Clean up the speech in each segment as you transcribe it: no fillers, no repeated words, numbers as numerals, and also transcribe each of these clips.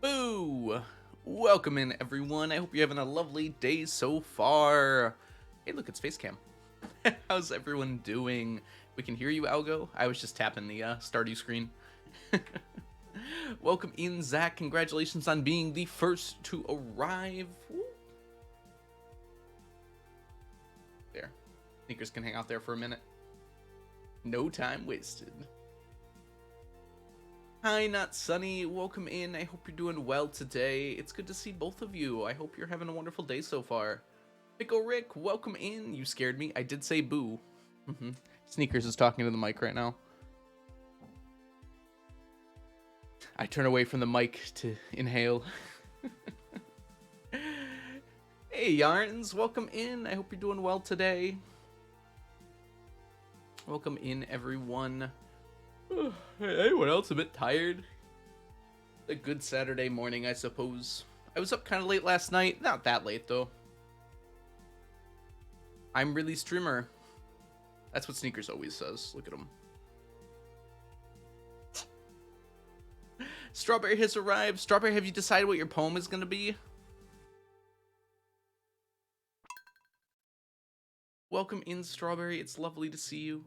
Boo! Welcome in, everyone. I hope you're having a lovely day so far. Hey, look, it's Facecam. How's everyone doing? We can hear you, Algo. I was just tapping the Stardew screen. Welcome in, Zach. Congratulations on being the first to arrive. Woo. There. Sneakers can hang out there for a minute. No time wasted. Hi, Not Sunny. Welcome in. I hope you're doing well today. It's good to see both of you. I hope you're having a wonderful day so far. Pickle Rick, welcome in. You scared me. I did say boo. Sneakers is talking to the mic right now. I turn away from the mic to inhale. Hey, Yarns. Welcome in. I hope you're doing well today. Welcome in, everyone. Anyone else a bit tired? A good Saturday morning, I suppose. I was up kind of late last night. Not that late, though. I'm really streamer. That's what Sneakers always says. Look at him. Strawberry has arrived. Strawberry, have you decided what your poem is going to be? Welcome in, Strawberry. It's lovely to see you.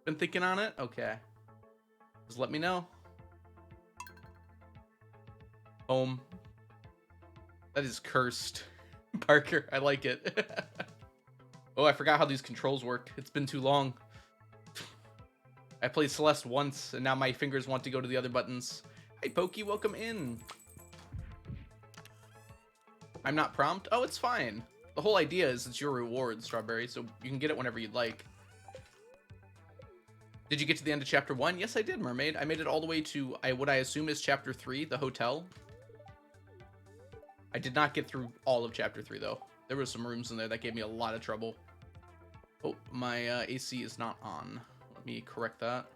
Been thinking on it? Okay. Just let me know. Home. That is cursed. Parker, I like it. Oh, I forgot how these controls work. It's been too long. I played Celeste once, and now my fingers want to go to the other buttons. Hi, Pokey, welcome in. I'm not prompt? Oh, it's fine. The whole idea is it's your reward, Strawberry, so you can get it whenever you'd like. Did you get to the end of chapter 1? Yes, I did, Mermaid. I made it all the way to what I assume is chapter 3, the hotel. I did not get through all of chapter 3, though. There were some rooms in there that gave me a lot of trouble. Oh, my AC is not on. Let me correct that.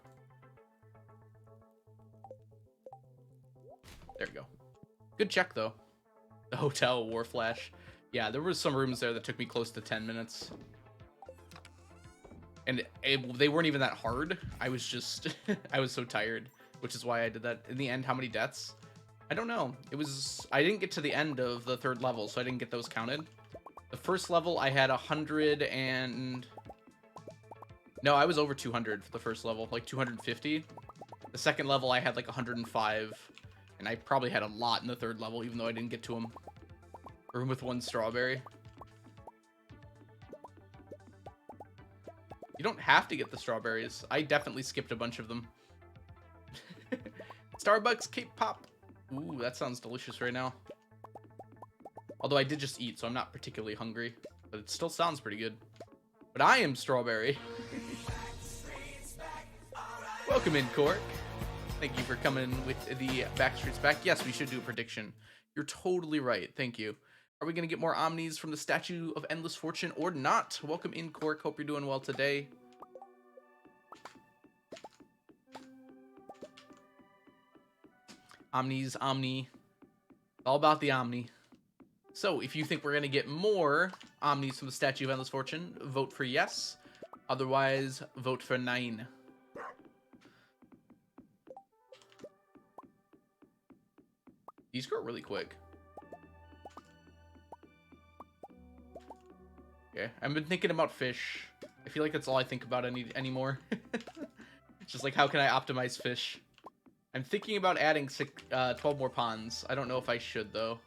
There we go. Good check, though. The hotel, War Flash. Yeah, there were some rooms there that took me close to 10 minutes. And they weren't even that hard. I was just, I was so tired, which is why I did that. In the end, how many deaths? I don't know. I didn't get to the end of the 3rd level, so I didn't get those counted. The first level, I had 100 and... No, I was over 200 for the first level, like 250. The second level, I had like 105. And I probably had a lot in the 3rd level, even though I didn't get to them. Room with 1 strawberry. You don't have to get the strawberries. I definitely skipped a bunch of them. Starbucks K-pop. Ooh, that sounds delicious right now. Although I did just eat, so I'm not particularly hungry. But it still sounds pretty good. But I am Strawberry. Welcome in, Cork. Thank you for coming with the Backstreet's Back. Yes, we should do a prediction. You're totally right. Thank you. Are we going to get more Omnis from the Statue of Endless Fortune or not? Welcome in, Cork. Hope you're doing well today. Omnis, Omni. All about the Omni. So, if you think we're going to get more Omnis from the Statue of Endless Fortune, vote for yes. Otherwise, vote for 9. These grow really quick. Okay, I've been thinking about fish. I feel like that's all I think about anymore. It's just like, how can I optimize fish? I'm thinking about adding 12 more ponds. I don't know if I should, though.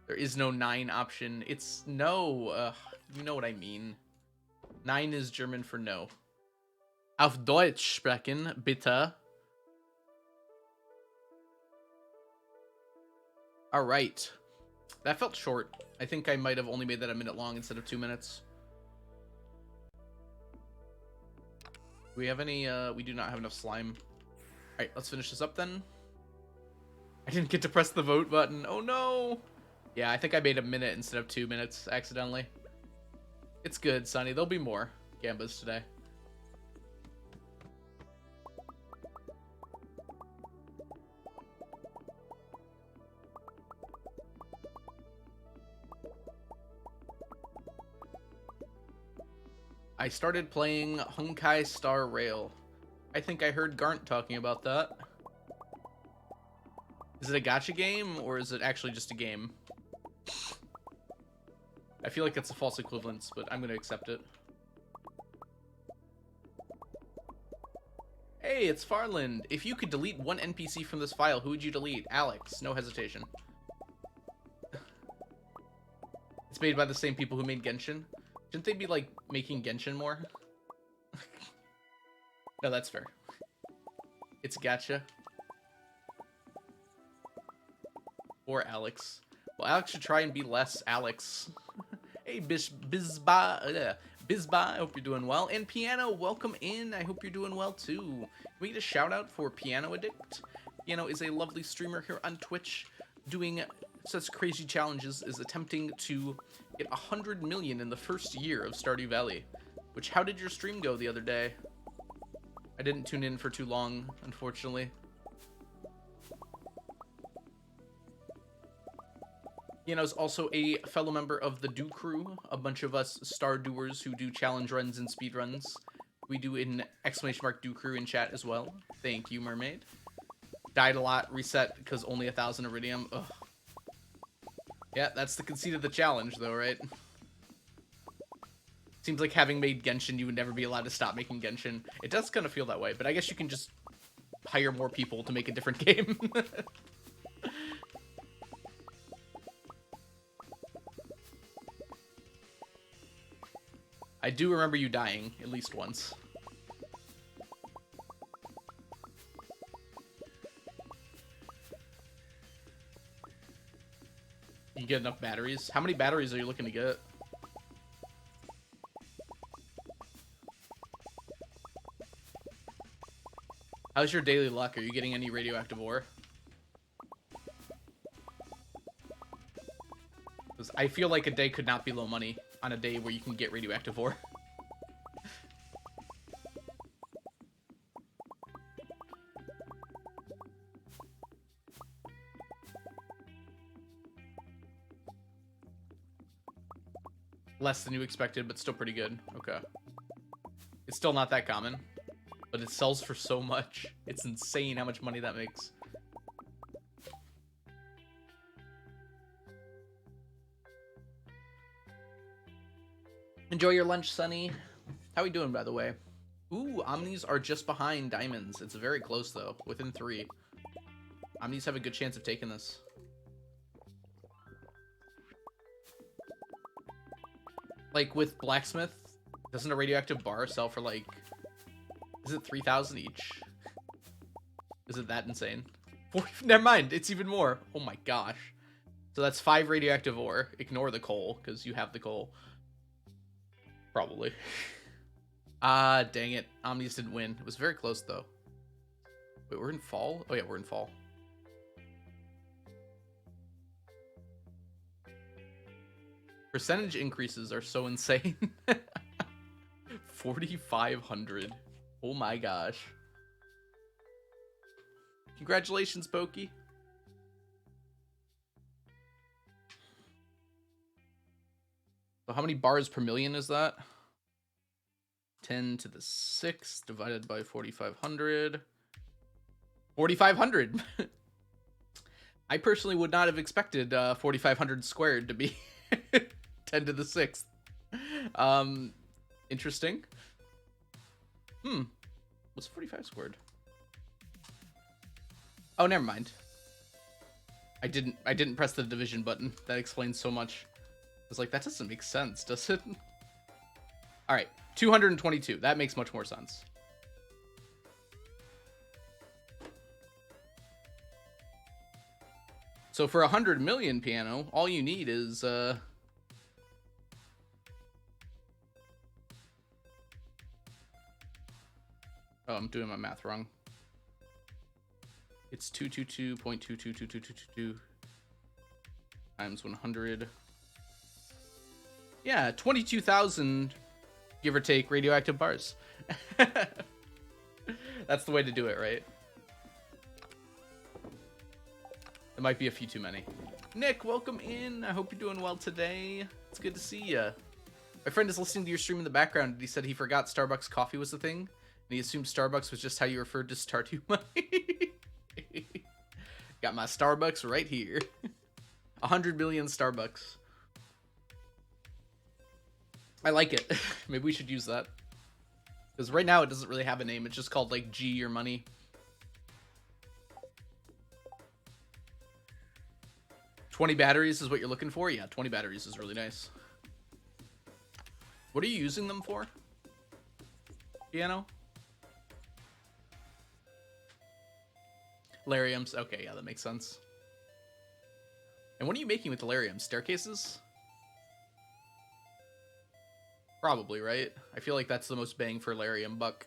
There is no 9 option. It's no. You know what I mean. 9 is German for no. Auf Deutsch sprechen, bitte. All right. That felt short. I think I might have only made that a minute long instead of 2 minutes. Do we have any, we do not have enough slime. All right, let's finish this up then. I didn't get to press the vote button. Oh no. Yeah, I think I made a minute instead of 2 minutes accidentally. It's good, Sonny. There'll be more Gambas today. I started playing Honkai Star Rail. I think I heard Garnt talking about that. Is it a gacha game, or is it actually just a game? I feel like it's a false equivalence, but I'm going to accept it. Hey, it's Farland. If you could delete one NPC from this file, who would you delete? Alex. No hesitation. It's made by the same people who made Genshin. Shouldn't they be, like, making Genshin more? No, that's fair. It's gacha. Or Alex. Well, Alex should try and be less Alex. Hey, Bizba, I hope you're doing well. And Piano, welcome in. I hope you're doing well, too. Can we get a shout-out for Piano Addict? Piano is a lovely streamer here on Twitch, doing such crazy challenges as attempting to get 100 million in the first year of Stardew Valley. Which, how did your stream go the other day? I didn't tune in for too long, unfortunately. Piano's also a fellow member of the Do Crew, a bunch of us Stardewers who do challenge runs and speed runs. We do an ! Do Crew in chat as well. Thank you, Mermaid. Died a lot, reset because only 1,000 iridium. Ugh. Yeah, that's the conceit of the challenge, though, right? Seems like having made Genshin, you would never be allowed to stop making Genshin. It does kind of feel that way, but I guess you can just hire more people to make a different game. I do remember you dying at least once. You get enough batteries? How many batteries are you looking to get? How's your daily luck? Are you getting any radioactive ore? Because I feel like a day could not be low money on a day where you can get radioactive ore. Less than you expected, but still pretty good. Okay. It's still not that common, but it sells for so much. It's insane how much money that makes. Enjoy your lunch, Sunny. How are we doing, by the way? Ooh, Omnis are just behind Diamonds. It's very close, though. Within 3. Omnis have a good chance of taking this. Like, with Blacksmith, doesn't a radioactive bar sell for, like... Is it 3,000 each? Is it that insane? Never mind, it's even more. Oh my gosh. So that's 5 radioactive ore. Ignore the coal, because you have the coal. Probably. Ah, dang it. Omnis didn't win. It was very close, though. Wait, we're in fall? Oh, yeah, we're in fall. Percentage increases are so insane. 4,500. Oh my gosh. Congratulations, Pokey. So how many bars per million is that? 10 to the 6 divided by 4,500. 4,500. I personally would not have expected 4,500 squared to be 10 to the 6th. Interesting. What's 45 squared? Oh, never mind. I didn't press the division button. That explains so much. I was like, that doesn't make sense, does it? All right, 222. That makes much more sense. So for 100 million, Piano, all you need is oh, I'm doing my math wrong. It's 222.222222 times 100. Yeah, 22,000, give or take, radioactive bars. That's the way to do it, right? It might be a few too many. Nick, welcome in. I hope you're doing well today. It's good to see ya. My friend is listening to your stream in the background, and he said he forgot Starbucks coffee was a thing. And he assumed Starbucks was just how you referred to Stardew money. Got my Starbucks right here. 100 million Starbucks. I like it. Maybe we should use that. Because right now it doesn't really have a name. It's just called like G or money. $20 batteries is what you're looking for? Yeah, 20 batteries is really nice. What are you using them for? Piano? Lariums. Okay, yeah, that makes sense. And what are you making with the lariums? Staircases? Probably, right? I feel like that's the most bang for larium buck.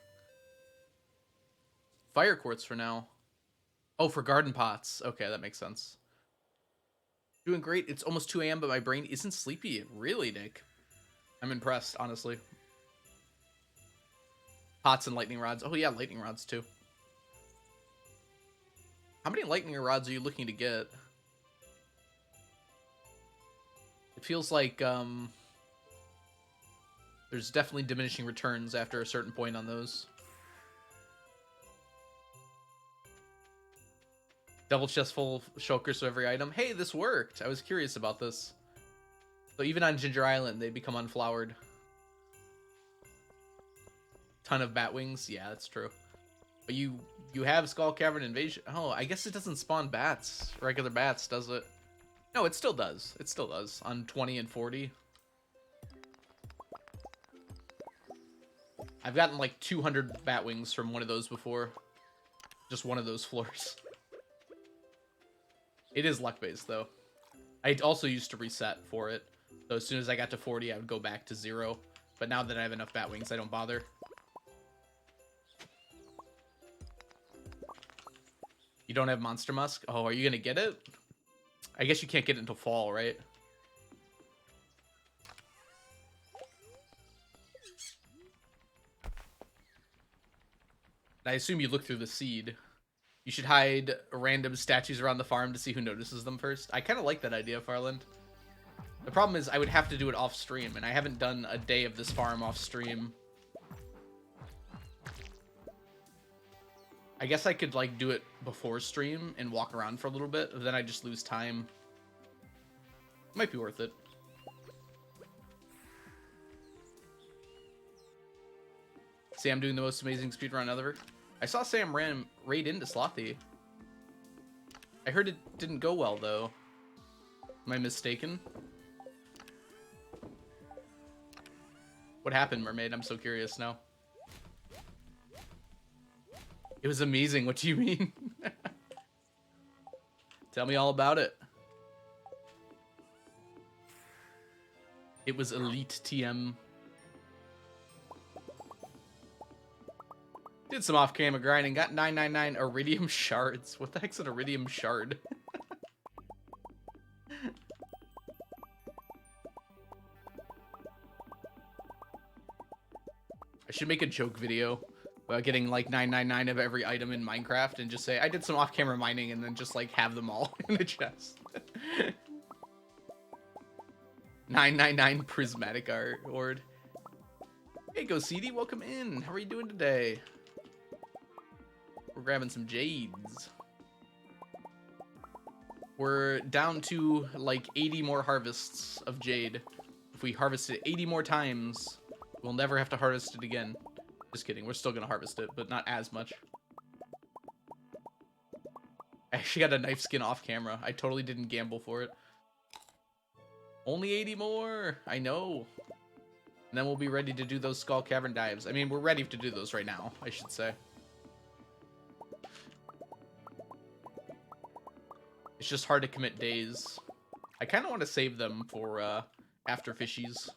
Fire quartz for now. Oh, for garden pots. Okay, that makes sense. Doing great. It's almost 2 a.m., but my brain isn't sleepy. Really, Nick? I'm impressed, honestly. Pots and lightning rods. Oh, yeah, lightning rods, too. How many lightning rods are you looking to get? It feels like, there's definitely diminishing returns after a certain point on those. Double chest full of shulkers for every item. Hey, this worked. I was curious about this. So even on Ginger Island, they become unflowered. Ton of bat wings. Yeah, that's true. But you have Skull Cavern Invasion. Oh, I guess it doesn't spawn bats. Regular bats, does it? No, it still does. It still does. On 20 and 40. I've gotten like 200 bat wings from one of those before. Just one of those floors. It is luck-based, though. I also used to reset for it. So as soon as I got to 40, I would go back to 0. But now that I have enough bat wings, I don't bother. You don't have Monster Musk? Oh, are you going to get it? I guess you can't get it until fall, right? I assume you look through the seed. You should hide random statues around the farm to see who notices them first. I kind of like that idea, Farland. The problem is I would have to do it off stream, and I haven't done a day of this farm off stream. I guess I could like do it before stream and walk around for a little bit, but then I just lose time. Might be worth it. Sam doing the most amazing speedrun ever. I saw Sam raid into Slothy. I heard it didn't go well, though. Am I mistaken? What happened, Mermaid? I'm so curious now. It was amazing. What do you mean? Tell me all about it. It was elite TM. Did some off-camera grinding. Got 999 iridium shards. What the heck's an iridium shard? I should make a joke video about getting like 999 of every item in Minecraft and just say, I did some off-camera mining, and then just like have them all in the chest. 999 prismatic ord. Hey, Go CD, welcome in. How are you doing today? We're grabbing some jades. We're down to like 80 more harvests of jade. If we harvest it 80 more times, we'll never have to harvest it again. Just kidding, we're still gonna harvest it, but not as much. I actually got a knife skin off camera. I totally didn't gamble for it. Only 80 more, I know. And then we'll be ready to do those Skull Cavern dives. I mean, we're ready to do those right now, I should say. It's just hard to commit days. I kind of want to save them for after fishies.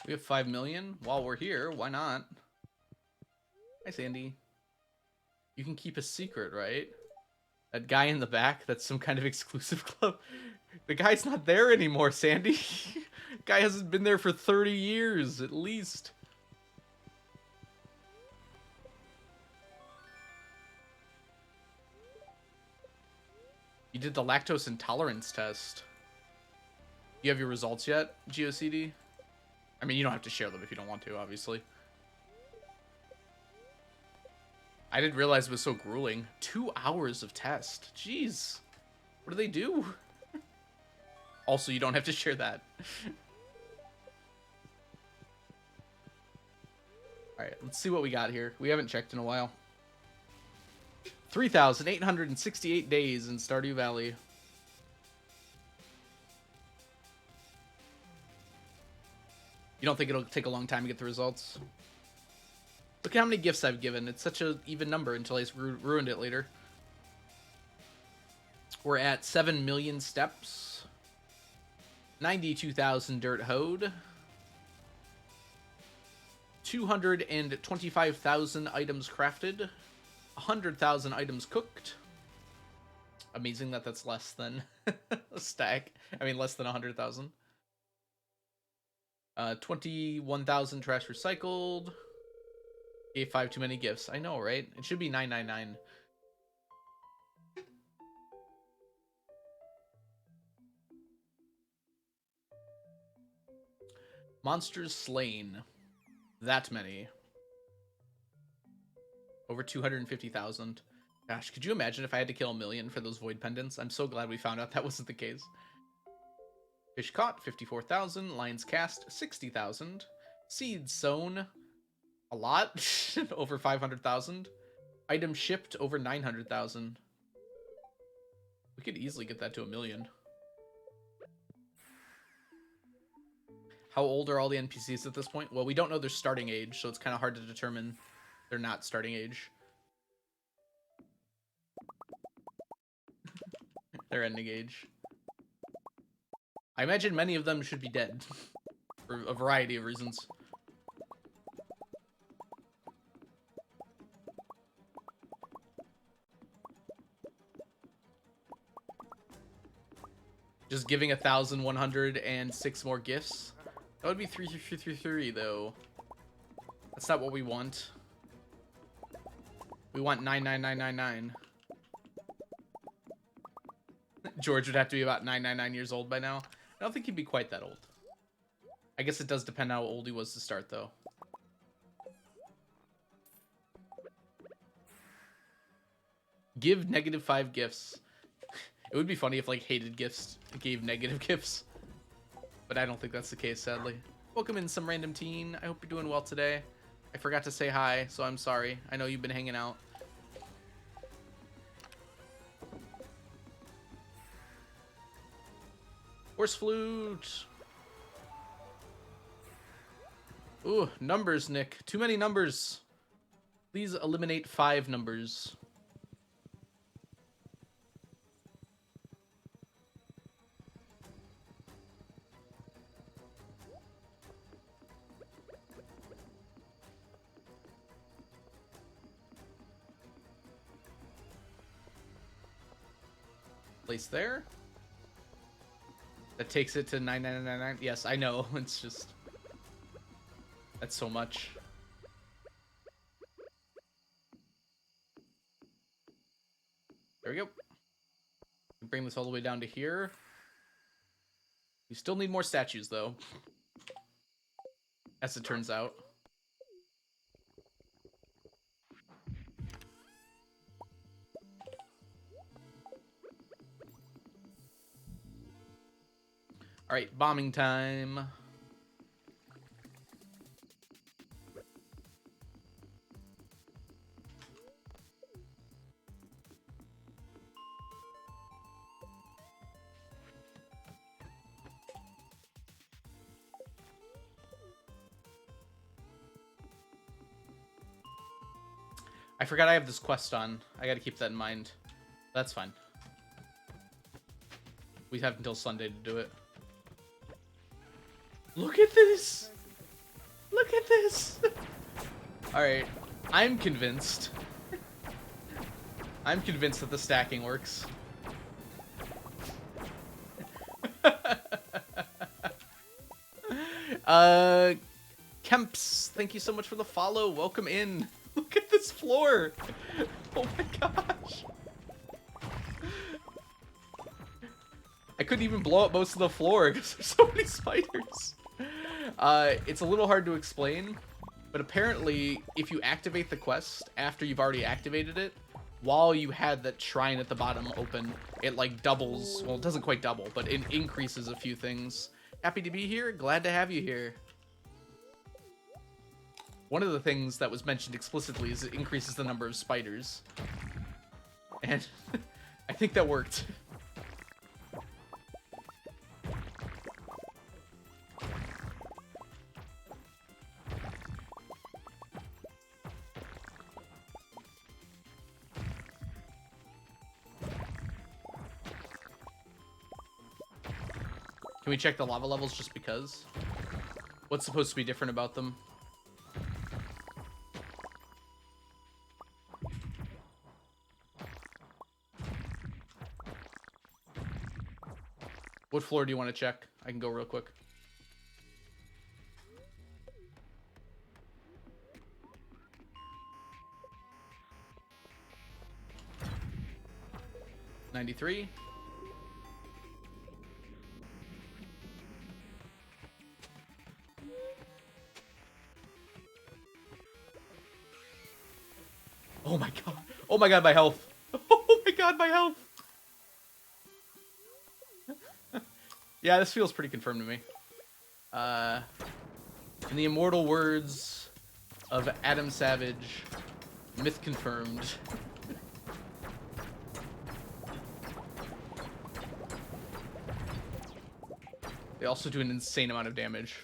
We have 5 million. While we're here, why not? Hi, Sandy. You can keep a secret, right? That guy in the back, that's some kind of exclusive club. The guy's not there anymore, Sandy. Guy hasn't been there for 30 years, at least. You did the lactose intolerance test. You have your results yet, GOCD? I mean, you don't have to share them if you don't want to, obviously. I didn't realize it was so grueling. 2 hours of test. Jeez. What do they do? Also, you don't have to share that. Alright, let's see what we got here. We haven't checked in a while. 3,868 days in Stardew Valley. You don't think it'll take a long time to get the results? Look at how many gifts I've given. It's such an even number until I ruined it later. We're at 7 million steps. 92,000 dirt hoed. 225,000 items crafted. 100,000 items cooked. Amazing that that's less than a stack. I mean, less than 100,000. 21,000 trash recycled. Gave 5 too many gifts. I know, right? It should be 999. Monsters slain. That many. Over 250,000. Gosh, could you imagine if I had to kill 1 million for those void pendants? I'm so glad we found out that wasn't the case. Fish caught, 54,000. Lions cast, 60,000. Seeds sown, a lot. Over 500,000. Items shipped, over 900,000. We could easily get that to 1 million. How old are all the NPCs at this point? Well, we don't know their starting age, so it's kind of hard to determine their not starting age. Their ending age. I imagine many of them should be dead. For a variety of reasons. Just giving 1,106 more gifts? That would be 333 though. That's not what we want. We want 99999. George would have to be about 999 years old by now. I don't think he'd be quite that old. I guess it does depend how old he was to start though. Give -5 gifts. It would be funny if like hated gifts gave negative gifts. But I don't think that's the case, sadly. Welcome in, some random teen. I hope you're doing well today. I forgot to say hi, so I'm sorry. I know you've been hanging out. Horse flute. Ooh, numbers, Nick. Too many numbers. Please eliminate 5 numbers. Place there. That takes it to 99999. Yes, I know. It's just... That's so much. There we go. Bring this all the way down to here. We still need more statues, though. As it turns out. Alright, bombing time. I forgot I have this quest on. I gotta keep that in mind. That's fine. We have until Sunday to do it. Look at this! Look at this. All right, I'm convinced. I'm convinced that the stacking works. Kemps, thank you so much for the follow. Welcome in. Look at this floor. Oh my gosh. I couldn't even blow up most of the floor because there's so many spiders. It's a little hard to explain, but apparently if you activate the quest after you've already activated it, while you had that shrine at the bottom open, it like doubles. Well, it doesn't quite double, but it increases a few things. Happy to be here. Glad to have you here. One of the things that was mentioned explicitly is it increases the number of spiders. And I think that worked. Can we check the lava levels just because? What's supposed to be different about them? What floor do you want to check? I can go real quick. $93. Oh my god. Oh my god, my health. Oh my god, my health. Yeah, this feels pretty confirmed to me. In the immortal words of Adam Savage, myth confirmed. They also do an insane amount of damage.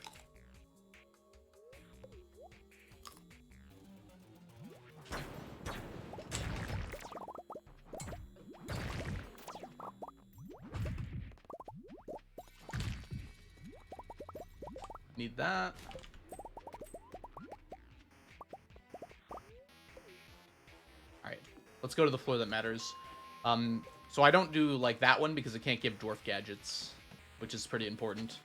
Need that. Alright, let's go to the floor that matters. So I don't do like that one because it can't give dwarf gadgets, which is pretty important.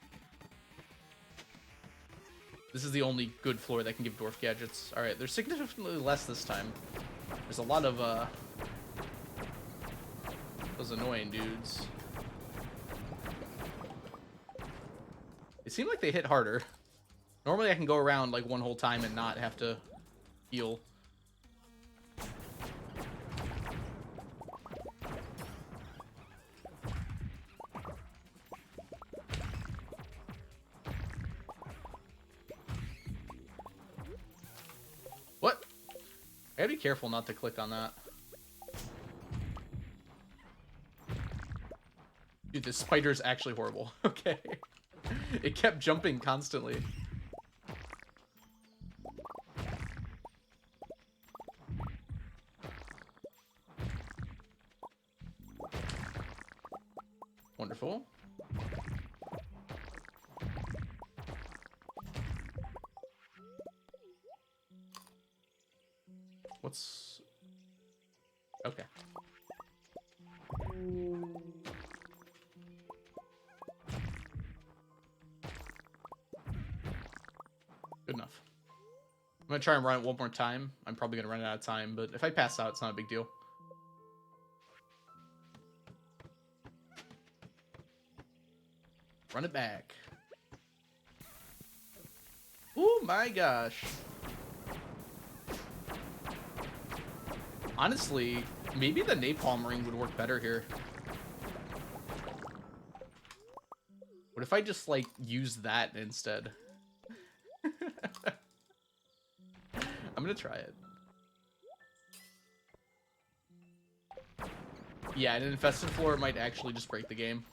This is the only good floor that can give dwarf gadgets. Alright, there's significantly less this time. There's a lot of those annoying dudes. It seemed like they hit harder. Normally I can go around like one whole time and not have to heal. What? I gotta be careful not to click on that. Dude, this spider's actually horrible. Okay. It kept jumping constantly. Wonderful. What's... Okay. Good enough. I'm gonna try and run it one more time. I'm probably gonna run out of time, but if I pass out, it's not a big deal. Run it back. Oh my gosh. Honestly, maybe the napalm ring would work better here. What if I just, like, use that instead? I'm gonna try it. Yeah, an infested floor might actually just break the game.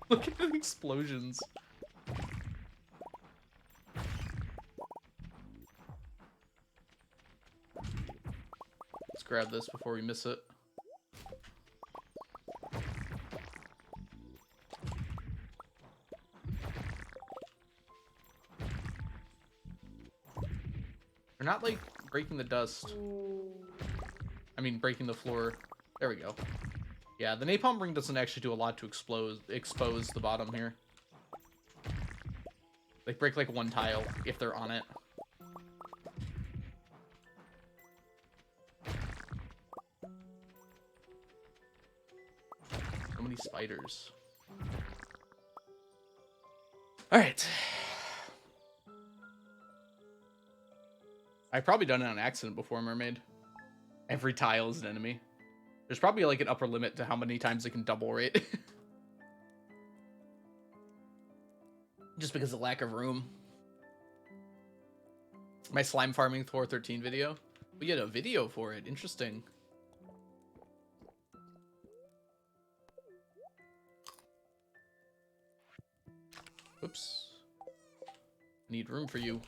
Look at the explosions. Let's grab this before we miss it. not, like, breaking the dust. I mean, breaking the floor. There we go. Yeah, the napalm ring doesn't actually do a lot to expose the bottom here. Like, break, like, one tile if they're on it. So many spiders. Alright. I've probably done it on accident before, Mermaid. Every tile is an enemy. There's probably like an upper limit to how many times it can double rate. Just because of lack of room. My slime farming Thor 13 video. We get a video for it. Interesting. Oops. Need room for you.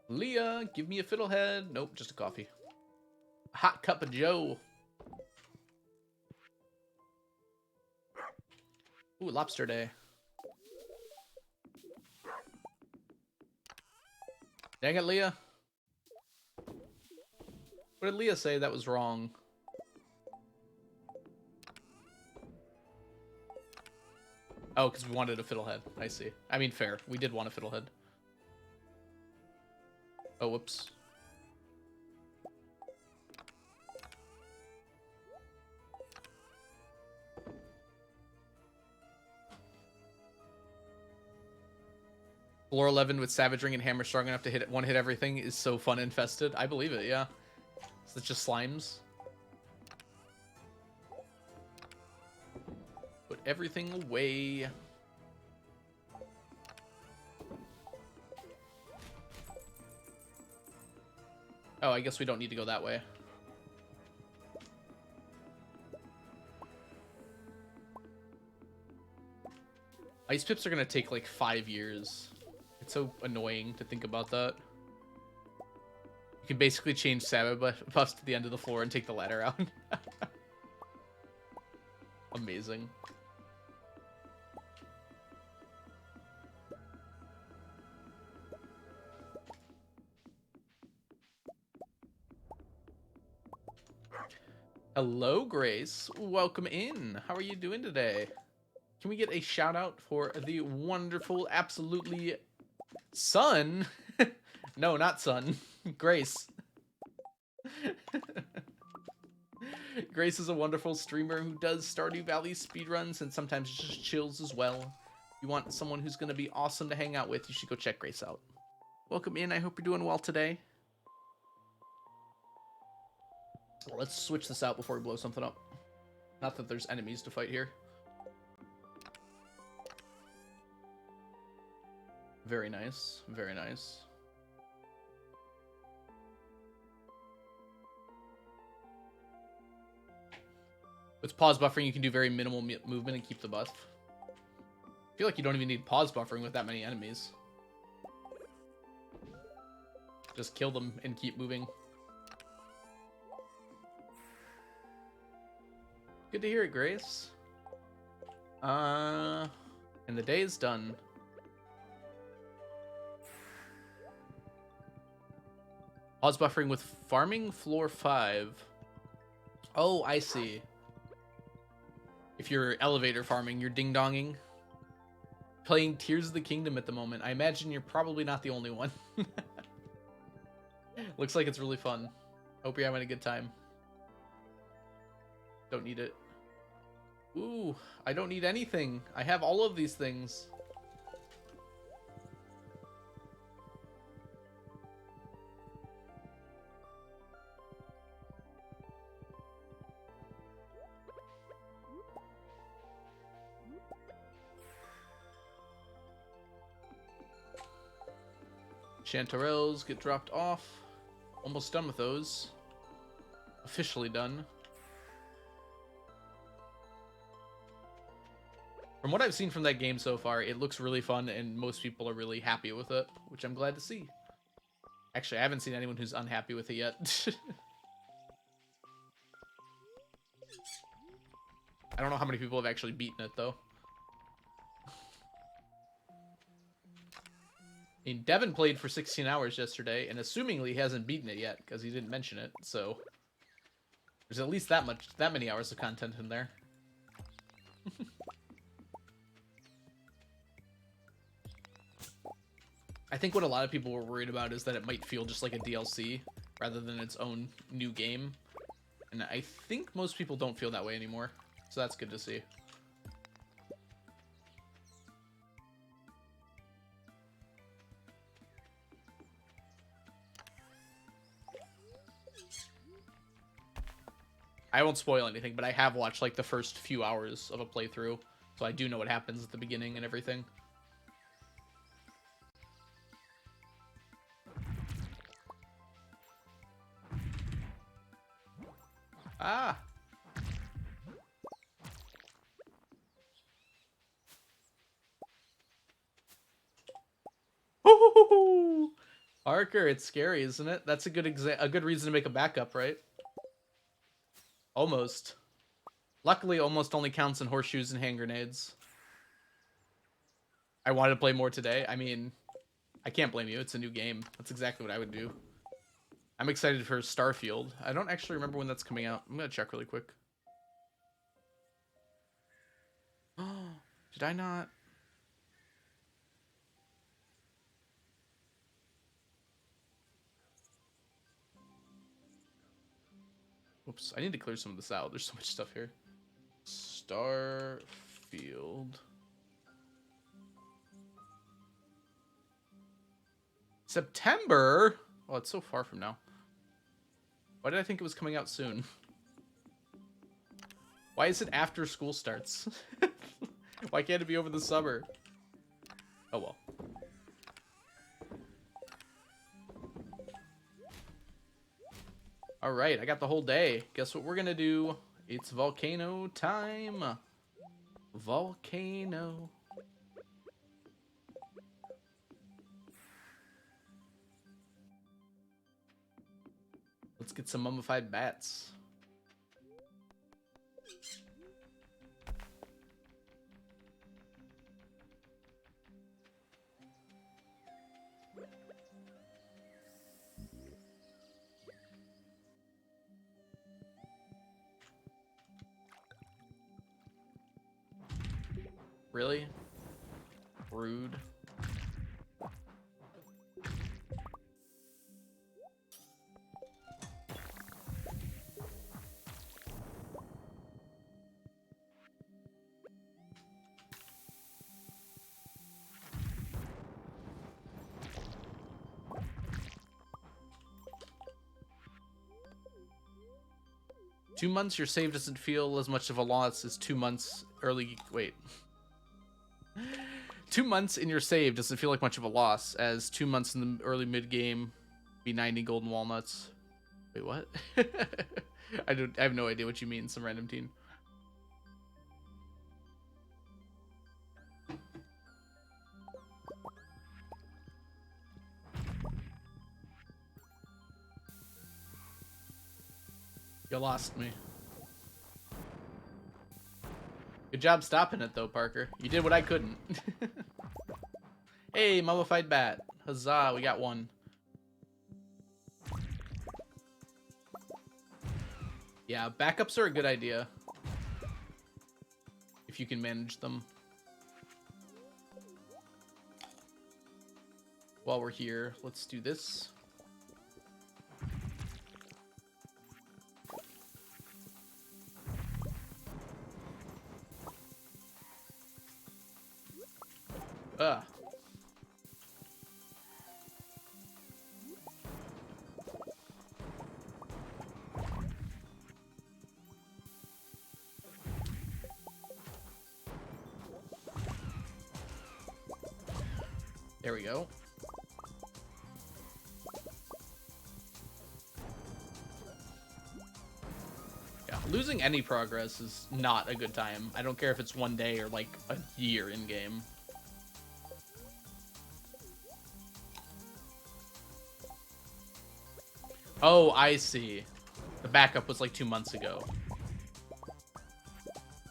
Leah, give me a fiddlehead. Nope, just a coffee. A hot cup of joe. Ooh, lobster day. Dang it, Leah. What did Leah say that was wrong? Oh, because we wanted a fiddlehead. I see. I mean, fair. We did want a fiddlehead. Oh, whoops. Floor 11 with Savage Ring and Hammer strong enough to hit one hit everything is so fun infested. I believe it, yeah. So it's just slimes. Put everything away. Oh, I guess we don't need to go that way. Ice pips are gonna take like 5 years. It's so annoying to think about that. You can basically change Sabbath buffs to the end of the floor and take the ladder out. Amazing. Hello, Grace. Welcome in. How are you doing today? Can we get a shout out for the wonderful, absolutely Sun? No, not Sun. Grace. Grace is a wonderful streamer who does Stardew Valley speedruns and sometimes just chills as well. If you want someone who's going to be awesome to hang out with, you should go check Grace out. Welcome in. I hope you're doing well today. Well, let's switch this out before we blow something up. Not that there's enemies to fight here. Very nice. Very nice. With pause buffering, you can do very minimal movement and keep the buff. I feel like you don't even need pause buffering with that many enemies. Just kill them and keep moving. Good to hear it, Grace. And the day is done. Pause buffering with farming floor 5. Oh, I see. If you're elevator farming, you're ding-donging. Playing Tears of the Kingdom at the moment. I imagine you're probably not the only one. Looks like it's really fun. Hope you're having a good time. Don't need it. Ooh, I don't need anything. I have all of these things. Chanterelles get dropped off. Almost done with those. Officially done. From what I've seen from that game so far, it looks really fun and most people are really happy with it, which I'm glad to see. Actually, I haven't seen anyone who's unhappy with it yet. I don't know how many people have actually beaten it, though. mean, Devin played for 16 hours yesterday, and assumingly he hasn't beaten it yet because he didn't mention it. So there's at least that many hours of content in there. I think what a lot of people were worried about is that it might feel just like a DLC rather than its own new game. And I think most people don't feel that way anymore. So that's good to see. I won't spoil anything, but I have watched like the first few hours of a playthrough. So I do know what happens at the beginning and everything. Ah! Ooh! Parker, it's scary, isn't it? That's a good reason to make a backup, right? Almost. Luckily, almost only counts in horseshoes and hand grenades. I wanted to play more today. I mean, I can't blame you. It's a new game. That's exactly what I would do. I'm excited for Starfield. I don't actually remember when that's coming out. I'm going to check really quick. Oh, did I not? Oops, I need to clear some of this out. There's so much stuff here. Starfield. September? Oh, it's so far from now. Why did I think it was coming out soon? Why is it after school starts? Why can't it be over the summer? Oh well. Alright, I got the whole day. Guess what we're gonna do? It's volcano time. Volcano. Let's get some mummified bats. Really? Rude. Two months your save doesn't feel as much of a loss as 2 months early. Wait. 2 months in your save doesn't feel like much of a loss as 2 months in the early mid game be 90 golden walnuts. Wait, what? I have no idea what you mean. Some random teen. You lost me. Good job stopping it, though, Parker. You did what I couldn't. Hey, mummified bat. Huzzah, we got one. Yeah, backups are a good idea. If you can manage them. While we're here, let's do this. There we go. Yeah, losing any progress is not a good time. I don't care if it's 1 day or like a year in game. Oh, I see. The backup was like 2 months ago.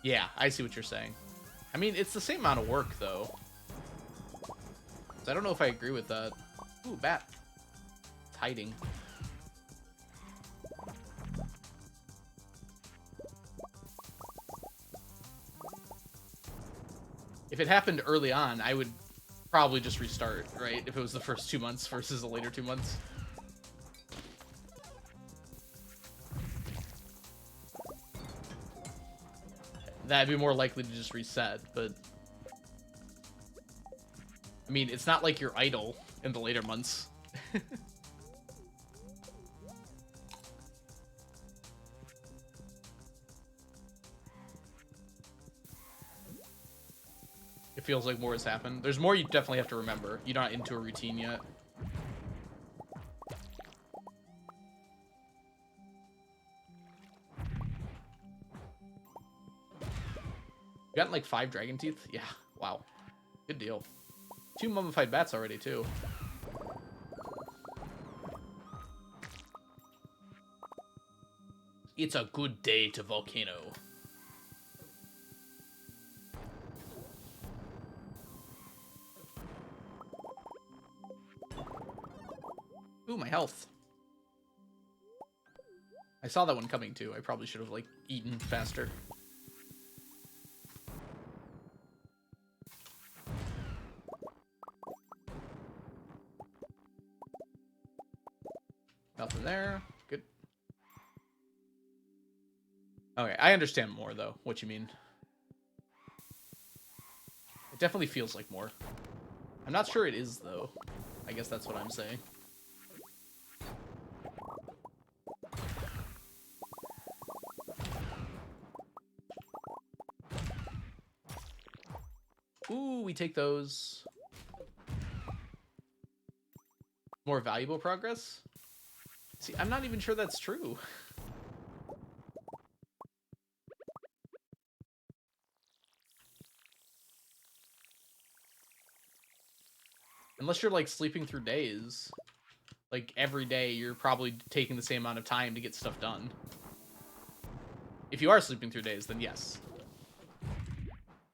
Yeah, I see what you're saying. I mean, it's the same amount of work, though. I don't know if I agree with that. Ooh, bat. It's hiding. If it happened early on, I would probably just restart, right? If it was the first 2 months versus the later 2 months. That'd be more likely to just reset, but... I mean, it's not like you're idle in the later months. It feels like more has happened. There's more you definitely have to remember. You're not into a routine yet. You gotten like 5 dragon teeth? Yeah, wow. Good deal. 2 mummified bats already, too. It's a good day to volcano. Ooh, my health. I saw that one coming, too. I probably should have, like, eaten faster. Nothing there. Good. Okay, I understand more, though, what you mean. It definitely feels like more. I'm not sure it is, though. I guess that's what I'm saying. Ooh, we take those. More valuable progress? See, I'm not even sure that's true. Unless you're, like, sleeping through days. Like, every day, you're probably taking the same amount of time to get stuff done. If you are sleeping through days, then yes.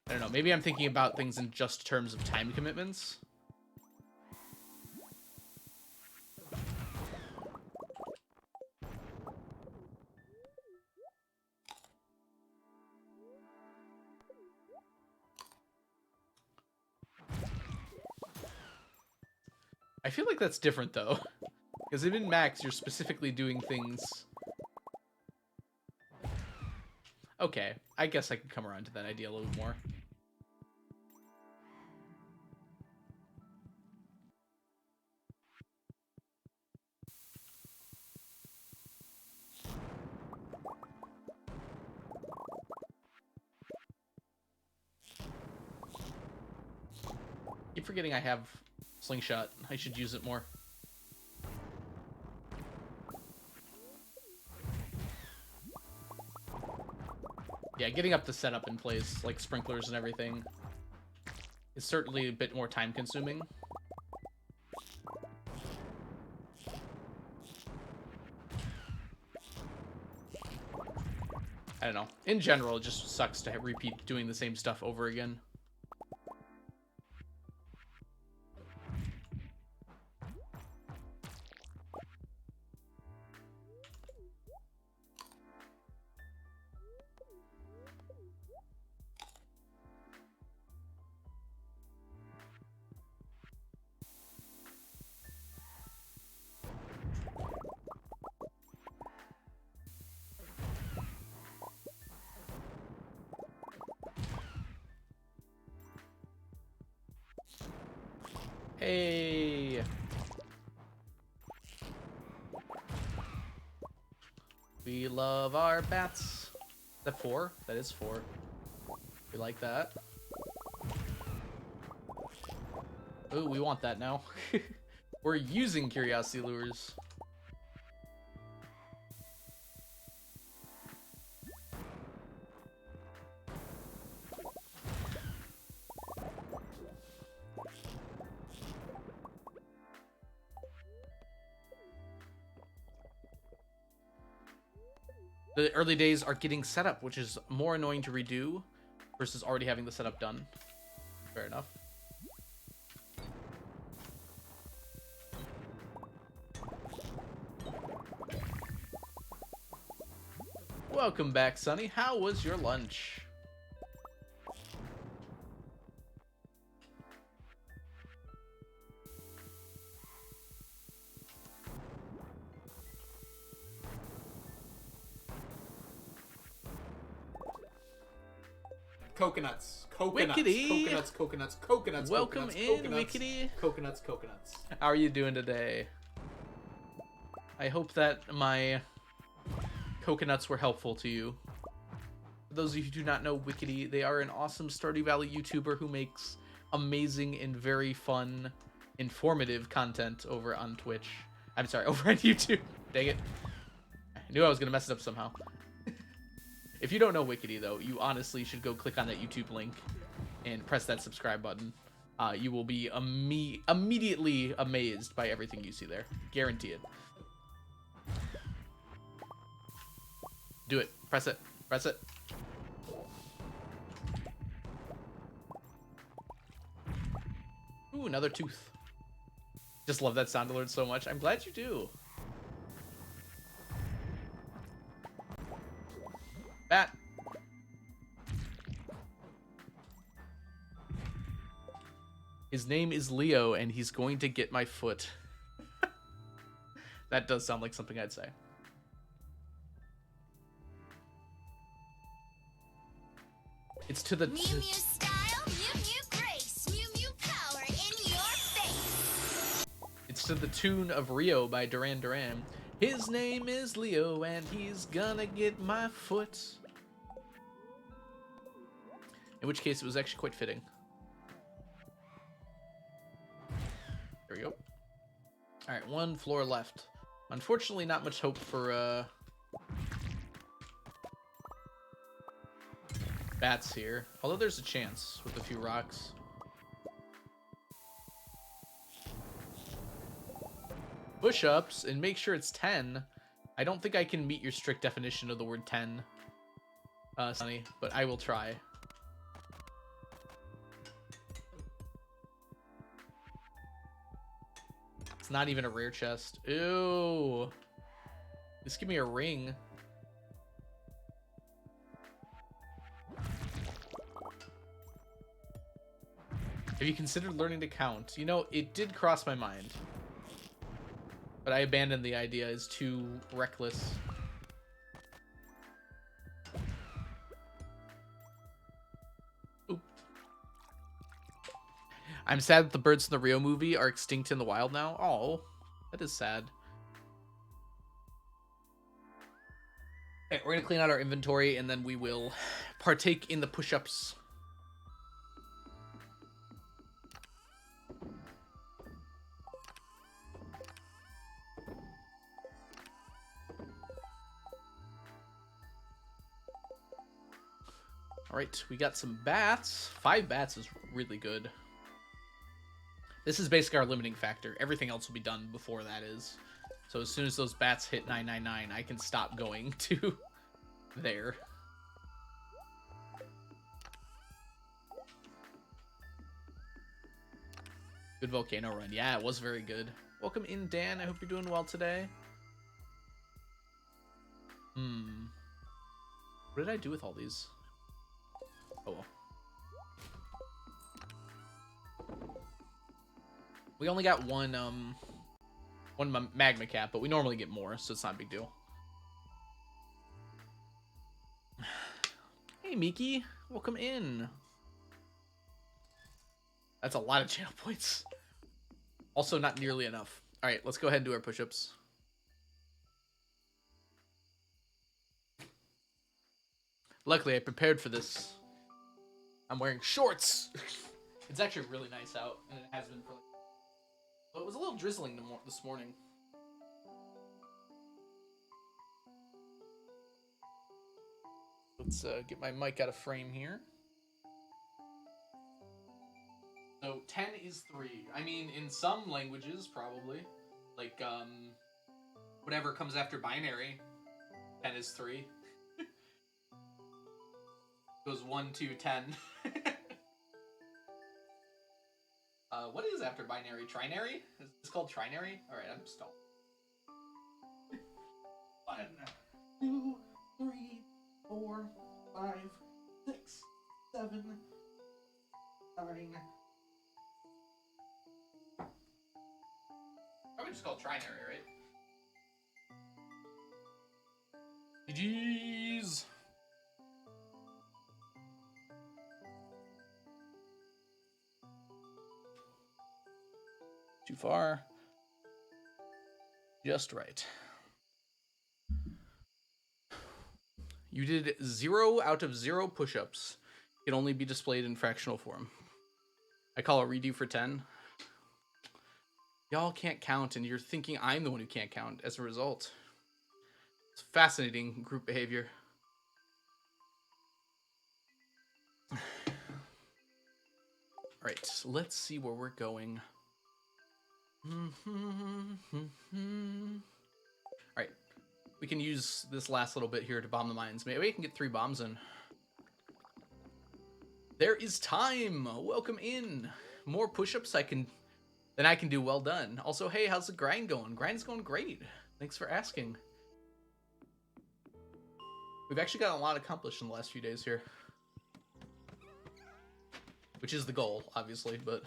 I don't know, maybe I'm thinking about things in just terms of time commitments. I feel like that's different, though. Because in Max, you're specifically doing things... Okay, I guess I could come around to that idea a little bit more. Keep forgetting I have slingshot. I should use it more. Yeah, getting up the setup in place, like sprinklers and everything, is certainly a bit more time consuming. I don't know. In general, it just sucks to repeat doing the same stuff over again. Hey! We love our bats. Is that 4? That is 4. We like that. Ooh, we want that now. We're using curiosity lures. The early days are getting set up, which is more annoying to redo versus already having the setup done. Fair enough. Welcome back, Sonny. How was your lunch? Coconuts. Wickedy. Coconuts. Welcome in, Wickedy. Coconuts. How are you doing today? I hope that my coconuts were helpful to you. For those of you who do not know Wickedy, they are an awesome Stardew Valley YouTuber who makes amazing and very fun, informative content over on Twitch. I'm sorry, over on YouTube. Dang it. I knew I was going to mess it up somehow. If you don't know Wickedy, though, you honestly should go click on that YouTube link and press that subscribe button. You will be immediately amazed by everything you see there. Guarantee it. Do it. Press it. Press it. Ooh, another tooth. Just love that sound alert so much. I'm glad you do. Bat. His name is Leo, and he's going to get my foot. That does sound like something I'd say. It's to the... Mew Mew style, Mew Mew grace, Mew Mew power in your face. It's to the tune of Rio by Duran Duran. His name is Leo, and he's gonna get my foot. In which case, it was actually quite fitting. There we go. Alright, one floor left. Unfortunately, not much hope for, bats here. Although there's a chance with a few rocks. Push-ups, and make sure it's 10. I don't think I can meet your strict definition of the word 10, Sonny, but I will try. It's not even a rare chest. Ew. Just give me a ring. Have you considered learning to count? You know, it did cross my mind. But I abandoned the idea as too reckless. Oop. I'm sad that the birds in the Rio movie are extinct in the wild now. Oh, that is sad. Okay, we're gonna clean out our inventory and then we will partake in the push-ups. All right, we got some bats. 5 bats is really good. This is basically our limiting factor. Everything else will be done before that is. So as soon as those bats hit 999, I can stop going to there. Good volcano run. Yeah, it was very good. Welcome in, Dan. I hope you're doing well today. What did I do with all these? Oh well. We only got one magma cap, but we normally get more, so it's not a big deal. Hey Miki, welcome in. That's a lot of channel points. Also not nearly enough. Alright, let's go ahead and do our push-ups. Luckily I prepared for this. I'm wearing shorts. It's actually really nice out, and it has been for like... But it was a little drizzling this morning. Let's get my mic out of frame here. So 10 is 3. I mean, in some languages, probably. Like, whatever comes after binary, 10 is 3. Goes 1, 2, 10. What is after binary? Trinary? Is this called trinary? Alright, I'm stalled. 1, 2, 3, 7, 9. Probably just called trinary, right? GG's. Too far. Just right. You did 0 out of 0 push-ups. Can only be displayed in fractional form. I call a redo for 10. Y'all can't count, and you're thinking I'm the one who can't count as a result. It's fascinating group behavior. Alright, let's see where we're going. Alright, we can use this last little bit here to bomb the mines. Maybe we can get 3 bombs in. There is time! Welcome in! More push-ups than I can do. Well done. Also, hey, how's the grind going? Grind's going great. Thanks for asking. We've actually gotten a lot accomplished in the last few days here. Which is the goal, obviously, but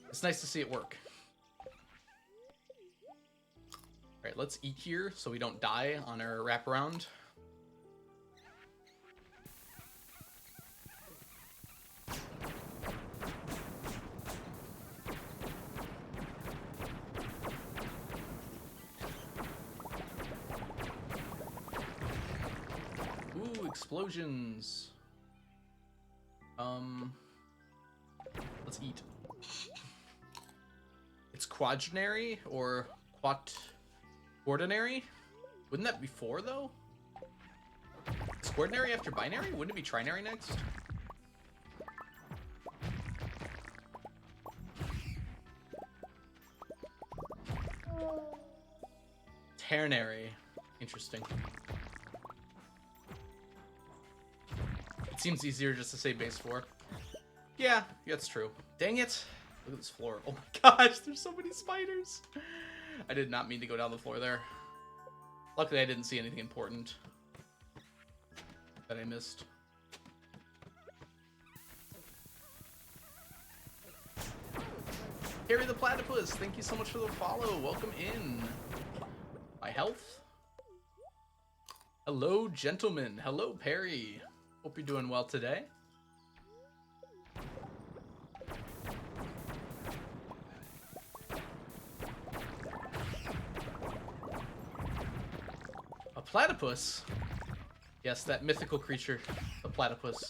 it's nice to see it work. Alright, let's eat here so we don't die on our wraparound. Ooh, explosions. Let's eat. It's quaternary or quaternary? Wouldn't that be 4 though? Is quaternary after binary? Wouldn't it be trinary next? Ternary. Interesting. It seems easier just to say base 4. Yeah, that's true. Dang it. Look at this floor. Oh my gosh, there's so many spiders. I did not mean to go down the floor there. Luckily, I didn't see anything important that I missed. Harry the Platypus, thank you so much for the follow. Welcome in. My health. Hello, gentlemen. Hello, Perry. Hope you're doing well today. A platypus? Yes, that mythical creature, the platypus.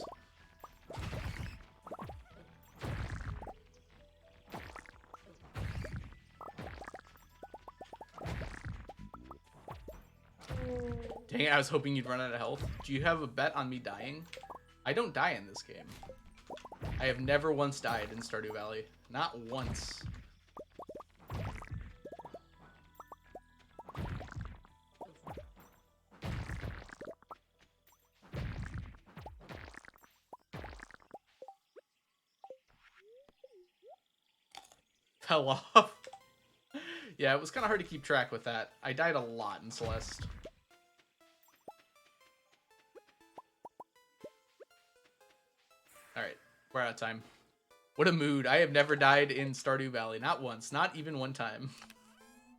Dang it, I was hoping you'd run out of health. Do you have a bet on me dying? I don't die in this game. I have never once died in Stardew Valley. Not once. Fell off. Yeah, it was kind of hard to keep track with that. I died a lot in Celeste. Alright, we're out of time. What a mood. I have never died in Stardew Valley. Not once. Not even one time.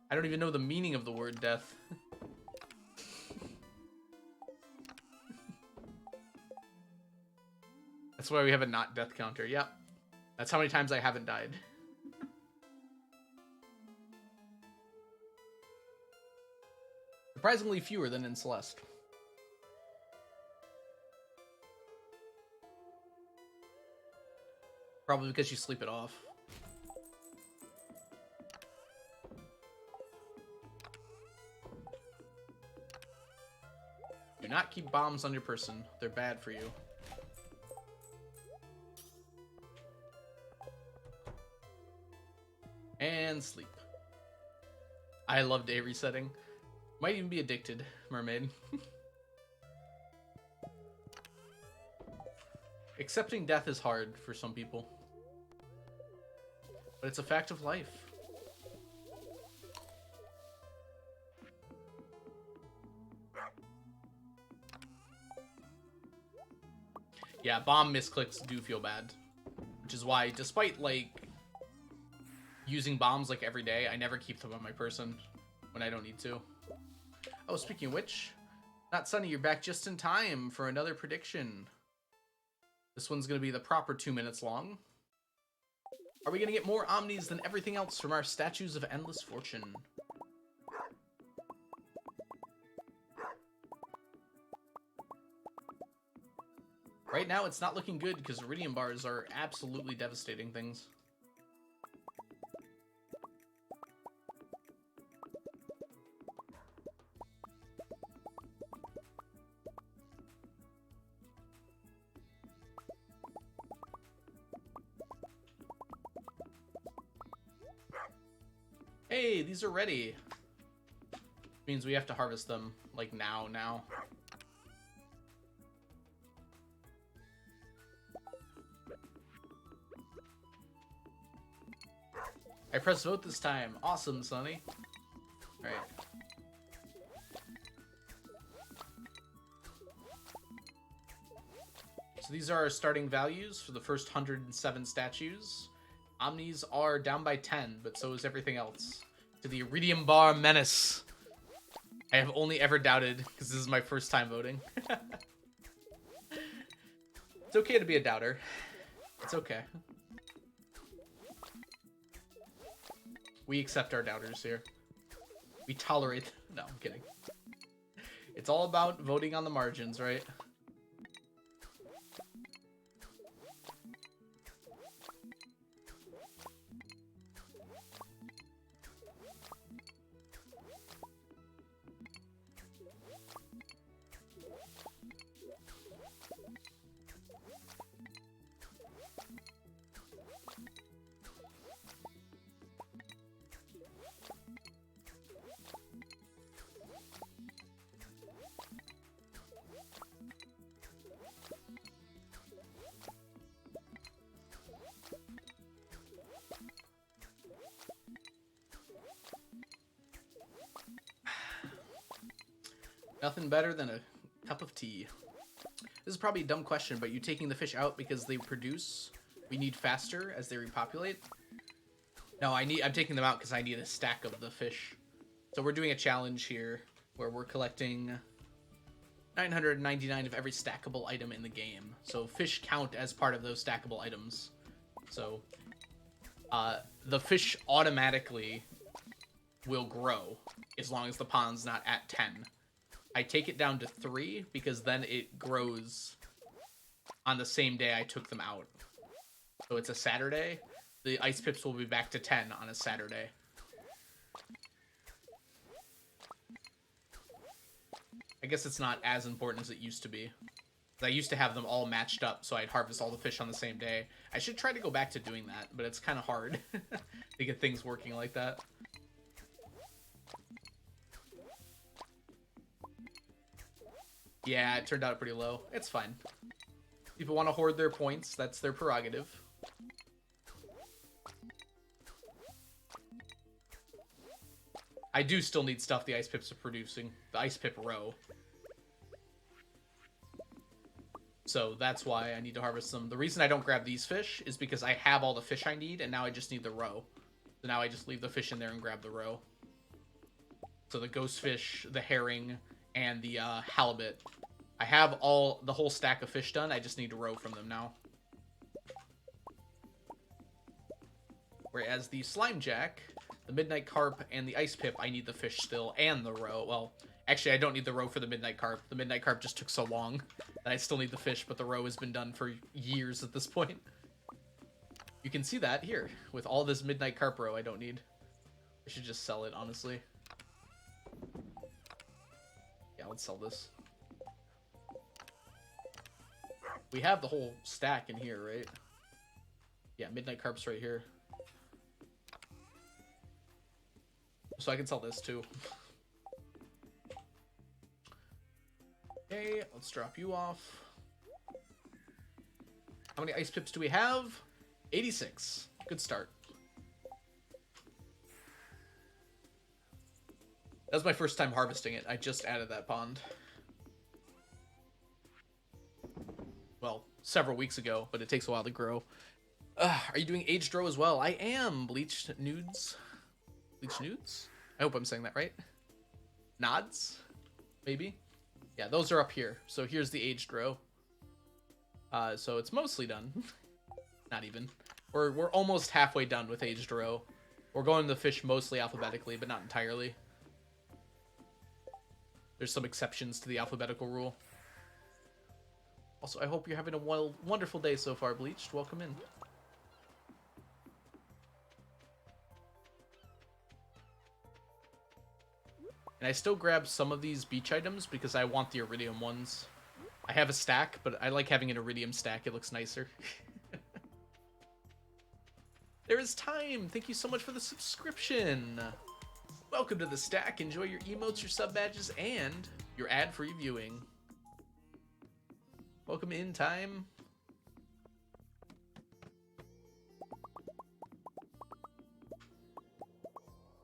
I don't even know the meaning of the word death. That's why we have a not death counter. Yep. That's how many times I haven't died. Surprisingly fewer than in Celeste. Probably because you sleep it off. Do not keep bombs on your person. They're bad for you. And sleep. I love day resetting. Might even be addicted, mermaid. Accepting death is hard for some people. But it's a fact of life. Yeah, bomb misclicks do feel bad. Which is why, despite, like, using bombs, like, every day, I never keep them on my person when I don't need to. Oh, speaking of which, Not Sunny, you're back just in time for another prediction. This one's going to be the proper 2 minutes long. Are we going to get more Omnis than everything else from our Statues of Endless Fortune? Right now, it's not looking good because Iridium Bars are absolutely devastating things. Hey, these are ready. Means we have to harvest them, like, now. I pressed vote this time. Awesome, Sonny. Alright. So these are our starting values for the first 107 statues. Omnis are down by 10, but so is everything else. To the Iridium Bar Menace. I have only ever doubted, because this is my first time voting. It's okay to be a doubter. It's okay. We accept our doubters here. We tolerate... No, I'm kidding. It's all about voting on the margins, right? Nothing better than a cup of tea. This is probably a dumb question, but you taking the fish out because they produce, we need faster as they repopulate? No, I'm taking them out because I need a stack of the fish. So we're doing a challenge here where we're collecting 999 of every stackable item in the game. So fish count as part of those stackable items. So the fish automatically will grow as long as the pond's not at 10. I take it down to 3 because then it grows on the same day I took them out. So it's a Saturday. The ice pips will be back to 10 on a Saturday. I guess it's not as important as it used to be. I used to have them all matched up, so I'd harvest all the fish on the same day. I should try to go back to doing that, but it's kind of hard to get things working like that. Yeah, it turned out pretty low. It's fine. People want to hoard their points. That's their prerogative. I do still need stuff the ice pips are producing. The ice pip row. So that's why I need to harvest them. The reason I don't grab these fish is because I have all the fish I need, and now I just need the row. So now I just leave the fish in there and grab the row. So the ghost fish, the herring, and the halibut. I have the whole stack of fish done. I just need to row from them now. Whereas the slime jack, the midnight carp, and the ice pip, I need the fish still and the row. Well, actually, I don't need the row for the midnight carp. The midnight carp just took so long that I still need the fish, but the row has been done for years at this point. You can see that here with all this midnight carp row I don't need. I should just sell it, honestly. Yeah, let's sell this. We have the whole stack in here, right? Yeah, midnight carp's right here. So I can sell this too. Okay, let's drop you off. How many ice pips do we have? 86. Good start. That was my first time harvesting it. I just added that pond. Well, several weeks ago, but it takes a while to grow. Are you doing aged row as well? I am. Bleached nudes. Bleached nudes? I hope I'm saying that right. Nods? Maybe? Yeah, those are up here. So here's the aged row. So it's mostly done. Not even. We're almost halfway done with aged row. We're going to fish mostly alphabetically, but not entirely. There's some exceptions to the alphabetical rule. Also, I hope you're having a wonderful day so far, Bleached. Welcome in. And I still grab some of these beach items because I want the iridium ones. I have a stack, but I like having an iridium stack. It looks nicer. There is time. Thank you so much for the subscription. Welcome to the stack. Enjoy your emotes, your sub badges, and your ad-free viewing. Welcome in time.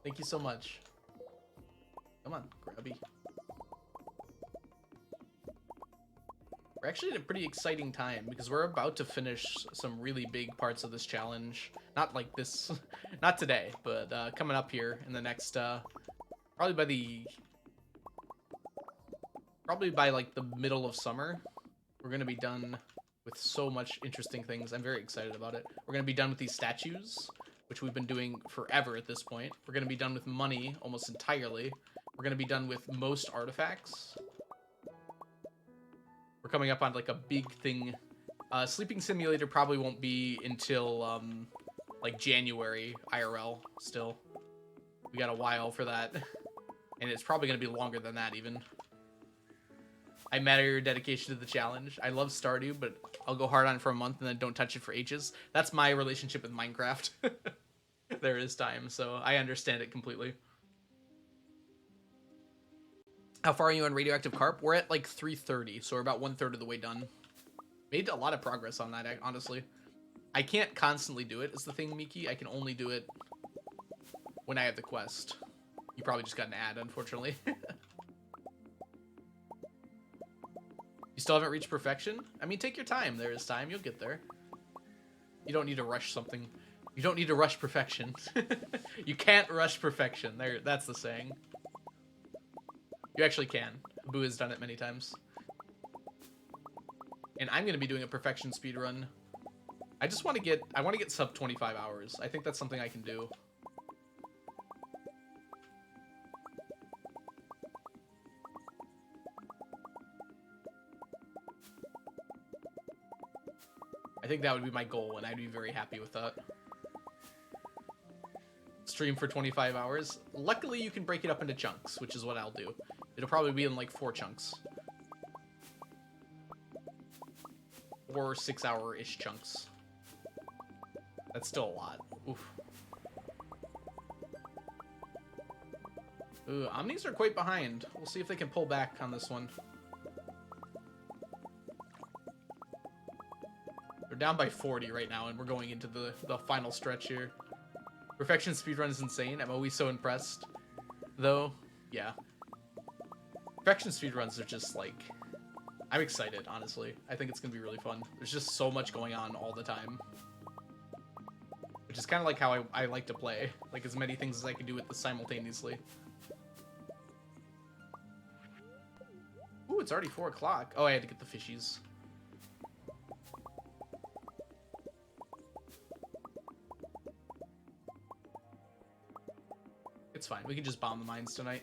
Thank you so much. Come on, Grubby. We're actually at a pretty exciting time because we're about to finish some really big parts of this challenge. Not like this, not today, but coming up here in the next, probably by like the middle of summer, we're gonna be done with so much interesting things. I'm very excited about it. We're gonna be done with these statues, which we've been doing forever at this point. We're gonna be done with money almost entirely. We're gonna be done with most artifacts. We're coming up on like a big thing. Sleeping Simulator probably won't be until like January IRL still. We got a while for that. And it's probably gonna be longer than that even. I admire your dedication to the challenge. I love Stardew, but I'll go hard on it for a month and then don't touch it for ages. That's my relationship with Minecraft. There is time, so I understand it completely. How far are you on Radioactive Carp? We're at like 330, so we're about 1/3 of the way done. Made a lot of progress on that, honestly. I can't constantly do it, is the thing, Miki. I can only do it when I have the quest. You probably just got an ad, unfortunately. You still haven't reached perfection? I mean, take your time. There is time. You'll get there. You don't need to rush something. You don't need to rush perfection. You can't rush perfection. There, that's the saying. You actually can. Boo has done it many times. And I'm going to be doing a perfection speedrun. I just want to get... I want to get sub 25 hours. I think that's something I can do. I think that would be my goal, and I'd be very happy with that. Stream for 25 hours. Luckily, you can break it up into chunks, which is what I'll do. It'll probably be in like 4 chunks. 4 6-hour-ish chunks. That's still a lot. Oof. Ooh, Omnis are quite behind. We'll see if they can pull back on this one. They're down by 40 right now, and we're going into the final stretch here. Perfection speedrun is insane. I'm always so impressed. Though, yeah. Perfection speedruns are just like... I'm excited, honestly. I think it's going to be really fun. There's just so much going on all the time. Which is kind of like how I like to play. Like, as many things as I can do with this simultaneously. Ooh, it's already 4 o'clock. Oh, I had to get the fishies. It's fine. We can just bomb the mines tonight.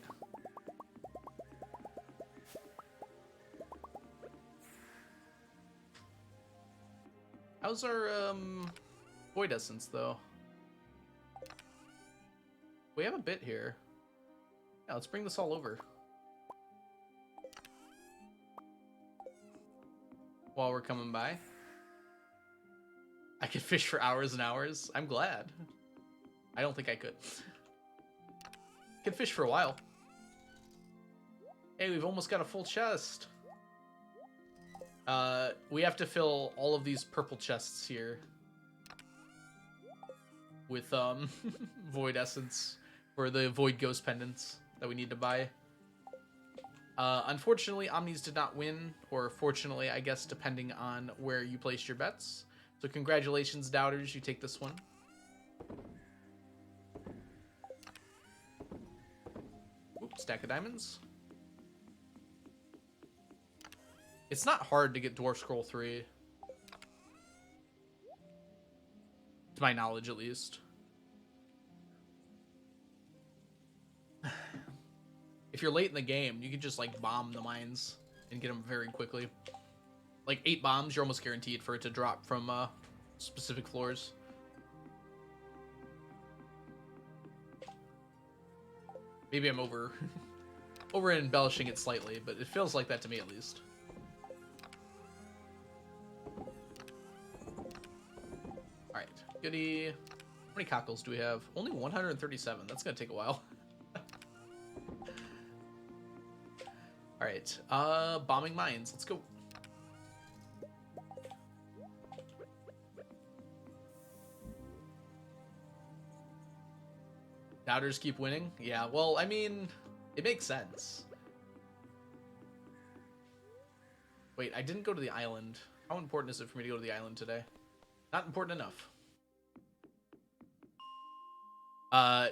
How's our, Void Essence, though? We have a bit here. Yeah, let's bring this all over. While we're coming by. I could fish for hours and hours. I'm glad. I don't think I could. Could fish for a while. Hey, we've almost got a full chest. We have to fill all of these purple chests here with Void Essence for the Void Ghost pendants that we need to buy. Unfortunately, Omnis did not win, or fortunately, I guess, depending on where you placed your bets. So congratulations, Doubters, you take this one. Oops, stack of diamonds. It's not hard to get Dwarf Scroll 3. To my knowledge, at least. If you're late in the game, you can just, like, bomb the mines and get them very quickly. Like, 8 bombs, you're almost guaranteed for it to drop from specific floors. Maybe I'm over embellishing it slightly, but it feels like that to me at least. Alright, goody. How many cockles do we have? Only 137. That's gonna take a while. Alright, bombing mines. Let's go. Doubters keep winning? Yeah, well, I mean, it makes sense. Wait, I didn't go to the island. How important is it for me to go to the island today? Not important enough.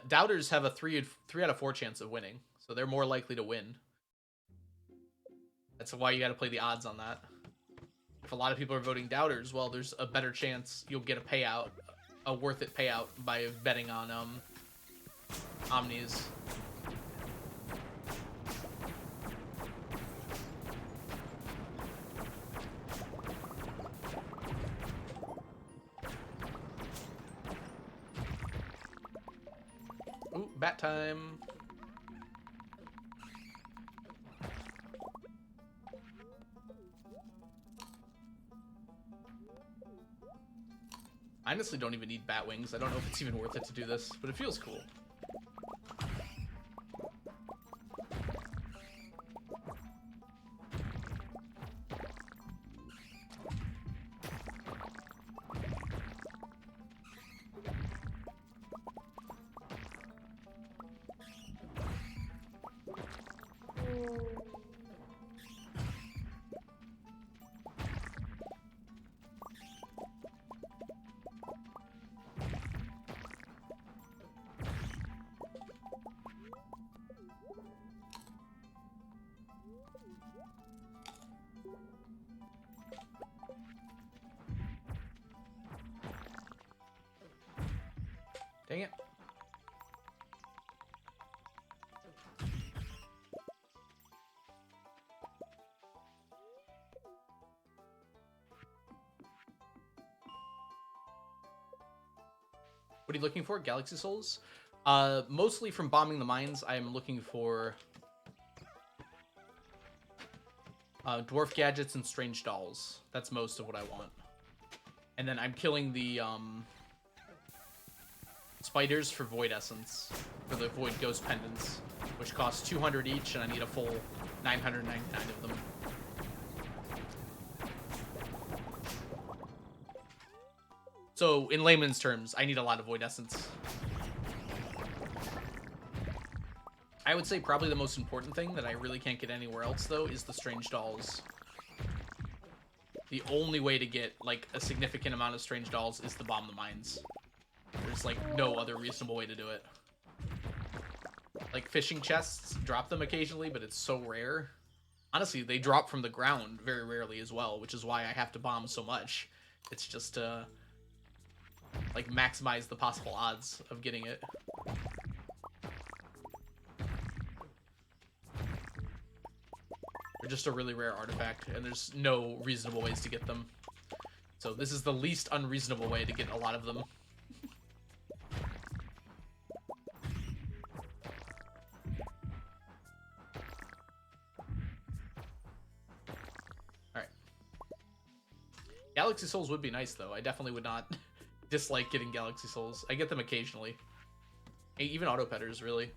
Doubters have a 3 out of 4 chance of winning, so they're more likely to win. That's why you gotta play the odds on that. If a lot of people are voting Doubters, well, there's a better chance you'll get a payout, a worth it payout by betting on Omnis. Ooh, bat time. I honestly don't even need bat wings. I don't know if it's even worth it to do this, but it feels cool. Dang it. What are you looking for? Galaxy Souls? Mostly from bombing the mines, I am looking for dwarf gadgets and strange dolls. That's most of what I want. And then I'm killing the spiders for Void Essence, for the Void Ghost Pendants, which cost 200 each, and I need a full 999 of them. So, in layman's terms, I need a lot of Void Essence. I would say probably the most important thing that I really can't get anywhere else, though, is the Strange Dolls. The only way to get, like, a significant amount of Strange Dolls is to bomb the mines. There's, like, no other reasonable way to do it. Like, fishing chests, drop them occasionally, but it's so rare. Honestly, they drop from the ground very rarely as well, which is why I have to bomb so much. It's just to, like, maximize the possible odds of getting it. They're just a really rare artifact, and there's no reasonable ways to get them. So this is the least unreasonable way to get a lot of them. Alright. Galaxy Souls would be nice, though. I definitely would not dislike getting Galaxy Souls. I get them occasionally. Even auto-petters, really.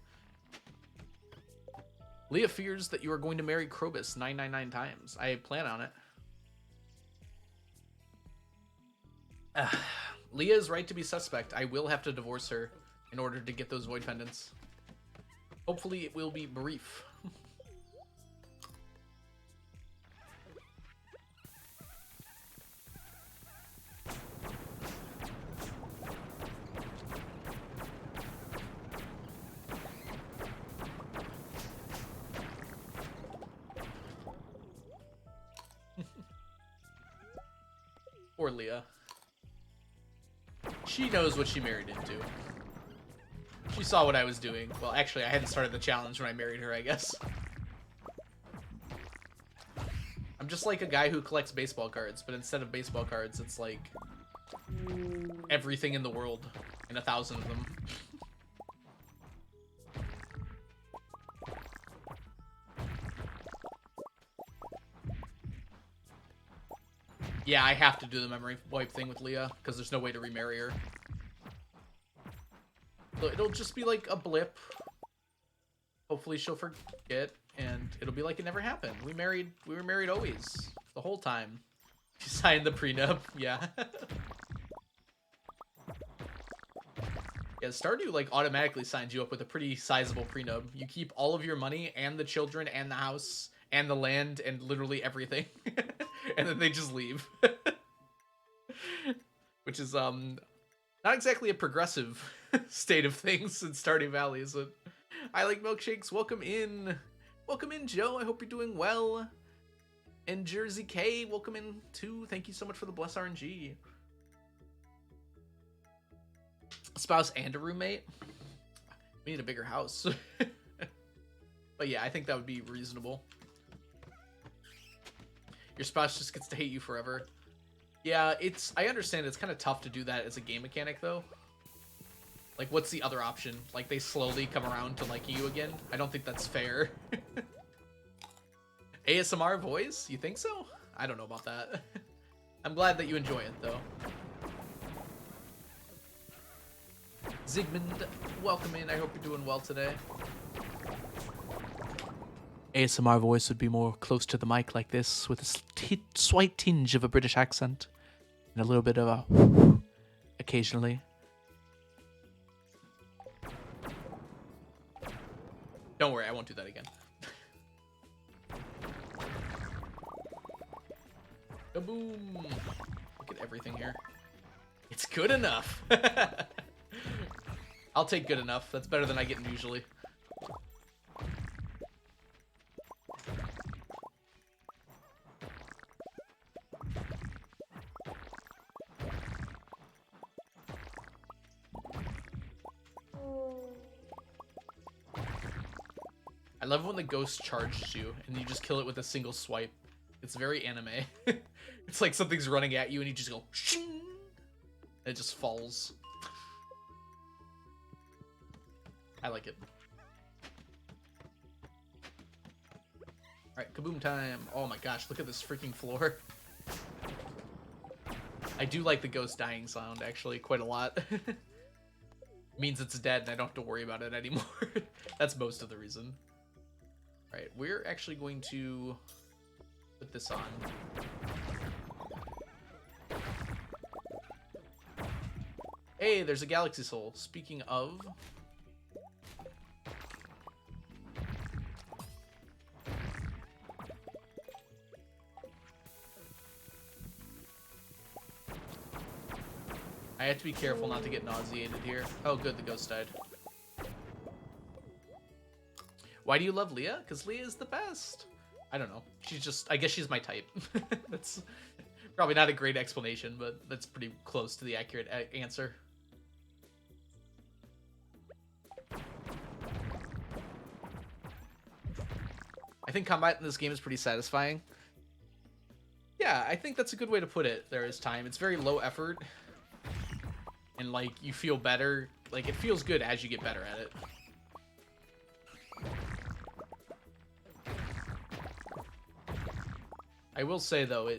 Leah fears that you are going to marry Krobus 999 times. I plan on it. Leah is right to be suspect. I will have to divorce her in order to get those Void Pendants. Hopefully it will be brief. Poor Leah. She knows what she married into. She saw what I was doing. Well, actually, I hadn't started the challenge when I married her, I guess. I'm just like a guy who collects baseball cards, but instead of baseball cards, it's like everything in the world and 1,000 of them. Yeah, I have to do the memory wipe thing with Leah, because there's no way to remarry her. So it'll just be like a blip. Hopefully she'll forget, and it'll be like it never happened. We were married always, the whole time. She signed the prenup, yeah. Yeah, Stardew like automatically signs you up with a pretty sizable prenup. You keep all of your money and the children and the house and the land and literally everything. And then they just leave. Which is not exactly a progressive state of things in Stardew Valley, is it? I like milkshakes. Welcome in. Welcome in, Joe. I hope you're doing well. And Jersey K, welcome in too. Thank you so much for the bless RNG. A spouse and a roommate. We need a bigger house. But yeah, I think that would be reasonable. Your spouse just gets to hate you forever. Yeah, I understand it's kind of tough to do that as a game mechanic, though. Like, what's the other option? Like, they slowly come around to liking you again? I don't think that's fair. ASMR voice? You think so? I don't know about that. I'm glad that you enjoy it, though. Zygmunt, welcome in. I hope you're doing well today. ASMR voice would be more close to the mic like this, with a slight tinge of a British accent. And a little bit of a occasionally. Don't worry, I won't do that again. Kaboom! Look at everything here. It's good enough! I'll take good enough. That's better than I get usually. I love when the ghost charges you and you just kill it with a single swipe. It's very anime. It's like something's running at you and you just go shing, and it just falls. I like it. Alright, kaboom time. Oh my gosh, look at this freaking floor. I do like the ghost dying sound, actually, quite a lot. Means it's dead and I don't have to worry about it anymore. That's most of the reason. Alright, we're actually going to put this on. Hey, there's a galaxy soul. Speaking of... I have to be careful not to get nauseated here. Oh, good, the ghost died. Why do you love Leah? Because Leah is the best. I don't know. She's just... I guess she's my type. That's probably not a great explanation, but that's pretty close to the accurate answer. I think combat in this game is pretty satisfying. Yeah, I think that's a good way to put it. There is time. It's very low effort. And, like, you feel better. Like, it feels good as you get better at it. I will say, though,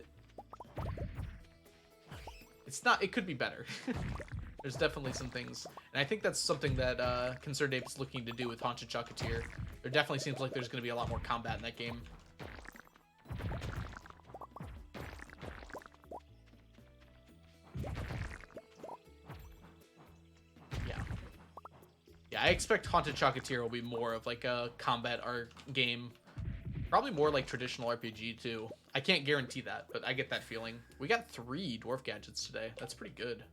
it's not... It could be better. There's definitely some things. And I think that's something that Concerned Ape is looking to do with Haunted Chocolatier. There definitely seems like there's going to be a lot more combat in that game. Yeah, I expect Haunted Chocolatier will be more of like a combat art game. Probably more like traditional RPG too. I can't guarantee that, but I get that feeling. We got 3 dwarf gadgets today. That's pretty good.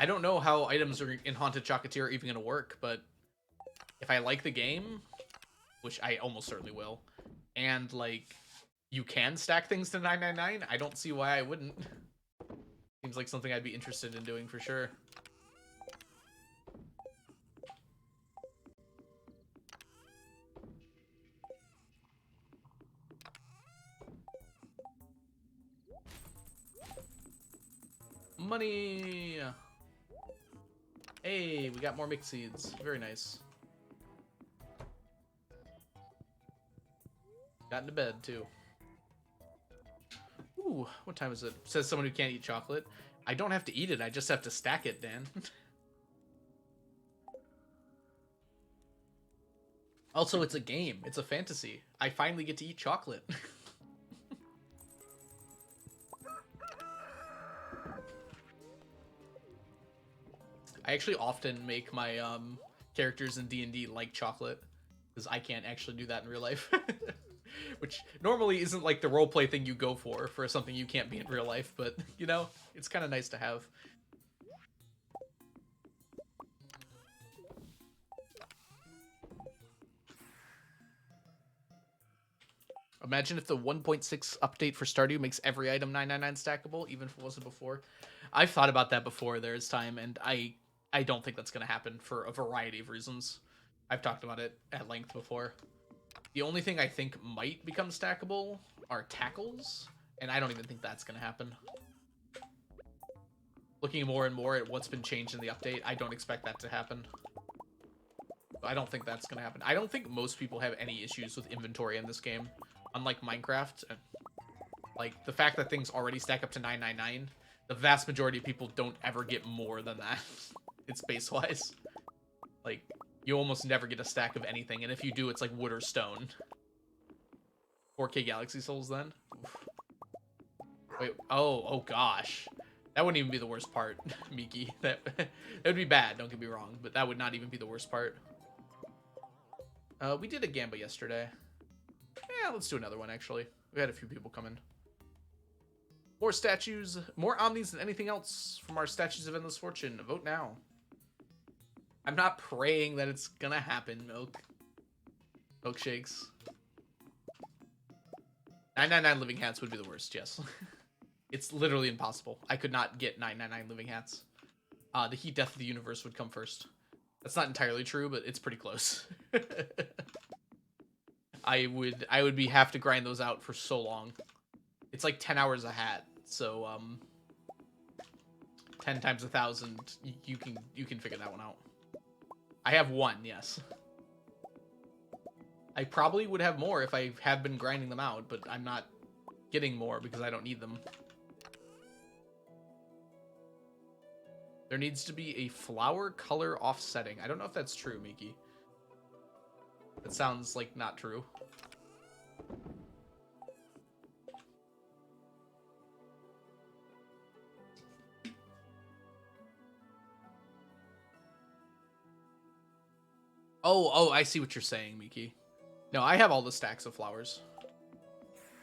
I don't know how items are in Haunted Chocolatier are even going to work, but if I like the game, which I almost certainly will, and like you can stack things to 999, I don't see why I wouldn't. Seems like something I'd be interested in doing for sure. Money! Hey, we got more mixed seeds. Very nice. Got into bed, too. Ooh, what time is it? Says someone who can't eat chocolate. I don't have to eat it, I just have to stack it, Dan. Also, it's a game. It's a fantasy. I finally get to eat chocolate. I actually often make my characters in D&D like chocolate, because I can't actually do that in real life. Which normally isn't like the roleplay thing you go for something you can't be in real life, but, you know, it's kind of nice to have. Imagine if the 1.6 update for Stardew makes every item 999 stackable, even if it wasn't before. I've thought about that before. There's time, and I don't think that's going to happen for a variety of reasons. I've talked about it at length before. The only thing I think might become stackable are tackles, and I don't even think that's going to happen. Looking more and more at what's been changed in the update, I don't expect that to happen. I don't think that's going to happen. I don't think most people have any issues with inventory in this game. Unlike Minecraft, like, the fact that things already stack up to 999, the vast majority of people don't ever get more than that. It's base-wise. Like, you almost never get a stack of anything, and if you do, it's like wood or stone. 4K Galaxy Souls, then? Oof. Wait, oh gosh. That wouldn't even be the worst part, Miki. That would be bad, don't get me wrong, but that would not even be the worst part. We did a Gamba yesterday. Yeah, let's do another one, actually. We had a few people come in. More statues, more omnis than anything else from our Statues of Endless Fortune. Vote now. I'm not praying that it's gonna happen, Milkshakes. 999 living hats would be the worst, yes. It's literally impossible. I could not get 999 living hats. The Heat Death of the Universe would come first. That's not entirely true, but it's pretty close. I would have to grind those out for so long. It's like 10 hours a hat, so 10 times 1,000. You can figure that one out. I have one, yes. I probably would have more if I have been grinding them out, but I'm not getting more because I don't need them. There needs to be a flower color offsetting. I don't know if that's true, Miki. That sounds like not true. Oh, I see what you're saying, Miki. No, I have all the stacks of flowers.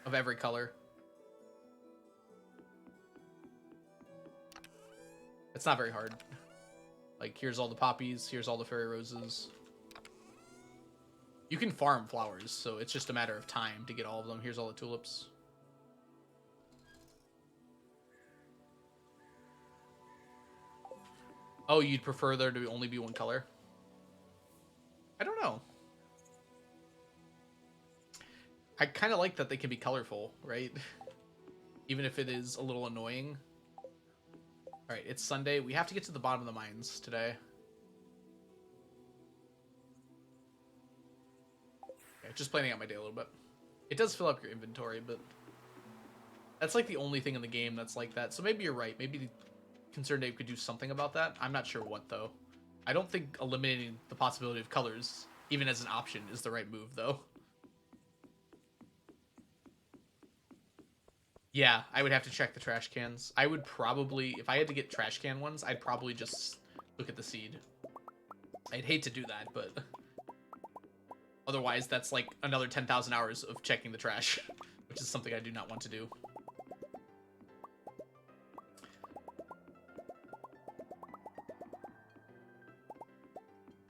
Of every color. It's not very hard. Like, here's all the poppies, here's all the fairy roses. You can farm flowers, so it's just a matter of time to get all of them. Here's all the tulips. Oh, you'd prefer there to only be one color? I don't know. I kind of like that they can be colorful, right? Even if it is a little annoying. Alright, it's Sunday. We have to get to the bottom of the mines today. Okay, just planning out my day a little bit. It does fill up your inventory, but that's like the only thing in the game that's like that. So maybe you're right. Maybe Concerned Dave could do something about that. I'm not sure what, though. I don't think eliminating the possibility of colors, even as an option, is the right move, though. Yeah, I would have to check the trash cans. I would probably, if I had to get trash can ones, I'd probably just look at the seed. I'd hate to do that, but otherwise that's like another 10,000 hours of checking the trash, which is something I do not want to do.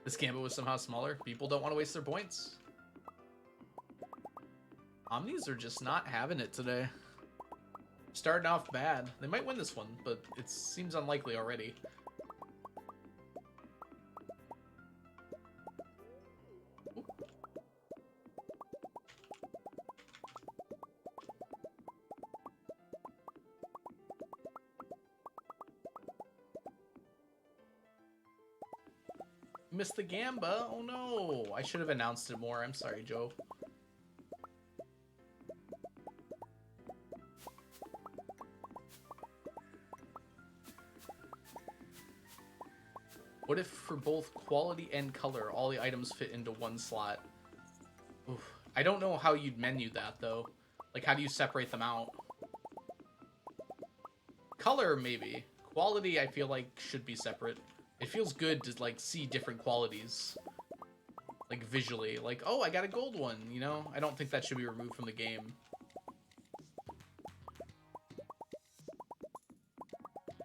This gambit was somehow smaller. People don't want to waste their points. Omnis are just not having it today. Starting off bad. They might win this one, but it seems unlikely already. Missed the Gamba. Oh no. I should have announced it more. I'm sorry, Joe. What if for both quality and color, all the items fit into one slot? Oof. I don't know how you'd menu that, though. Like, how do you separate them out? Color, maybe. Quality, I feel like, should be separate. It feels good to, like, see different qualities. Like, visually. Like, oh, I got a gold one, you know? I don't think that should be removed from the game.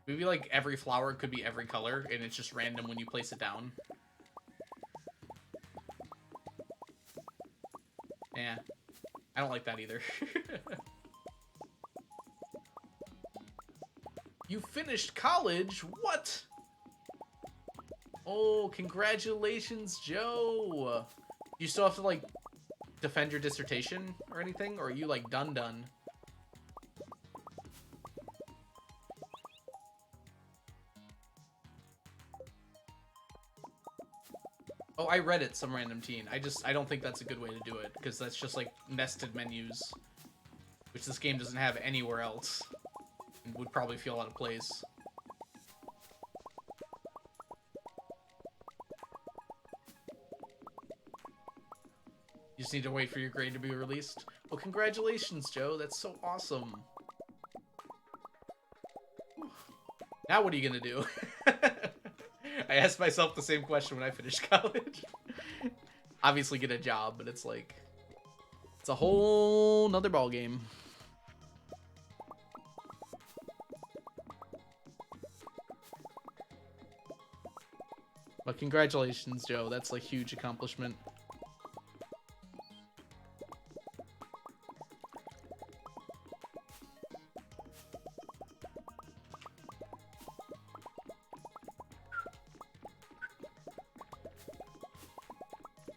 Maybe, like, every flower could be every color, and it's just random when you place it down. Yeah. I don't like that either. You finished college? What? Oh, congratulations, Joe. You still have to, like, defend your dissertation or anything? Or are you, like, done? Oh, I read it, some random teen. I don't think that's a good way to do it, because that's just, like, nested menus, which this game doesn't have anywhere else, and would probably feel out of place. You just need to wait for your grade to be released. Well, congratulations, Joe. That's so awesome. Now what are you gonna do? I asked myself the same question when I finished college. Obviously get a job, but it's like... it's a whole nother ball game. But congratulations, Joe. That's a huge accomplishment.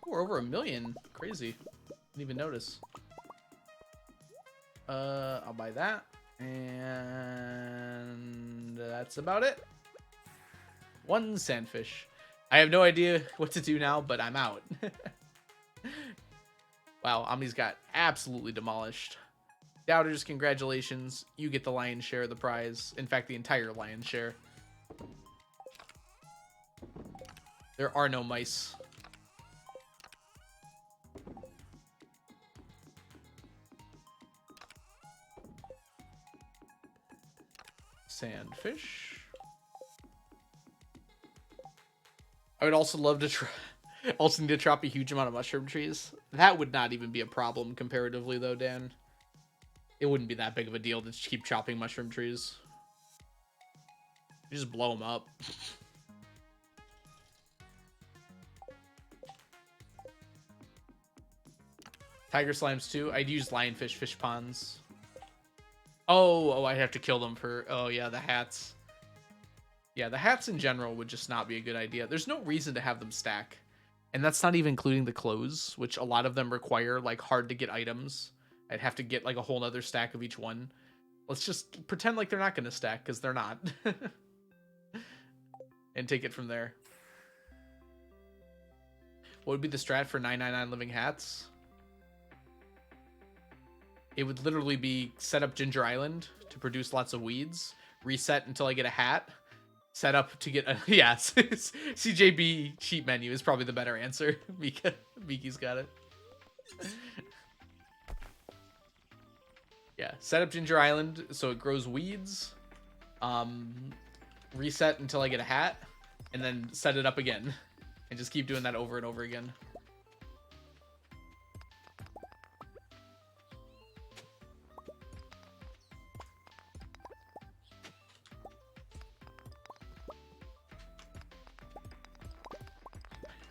We're over 1 million. Crazy. Didn't even notice. I'll buy that. And that's about it. 1 sandfish. I have no idea what to do now, but I'm out. Wow, Omni's got absolutely demolished. Doubters, congratulations. You get the lion's share of the prize. In fact, the entire lion's share. There are no mice. Sandfish. I would also love to try. Also need to chop a huge amount of mushroom trees. That would not even be a problem comparatively, though, Dan. It wouldn't be that big of a deal to keep chopping mushroom trees. You just blow them up. Tiger slimes too. I'd use lionfish fish ponds. Oh, I have to kill them for... oh, yeah, the hats. Yeah, the hats in general would just not be a good idea. There's no reason to have them stack. And that's not even including the clothes, which a lot of them require, like, hard-to-get items. I'd have to get, like, a whole other stack of each one. Let's just pretend like they're not going to stack, because they're not. And take it from there. What would be the strat for 999 living hats? It would literally be set up Ginger Island to produce lots of weeds, reset until I get a hat, set up to get a... yeah, CJB cheat menu is probably the better answer. Miki's got it. Yeah, set up Ginger Island so it grows weeds, reset until I get a hat, and then set it up again. And just keep doing that over and over again.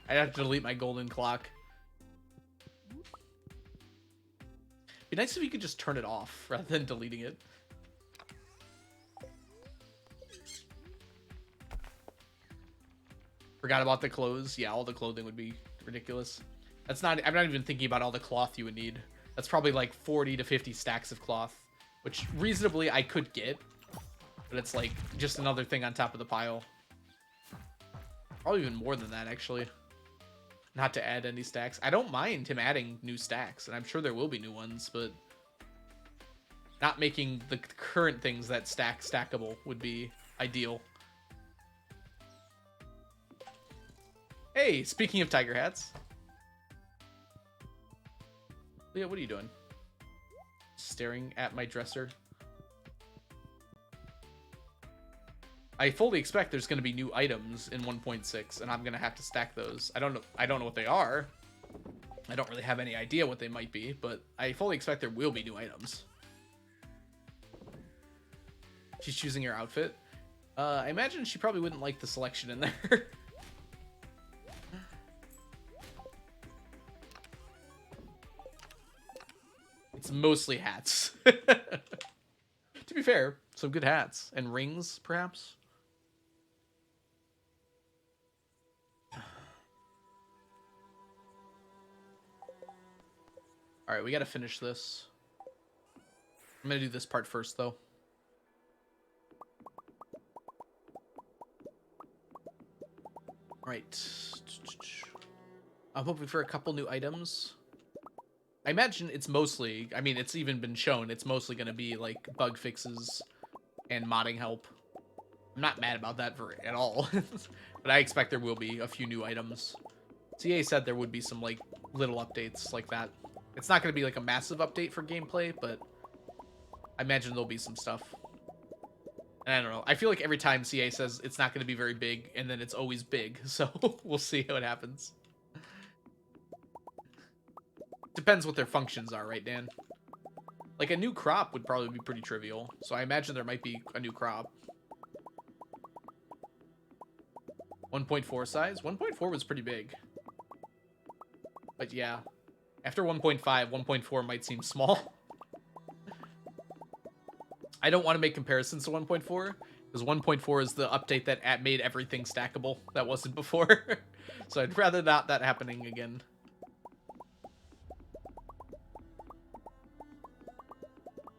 I'd have to delete my golden clock. Be nice if you could just turn it off rather than deleting it. Forgot about the clothes. Yeah, all the clothing would be ridiculous. That's not, I'm not even thinking about all the cloth you would need. That's probably like 40 to 50 stacks of cloth, which reasonably I could get, but it's like just another thing on top of the pile. Probably even more than that, actually. Not to add any stacks. I don't mind him adding new stacks, and I'm sure there will be new ones, but not making the current things that stackable would be ideal. Hey, speaking of tiger hats. Leah, what are you doing? Staring at my dresser. I fully expect there's going to be new items in 1.6, and I'm going to have to stack those. I don't know what they are. I don't really have any idea what they might be, but I fully expect there will be new items. She's choosing her outfit. I imagine she probably wouldn't like the selection in there. It's mostly hats. To be fair, some good hats. And rings, perhaps? Alright, we gotta finish this. I'm gonna do this part first, though. Right. I'm hoping for a couple new items. I imagine it's mostly, I mean, it's even been shown, it's mostly going to be, like, bug fixes and modding help. I'm not mad about that at all. But I expect there will be a few new items. CA said there would be some, like, little updates like that. It's not going to be, like, a massive update for gameplay, but I imagine there'll be some stuff. And I don't know. I feel like every time CA says it's not going to be very big, and then it's always big. So we'll see how it happens. Depends what their functions are, right, Dan? Like, a new crop would probably be pretty trivial. So I imagine there might be a new crop. 1.4 size? 1.4 was pretty big. But yeah. After 1.5, 1.4 might seem small. I don't want to make comparisons to 1.4, because 1.4 is the update that made everything stackable that wasn't before. So I'd rather not that happening again.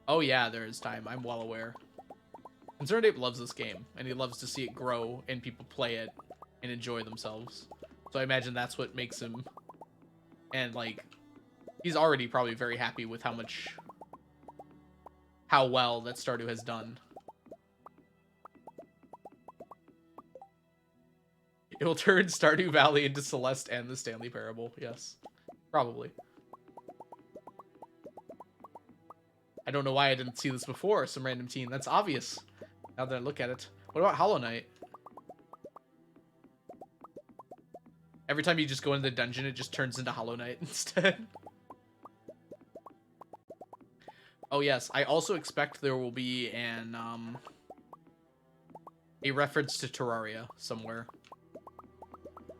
Oh yeah, there is time. I'm well aware. Concerned Ape loves this game, and he loves to see it grow and people play it and enjoy themselves. So I imagine that's what makes him... And, like, he's already probably very happy with how well that Stardew has done. It will turn Stardew Valley into Celeste and the Stanley Parable. Yes, probably. I don't know why I didn't see this before, some random teen. That's obvious, now that I look at it. What about Hollow Knight? Every time you just go into the dungeon, it just turns into Hollow Knight instead. Oh yes, I also expect there will be a reference to Terraria somewhere.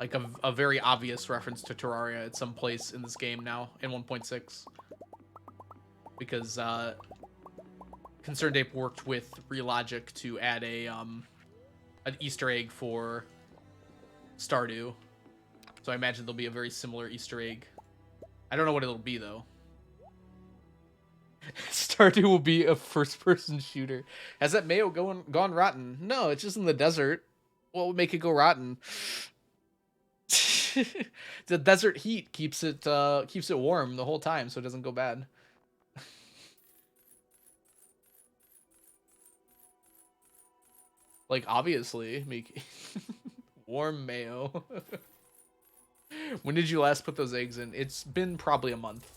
Like a very obvious reference to Terraria at some place in this game now, in 1.6. Because Concerned Ape worked with Relogic to add an Easter egg for Stardew. So I imagine there'll be a very similar Easter egg. I don't know what it'll be, though. Stardew will be a first-person shooter. Has that mayo gone rotten? No, it's just in the desert. What would make it go rotten? The desert heat keeps it warm the whole time, so it doesn't go bad. Like, obviously, make warm mayo. When did you last put those eggs in? It's been probably a month.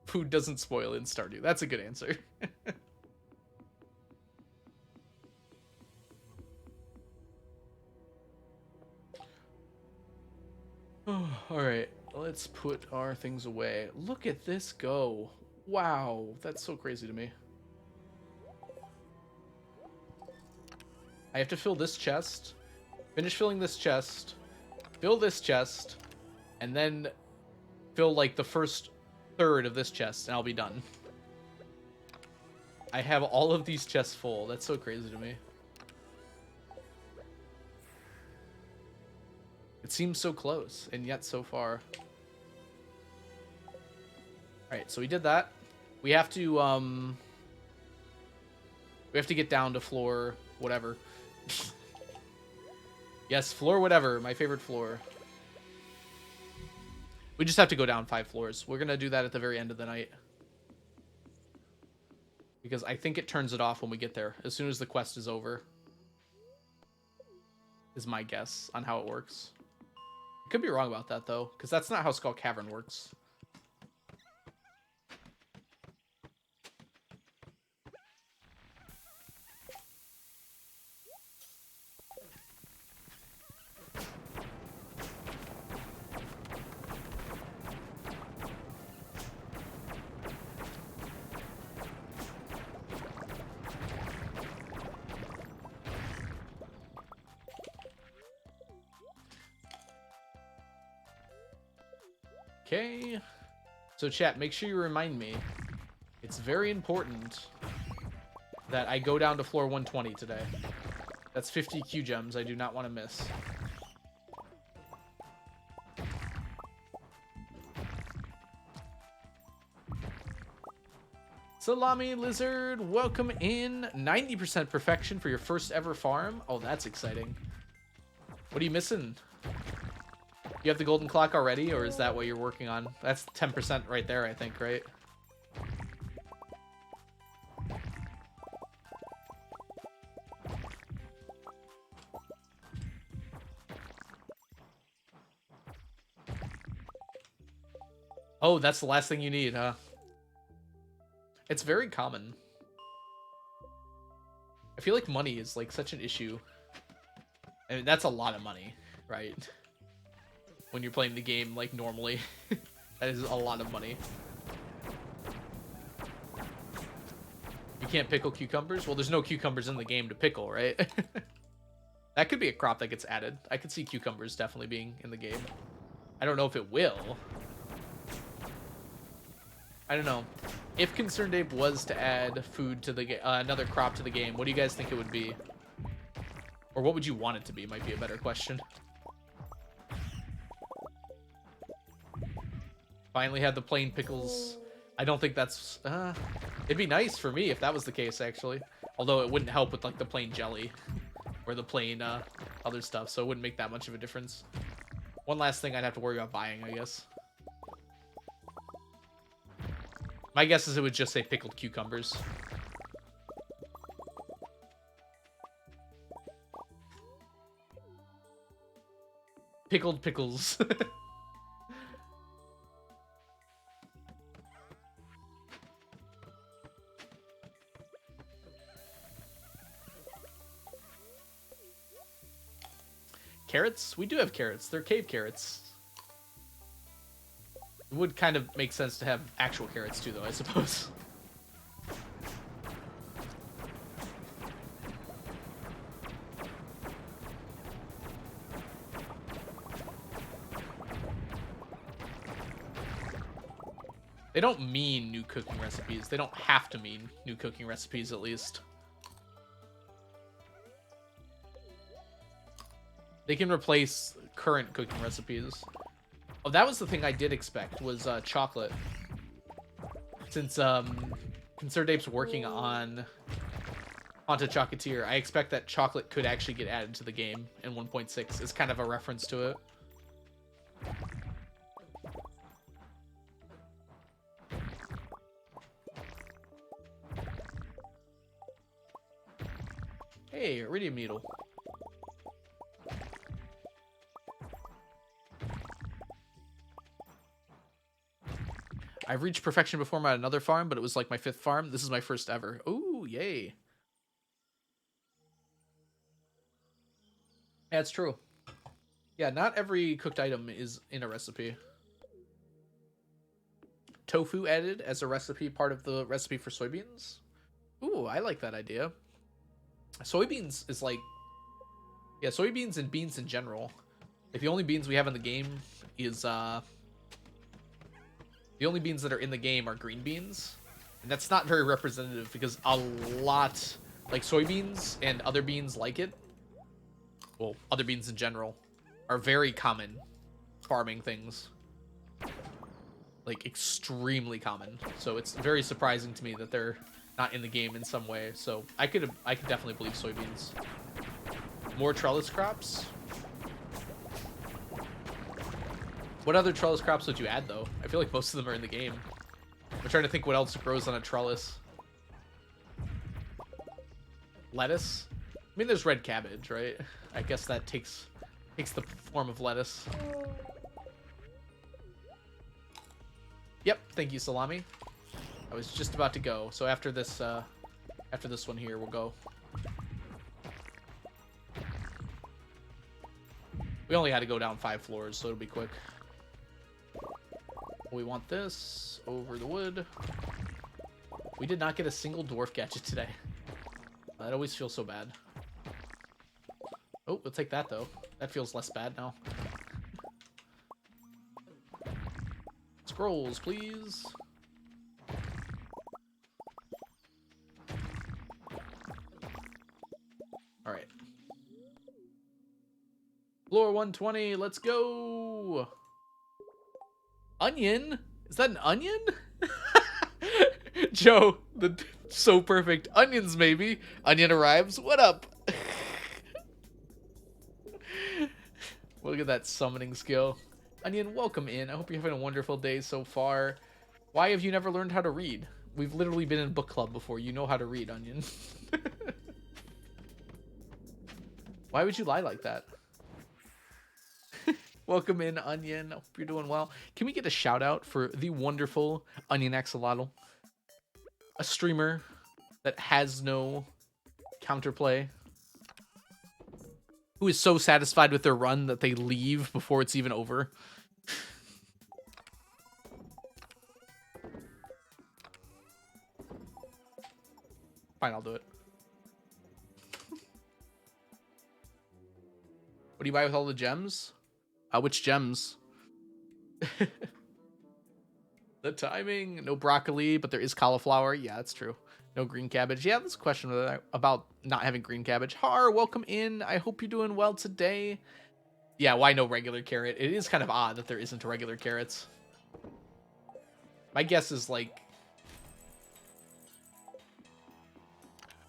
Food doesn't spoil in Stardew. That's a good answer. All right, let's put our things away. Look at this go. Wow, that's so crazy to me. I have to fill this chest, finish filling this chest, fill this chest, and then fill like the first third of this chest, and I'll be done. I have all of these chests full. That's so crazy to me. It seems so close, and yet so far. Alright, so we did that. We have to get down to floor whatever. Yes, floor whatever, my favorite floor. We just have to go down 5 floors. We're gonna do that at the very end of the night. Because I think it turns it off when we get there, as soon as the quest is over. Is my guess on how it works. I could be wrong about that, though, because that's not how Skull Cavern works. Okay. So chat, make sure you remind me. It's very important that I go down to floor 120 today. That's 50 Q gems I do not want to miss. Salami Lizard, welcome in. 90% perfection for your first ever farm. Oh, that's exciting. What are you missing? You have the golden clock already, or is that what you're working on? That's 10% right there, I think, right? Oh, that's the last thing you need, huh? It's very common. I feel like money is like such an issue. I mean, that's a lot of money, right? When you're playing the game like normally. That is a lot of money. You can't pickle cucumbers? Well, there's no cucumbers in the game to pickle, right? That could be a crop that gets added. I could see cucumbers definitely being in the game. I don't know if it will. I don't know. If Concerned Ape was to add food to the another crop to the game, what do you guys think it would be? Or what would you want it to be, might be a better question. Finally had the plain pickles. I don't think that's... it'd be nice for me if that was the case, actually. Although it wouldn't help with like the plain jelly. Or the plain other stuff, so it wouldn't make that much of a difference. One last thing I'd have to worry about buying, I guess. My guess is it would just say pickled cucumbers. Pickled pickles. Carrots? We do have carrots. They're cave carrots. It would kind of make sense to have actual carrots too, though, I suppose. They don't mean new cooking recipes. They don't have to mean new cooking recipes, at least. They can replace current cooking recipes. Oh, that was the thing I did expect, was chocolate. Since Concerned Ape's working on Haunted Chocolatier, I expect that chocolate could actually get added to the game in 1.6. It's kind of a reference to it. Hey, Iridium Needle. I've reached perfection before at another farm, but it was like my 5th farm. This is my first ever. Ooh, yay. Yeah, it's true. Yeah, not every cooked item is in a recipe. Tofu added as a recipe, part of the recipe for soybeans. Ooh, I like that idea. Soybeans is like... Yeah, soybeans and beans in general. Like, the only beans we have in the game is the only beans that are in the game are green beans. And that's not very representative because a lot, like soybeans and other beans like it, well, other beans in general, are very common farming things. Like, extremely common. So it's very surprising to me that they're not in the game in some way. So I could definitely believe soybeans. More trellis crops? What other trellis crops would you add, though? I feel like most of them are in the game. I'm trying to think what else grows on a trellis. Lettuce? I mean, there's red cabbage, right? I guess that takes the form of lettuce. Yep, thank you, Salami. I was just about to go. So after this one here, we'll go. We only had to go down 5 floors, so it'll be quick. We want this over the wood. We did not get a single dwarf gadget today. That always feels so bad. Oh, we'll take that, though. That feels less bad now. Scrolls, please. All right. Floor 120, let's go. Onion? Is that an onion? Joe, so perfect. Onions, maybe. Onion arrives. What up? Look at that summoning skill. Onion, welcome in. I hope you're having a wonderful day so far. Why have you never learned how to read? We've literally been in book club before. You know how to read, Onion. Why would you lie like that? Welcome in, Onion. Hope you're doing well. Can we get a shout out for the wonderful Onion Axolotl? A streamer that has no counterplay. Who is so satisfied with their run that they leave before it's even over. Fine, I'll do it. What do you buy with all the gems? Which gems? The timing. No broccoli, but there is cauliflower. Yeah, that's true. No green cabbage. Yeah, that's a question about not having green cabbage. Har, welcome in. I hope you're doing well today. Yeah, why no regular carrot? It is kind of odd that there isn't a regular carrots. My guess is, like...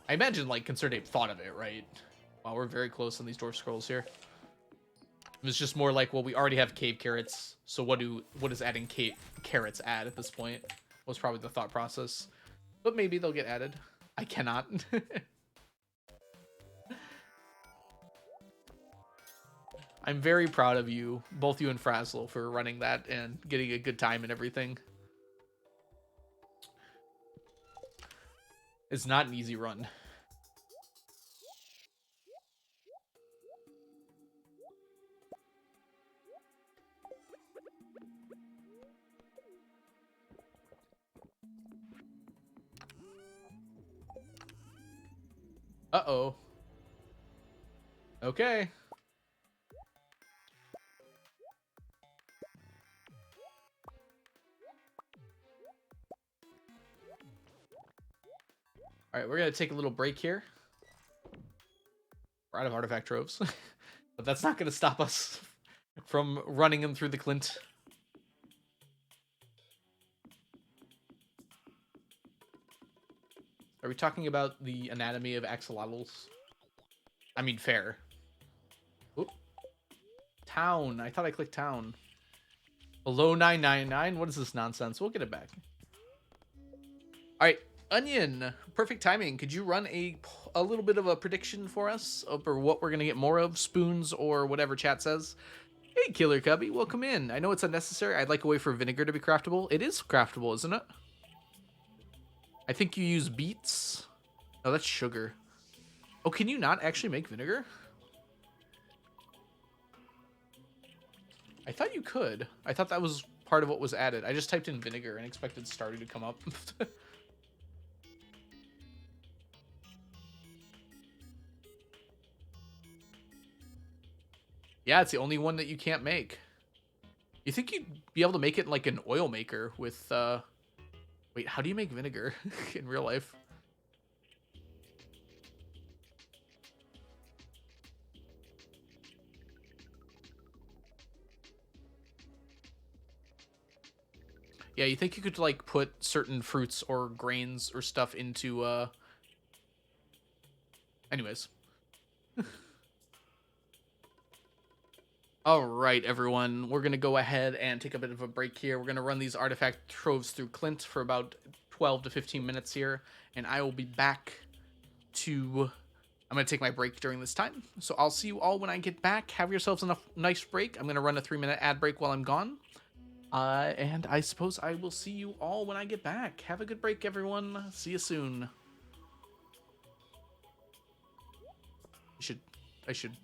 I imagine, like, Concerned Ape thought of it, right? Wow, we're very close on these dwarf scrolls here. It was just more like, well, we already have cave carrots, so what does adding carrots add at this point? Was probably the thought process. But maybe they'll get added. I cannot. I'm very proud of you, both you and Fraslo, for running that and getting a good time and everything. It's not an easy run. Uh-oh. Okay. All right, we're going to take a little break here. We're out of artifact troves. But that's not going to stop us from running them through the Clint. Are we talking about the anatomy of axolotls? I mean, fair. Oop. Town. I thought I clicked town. Below 999? What is this nonsense? We'll get it back. All right. Onion. Perfect timing. Could you run a little bit of a prediction for us over what we're going to get more of? Spoons or whatever chat says? Hey, Killer Cubby. Welcome in. I know it's unnecessary. I'd like a way for vinegar to be craftable. It is craftable, isn't it? I think you use beets. Oh, that's sugar. Oh, can you not actually make vinegar? I thought you could. I thought that was part of what was added. I just typed in vinegar and expected Stardew to come up. Yeah, it's the only one that you can't make. You think you'd be able to make it like an oil maker with, wait, how do you make vinegar in real life? Yeah, you think you could like put certain fruits or grains or stuff into anyways. All right, everyone, we're gonna go ahead and take a bit of a break here. We're gonna run these artifact troves through Clint for about 12 to 15 minutes here, and I will be back to I'm gonna take my break during this time. So I'll see you all when I get back. Have yourselves a nice break. I'm gonna run a 3-minute ad break while I'm gone. And I suppose I will see you all when I get back. Have a good break, everyone. See you soon. I should.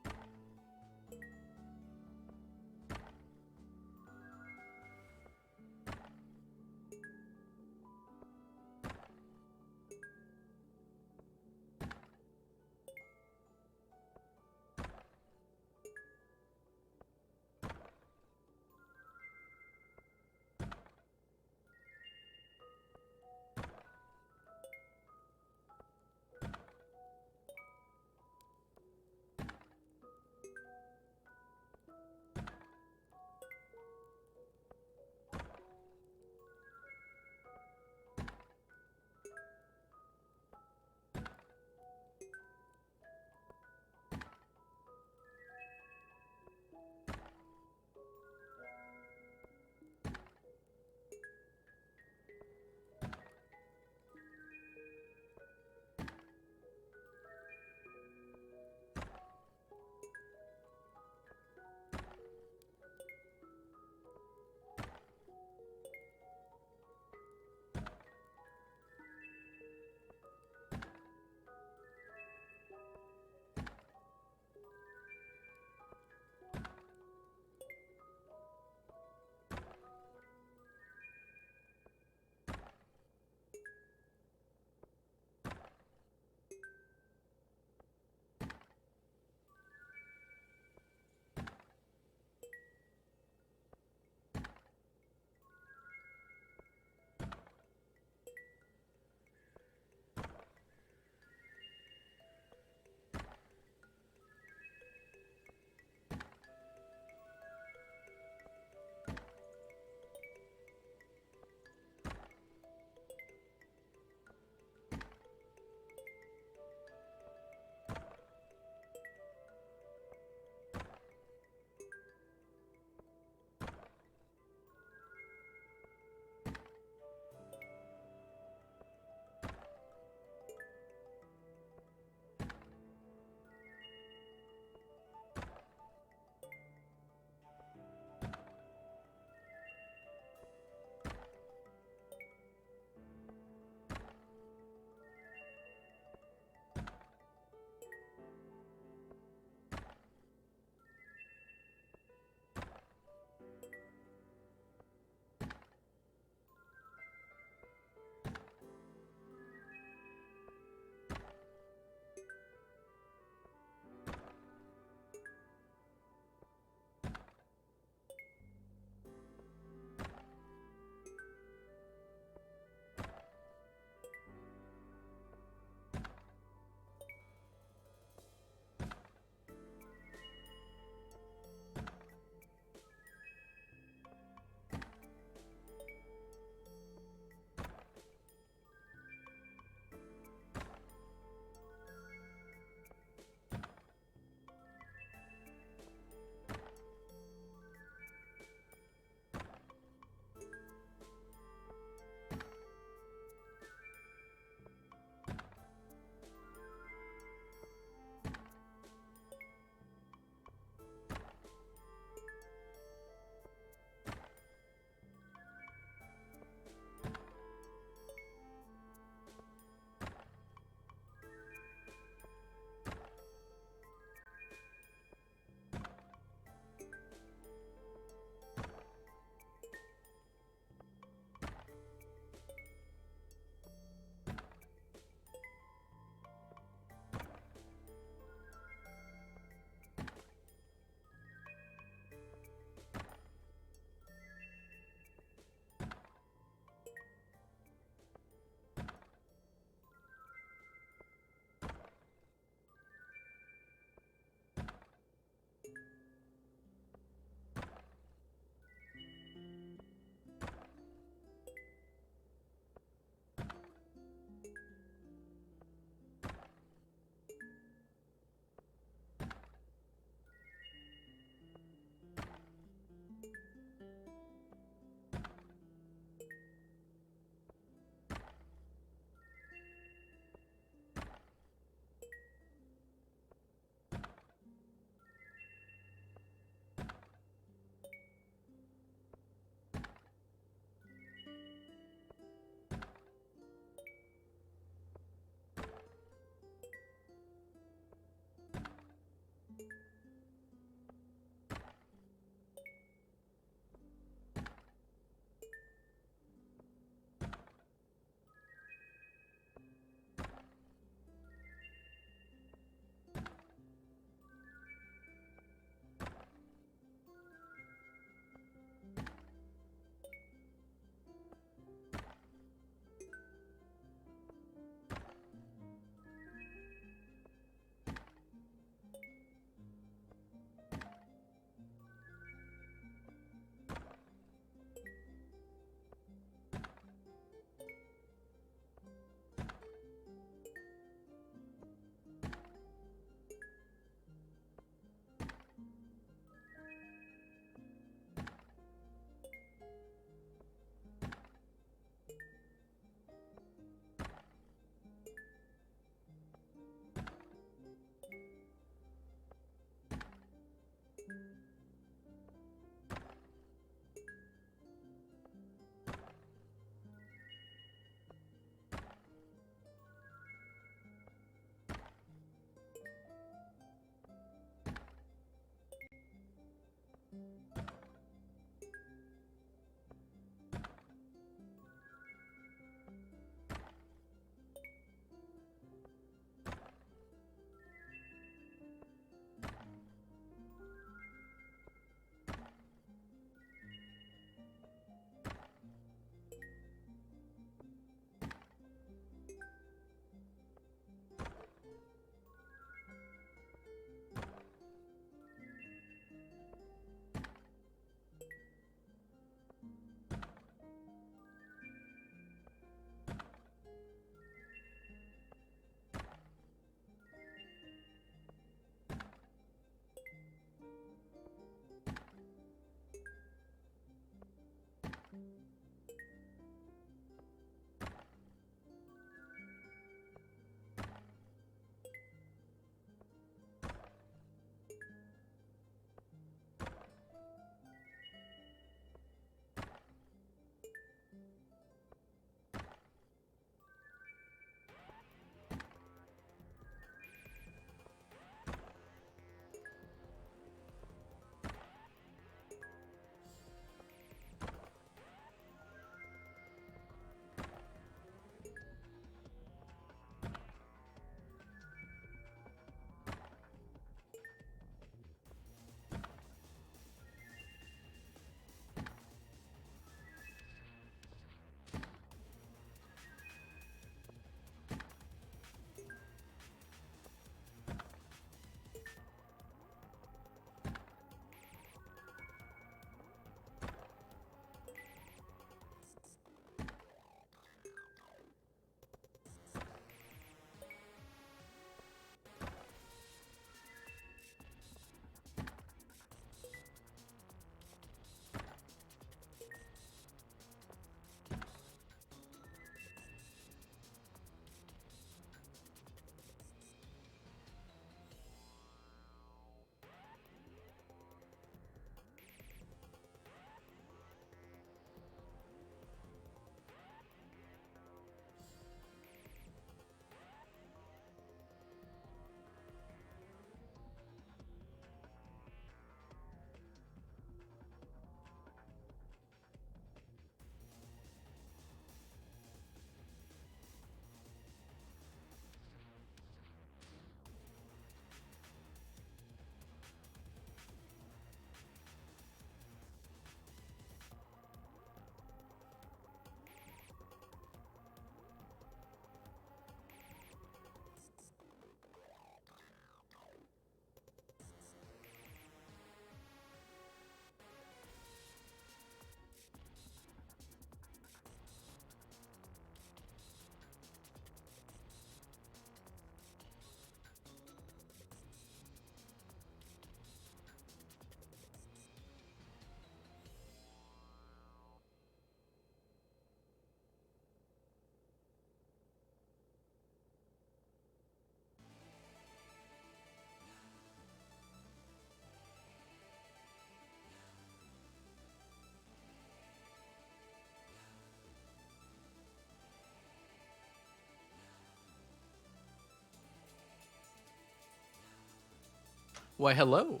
Why, hello.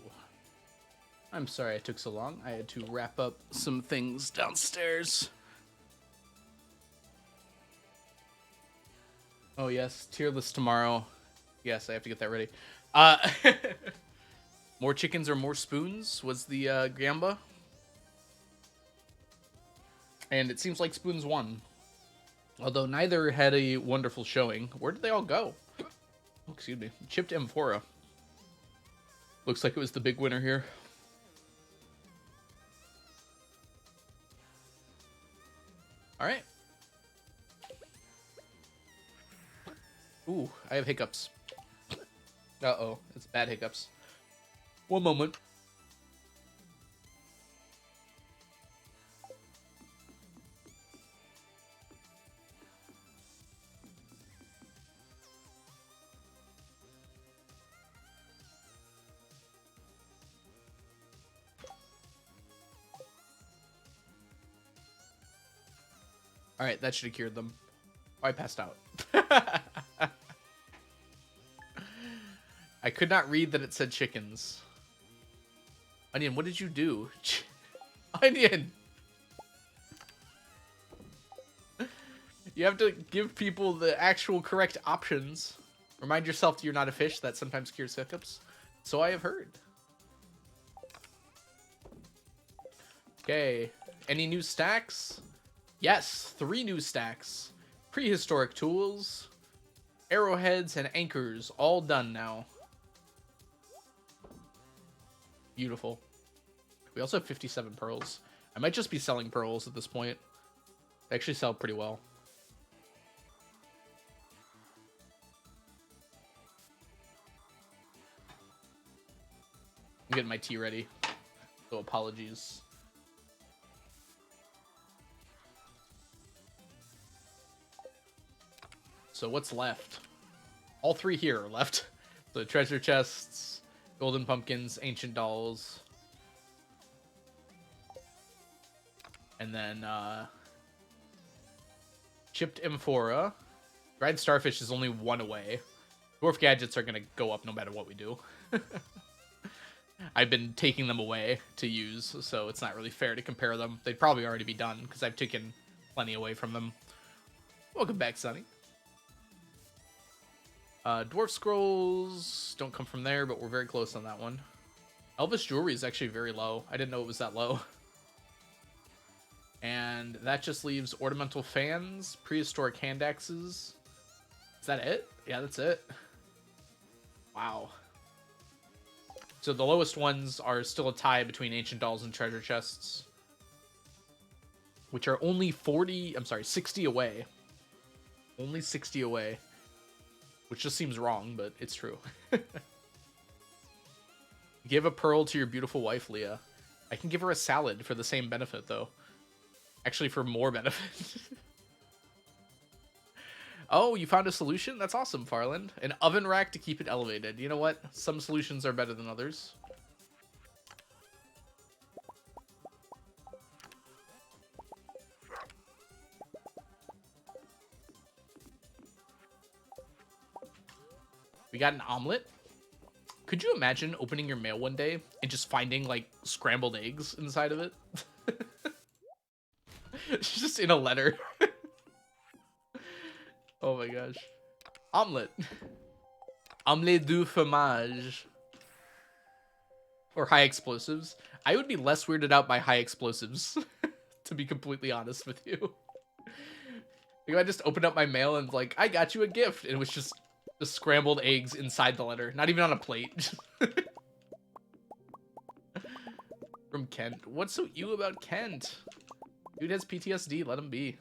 I'm sorry I took so long. I had to wrap up some things downstairs. Oh, yes. Tier list tomorrow. Yes, I have to get that ready. More chickens or more spoons was the gamba. And it seems like spoons won. Although neither had a wonderful showing. Where did they all go? Oh, excuse me. Chipped amphora. Looks like it was the big winner here. All right. Ooh, I have hiccups. Uh-oh, it's bad hiccups. One moment. All right, that should have cured them. Oh, I passed out. I could not read that it said chickens. Onion, what did you do? Onion! You have to give people the actual correct options. Remind yourself you're not a fish. That sometimes cures hiccups. So I have heard. Okay. Any new stacks? Yes, 3 new stacks. Prehistoric tools, arrowheads, and anchors. All done now. Beautiful. We also have 57 pearls. I might just be selling pearls at this point. They actually sell pretty well. I'm getting my tea ready, so apologies. So what's left? All 3 here are left. The treasure chests, golden pumpkins, ancient dolls. And then chipped amphora. Dried starfish is only 1 away. Dwarf gadgets are going to go up no matter what we do. I've been taking them away to use, so it's not really fair to compare them. They'd probably already be done, because I've taken plenty away from them. Welcome back, Sonny. Dwarf scrolls don't come from there, but we're very close on that one. Elvis jewelry is actually very low. I didn't know it was that low. And that just leaves ornamental fans, prehistoric hand axes. Is that it? Yeah, that's it. Wow. So the lowest ones are still a tie between ancient dolls and treasure chests, which are only 60 away. Only 60 away. Which just seems wrong, but it's true. Give a pearl to your beautiful wife, Leah. I can give her a salad for the same benefit, though. Actually, for more benefit. Oh, you found a solution? That's awesome, Farland. An oven rack to keep it elevated. You know what? Some solutions are better than others. We got an omelet. Could you imagine opening your mail one day and just finding, like, scrambled eggs inside of it? It's just in a letter. Oh my gosh. Omelet. Omelette du fromage. Or high explosives. I would be less weirded out by high explosives, to be completely honest with you. If I just opened up my mail and like, I got you a gift, and it was just the scrambled eggs inside the letter, not even on a plate. From Kent. What's so you about Kent? Dude has PTSD, let him be.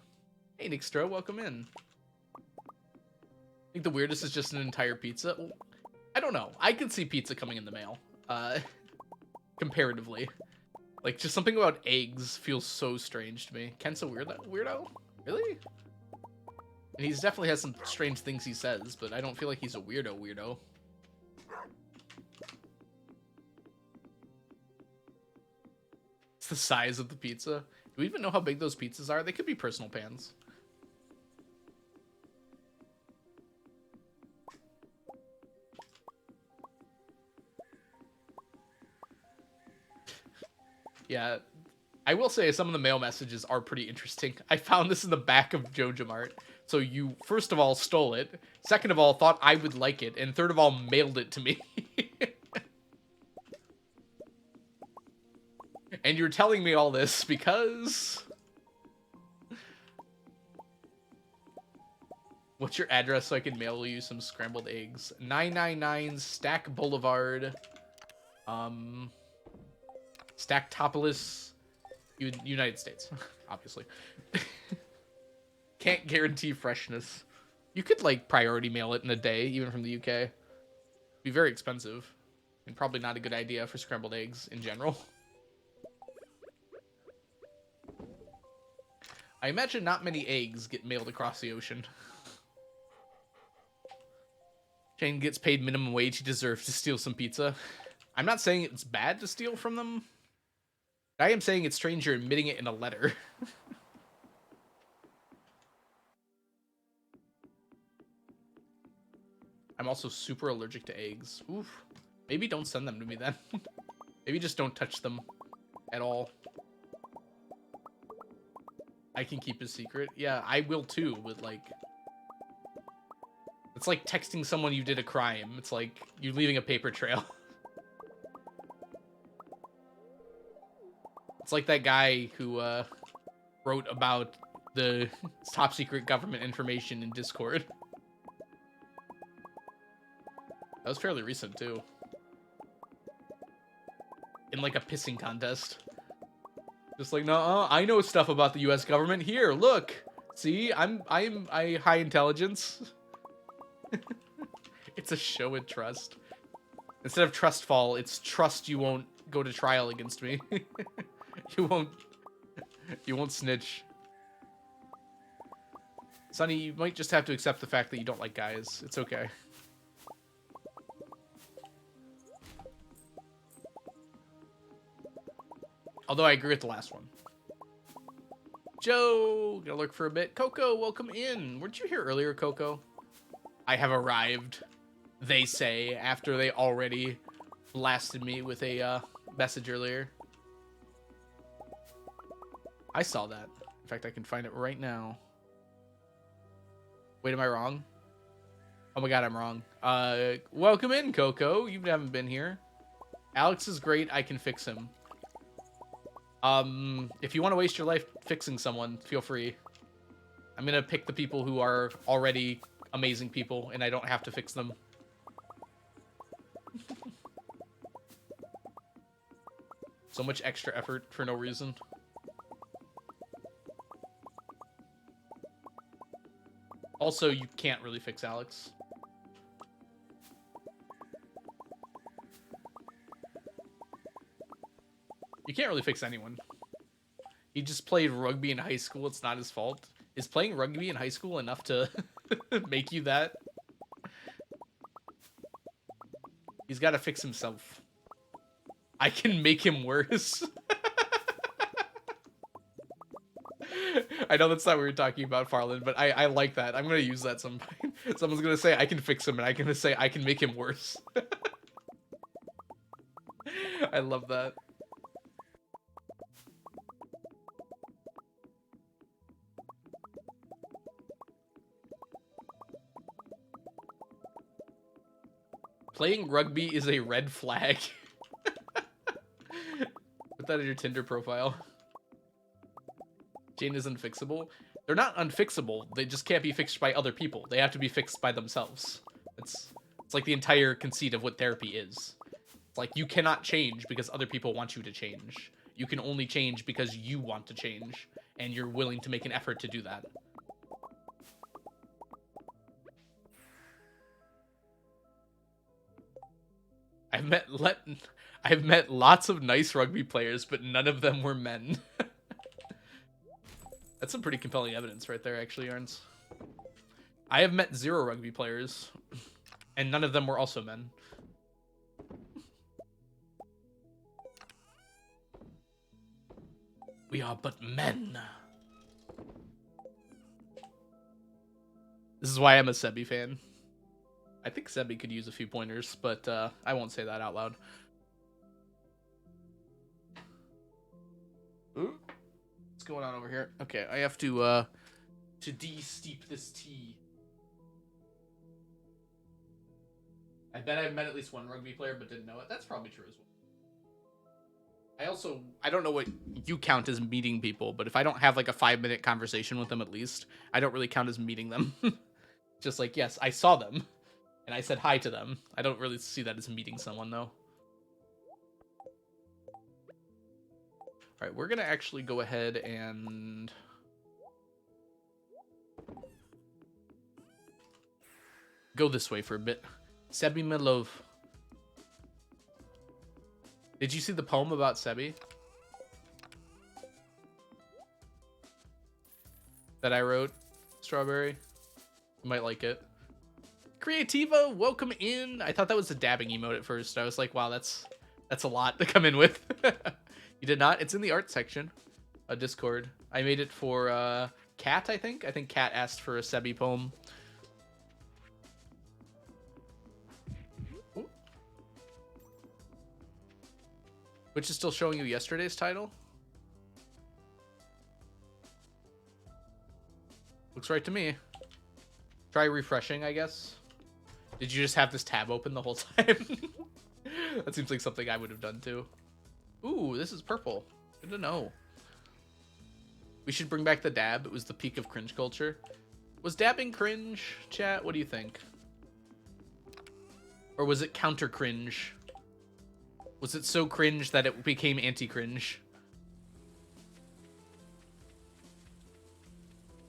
Hey, Nixtra, welcome in. I think the weirdest is just an entire pizza. Well, I don't know. I could see pizza coming in the mail. Comparatively. Like, just something about eggs feels so strange to me. Kent's a weirdo? Really? And he's definitely has some strange things he says, but I don't feel like he's a weirdo. It's the size of the pizza. Do we even know how big those pizzas are? They could be personal pans. Yeah, I will say some of the mail messages are pretty interesting. I found this in the back of JojaMart. So you, first of all, stole it. Second of all, thought I would like it. And third of all, mailed it to me. And you're telling me all this because... What's your address so I can mail you some scrambled eggs? 999 Stack Boulevard. Stacktopolis, United States. Obviously. Can't guarantee freshness. You could, like, priority mail it in a day, even from the UK. It'd be very expensive. And probably not a good idea for scrambled eggs in general. I imagine not many eggs get mailed across the ocean. Jane gets paid minimum wage. He deserves to steal some pizza. I'm not saying it's bad to steal from them. I am saying it's strange you're admitting it in a letter. I'm also super allergic to eggs. Oof. Maybe don't send them to me then. Maybe just don't touch them at all. I can keep a secret. Yeah, I will too, but like... It's like texting someone you did a crime. It's like you're leaving a paper trail. It's like that guy who wrote about the top secret government information in Discord. That was fairly recent too. In like a pissing contest. Just like, no, I know stuff about the US government. Here, look. See, I high intelligence. It's a show of trust. Instead of trust fall, it's trust you won't go to trial against me. You won't snitch. Sonny, you might just have to accept the fact that you don't like guys. It's okay. Although I agree with the last one. Joe, gonna lurk for a bit. Coco, welcome in. Weren't you here earlier, Coco? I have arrived, they say, after they already blasted me with a message earlier. I saw that. In fact, I can find it right now. Wait, am I wrong? Oh my god, I'm wrong. Welcome in, Coco. You haven't been here. Alex is great. I can fix him. If you want to waste your life fixing someone, feel free. I'm gonna pick the people who are already amazing people, and I don't have to fix them. So much extra effort for no reason. Also, you can't really fix Alex. You can't really fix anyone. He just played rugby in high school. It's not his fault. Is playing rugby in high school enough to make you that? He's got to fix himself. I can make him worse. I know that's not what we were talking about, Farland, but I like that. I'm going to use that sometime. Someone's going to say, I can fix him, and I'm going to say, I can make him worse. I love that. Playing rugby is a red flag. Put that in your Tinder profile. Jane is unfixable. They're not unfixable. They just can't be fixed by other people. They have to be fixed by themselves. It's like the entire conceit of what therapy is. It's like you cannot change because other people want you to change. You can only change because you want to change, and you're willing to make an effort to do that. I've met lots of nice rugby players, but none of them were men. That's some pretty compelling evidence right there, actually, Yarns. I have met 0 rugby players, and none of them were also men. We are but men. This is why I'm a Sebi fan. I think Sebi could use a few pointers, but I won't say that out loud. Ooh. What's going on over here? Okay, I have to de-steep this tea. I bet I've met at least one rugby player, but didn't know it. That's probably true as well. I don't know what you count as meeting people, but if I don't have like a 5-minute conversation with them at least, I don't really count as meeting them. Just like, yes, I saw them, and I said hi to them. I don't really see that as meeting someone, though. All right, we're going to actually go ahead and... go this way for a bit. Sebi Milov. Did you see the poem about Sebi? That I wrote, Strawberry? You might like it. Creativa, welcome in. I thought that was a dabbing emote at first. I was like, wow, that's a lot to come in with. You did not? It's in the art section. Discord. I made it for Kat, I think. I think Kat asked for a Sebi poem. Ooh. Which is still showing you yesterday's title? Looks right to me. Try refreshing, I guess. Did you just have this tab open the whole time? That seems like something I would have done too. Ooh, this is purple. Good to know. We should bring back the dab. It was the peak of cringe culture. Was dabbing cringe, chat? What do you think? Or was it counter cringe? Was it so cringe that it became anti-cringe?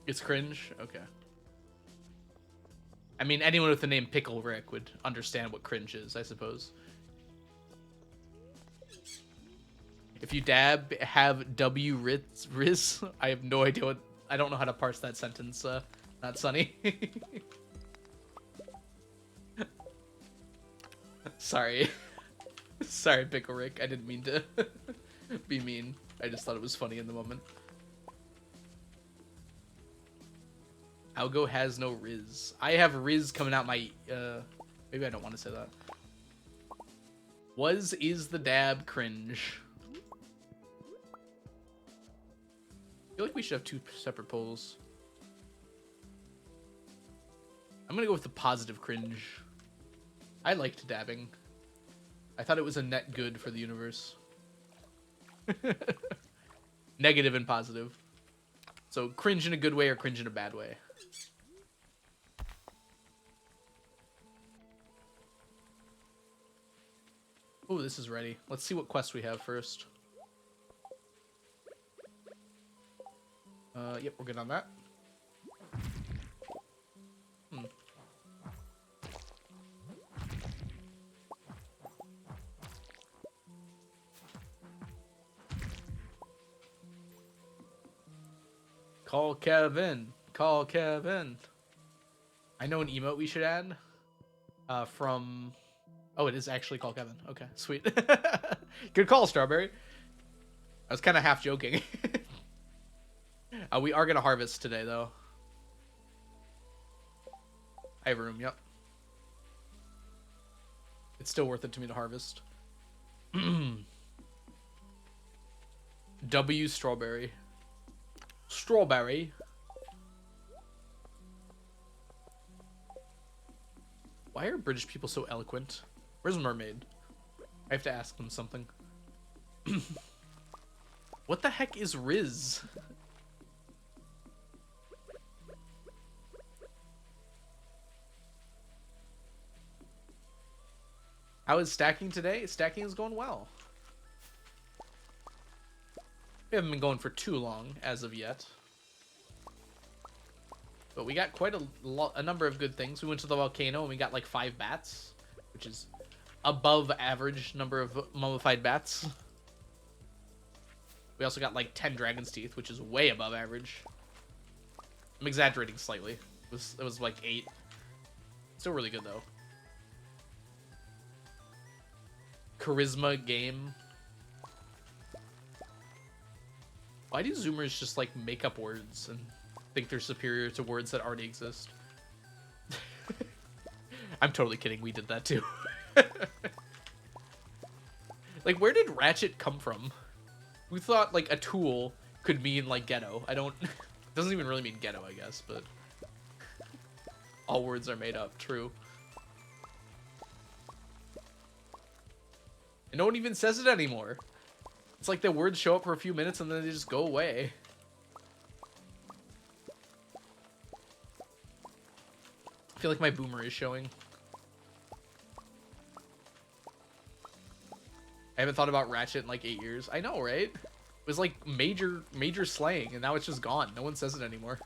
It's cringe? Okay. I mean, anyone with the name Pickle Rick would understand what cringe is, I suppose. If you dab, have W Riz, I have no idea what... I don't know how to parse that sentence, not Sunny. Sorry. Sorry, Pickle Rick. I didn't mean to be mean. I just thought it was funny in the moment. Algo has no Riz. I have Riz coming out my... maybe I don't want to say that. Is the dab cringe? I feel like we should have 2 separate polls. I'm gonna go with the positive cringe. I liked dabbing. I thought it was a net good for the universe. Negative and positive. So cringe in a good way or cringe in a bad way. Oh, this is ready. Let's see what quest we have first. Yep, we're good on that. Call Kevin. Call Kevin. I know an emote we should add. From... Oh, it is actually Call Kevin. Okay, sweet. Good call, Strawberry. I was kind of half joking. We are going to harvest today, though. I have room, yep. It's still worth it to me to harvest. W Strawberry. Strawberry. Why are British people so eloquent? Where's Mermaid? I have to ask them something. What the heck is Riz? How is stacking today? Stacking is going well. We haven't been going for too long as of yet. But we got quite a number of good things. We went to the volcano and we got like 5 bats, which is above average number of mummified bats. We also got like 10 dragon's teeth, which is way above average. I'm exaggerating slightly. It was like 8. Still really good though. Charisma game. Why do Zoomers just like make up words and think they're superior to words that already exist? I'm totally kidding. We did that too. Like, where did Ratchet come from? Who thought like a tool could mean like ghetto? I don't. It doesn't even really mean ghetto, I guess, but all words are made up. True. And no one even says it anymore. It's like the words show up for a few minutes and then they just go away. I feel like my boomer is showing. I haven't thought about Ratchet in like 8 years. I know, right? It was like major slang, and now it's just gone. No one says it anymore.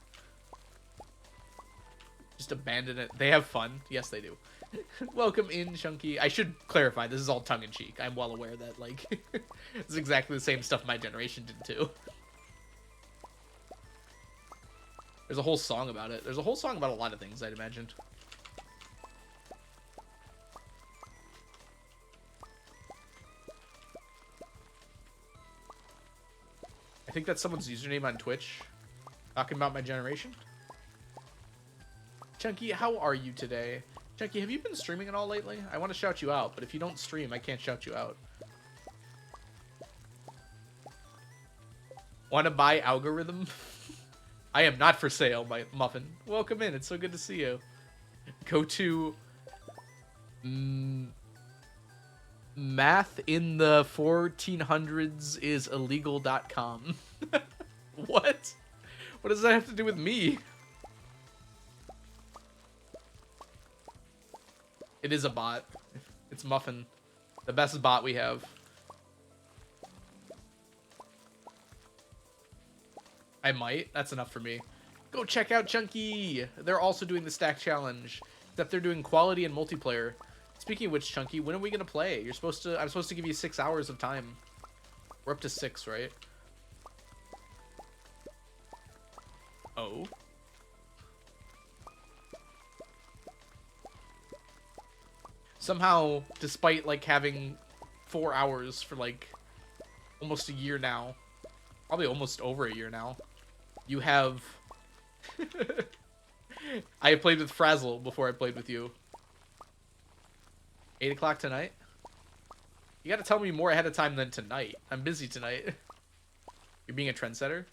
Just abandon it. They have fun. Yes, they do. Welcome in, Chunky. I should clarify, this is all tongue-in-cheek. I'm well aware that, like, it's exactly the same stuff my generation did, too. There's a whole song about it. There's a whole song about a lot of things, I'd imagine. I think that's someone's username on Twitch. Talking about my generation. Chunky, how are you today? Chunky, have you been streaming at all lately? I want to shout you out, but if you don't stream, I can't shout you out. Want to buy algorithm? I am not for sale, my muffin. Welcome in. It's so good to see you. Go to math in the 1400s is illegal.com. What? What does that have to do with me? It is a bot. It's Muffin. The best bot we have. I might. That's enough for me. Go check out Chunky. They're also doing the stack challenge. Except they're doing quality and multiplayer. Speaking of which, Chunky, when are we gonna play? I'm supposed to give you 6 hours of time. We're up to 6, right? Oh. Somehow, despite like having 4 hours for like almost a year now, probably almost over a year now, you have. I played with Frazzle before I played with you. 8 o'clock tonight? You gotta tell me more ahead of time than tonight. I'm busy tonight. You're being a trendsetter?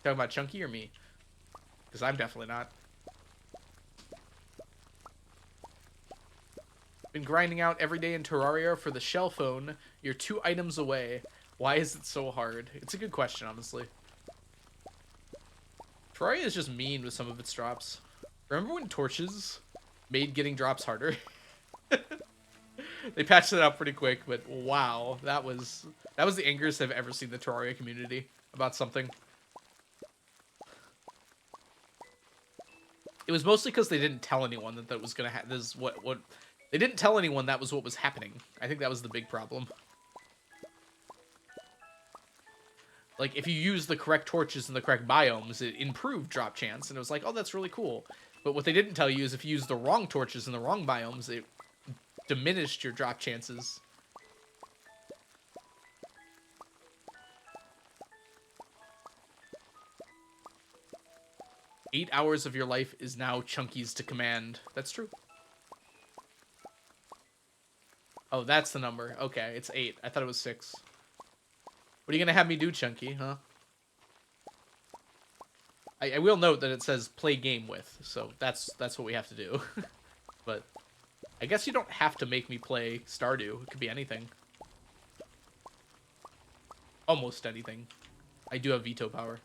Talking about Chunky or me? Because I'm definitely not. Been grinding out every day in Terraria for the shell phone. You're 2 items away. Why is it so hard? It's a good question, honestly. Terraria is just mean with some of its drops. Remember when torches made getting drops harder? They patched it up pretty quick, but wow, that was the angriest I've ever seen the Terraria community about something. It was mostly because they didn't tell anyone that was gonna happen. This is what they didn't tell anyone that was what was happening. I think that was the big problem. Like, if you use the correct torches in the correct biomes, it improved drop chance, and it was like, oh, that's really cool. But what they didn't tell you is if you use the wrong torches in the wrong biomes, it diminished your drop chances. "8 hours of your life is now Chunky's to command." That's true. Oh, that's the number. Okay, it's 8. I thought it was 6. What are you gonna have me do, Chunky, huh? I will note that it says play game with, so that's what we have to do. But I guess you don't have to make me play Stardew. It could be anything. Almost anything. I do have veto power.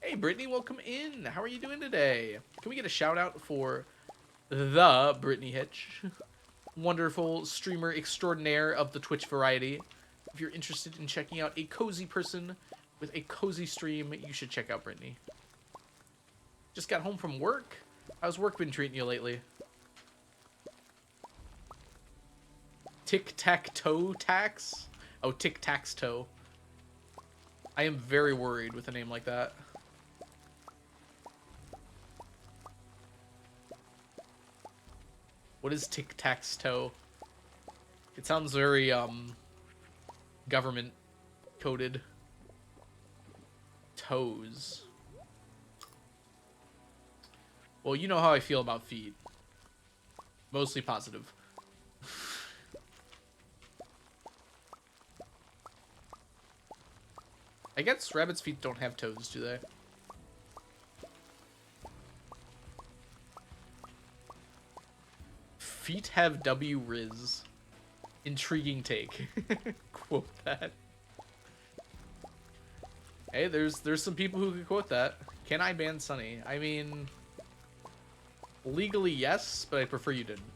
Hey, Brittany, welcome in. How are you doing today? Can we get a shout out for the Brittany Hitch? Wonderful streamer extraordinaire of the Twitch variety. If you're interested in checking out a cozy person with a cozy stream, you should check out Brittany. Just got home from work. How's work been treating you lately? Tic-tac-toe tax? Oh, tic-tac-toe. I am very worried with a name like that. What is tic-tac-toe? It sounds very, government coded. Toes. Well, you know how I feel about feet. Mostly positive. I guess rabbit's feet don't have toes, do they? Feet have W Riz. Intriguing take. Quote that. Hey, there's some people who could quote that. Can I ban Sunny? I mean, legally yes, but I prefer you didn't.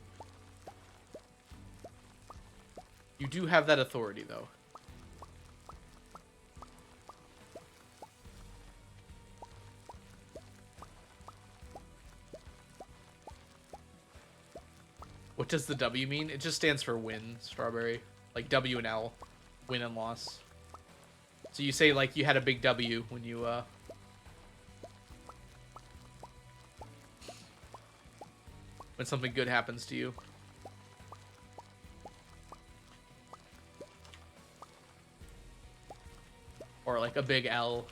You do have that authority, though. What does the W mean? It just stands for win, Strawberry. Like W and L. Win and loss. So you say, like, you had a big W when you, when something good happens to you. Or, like, a big L.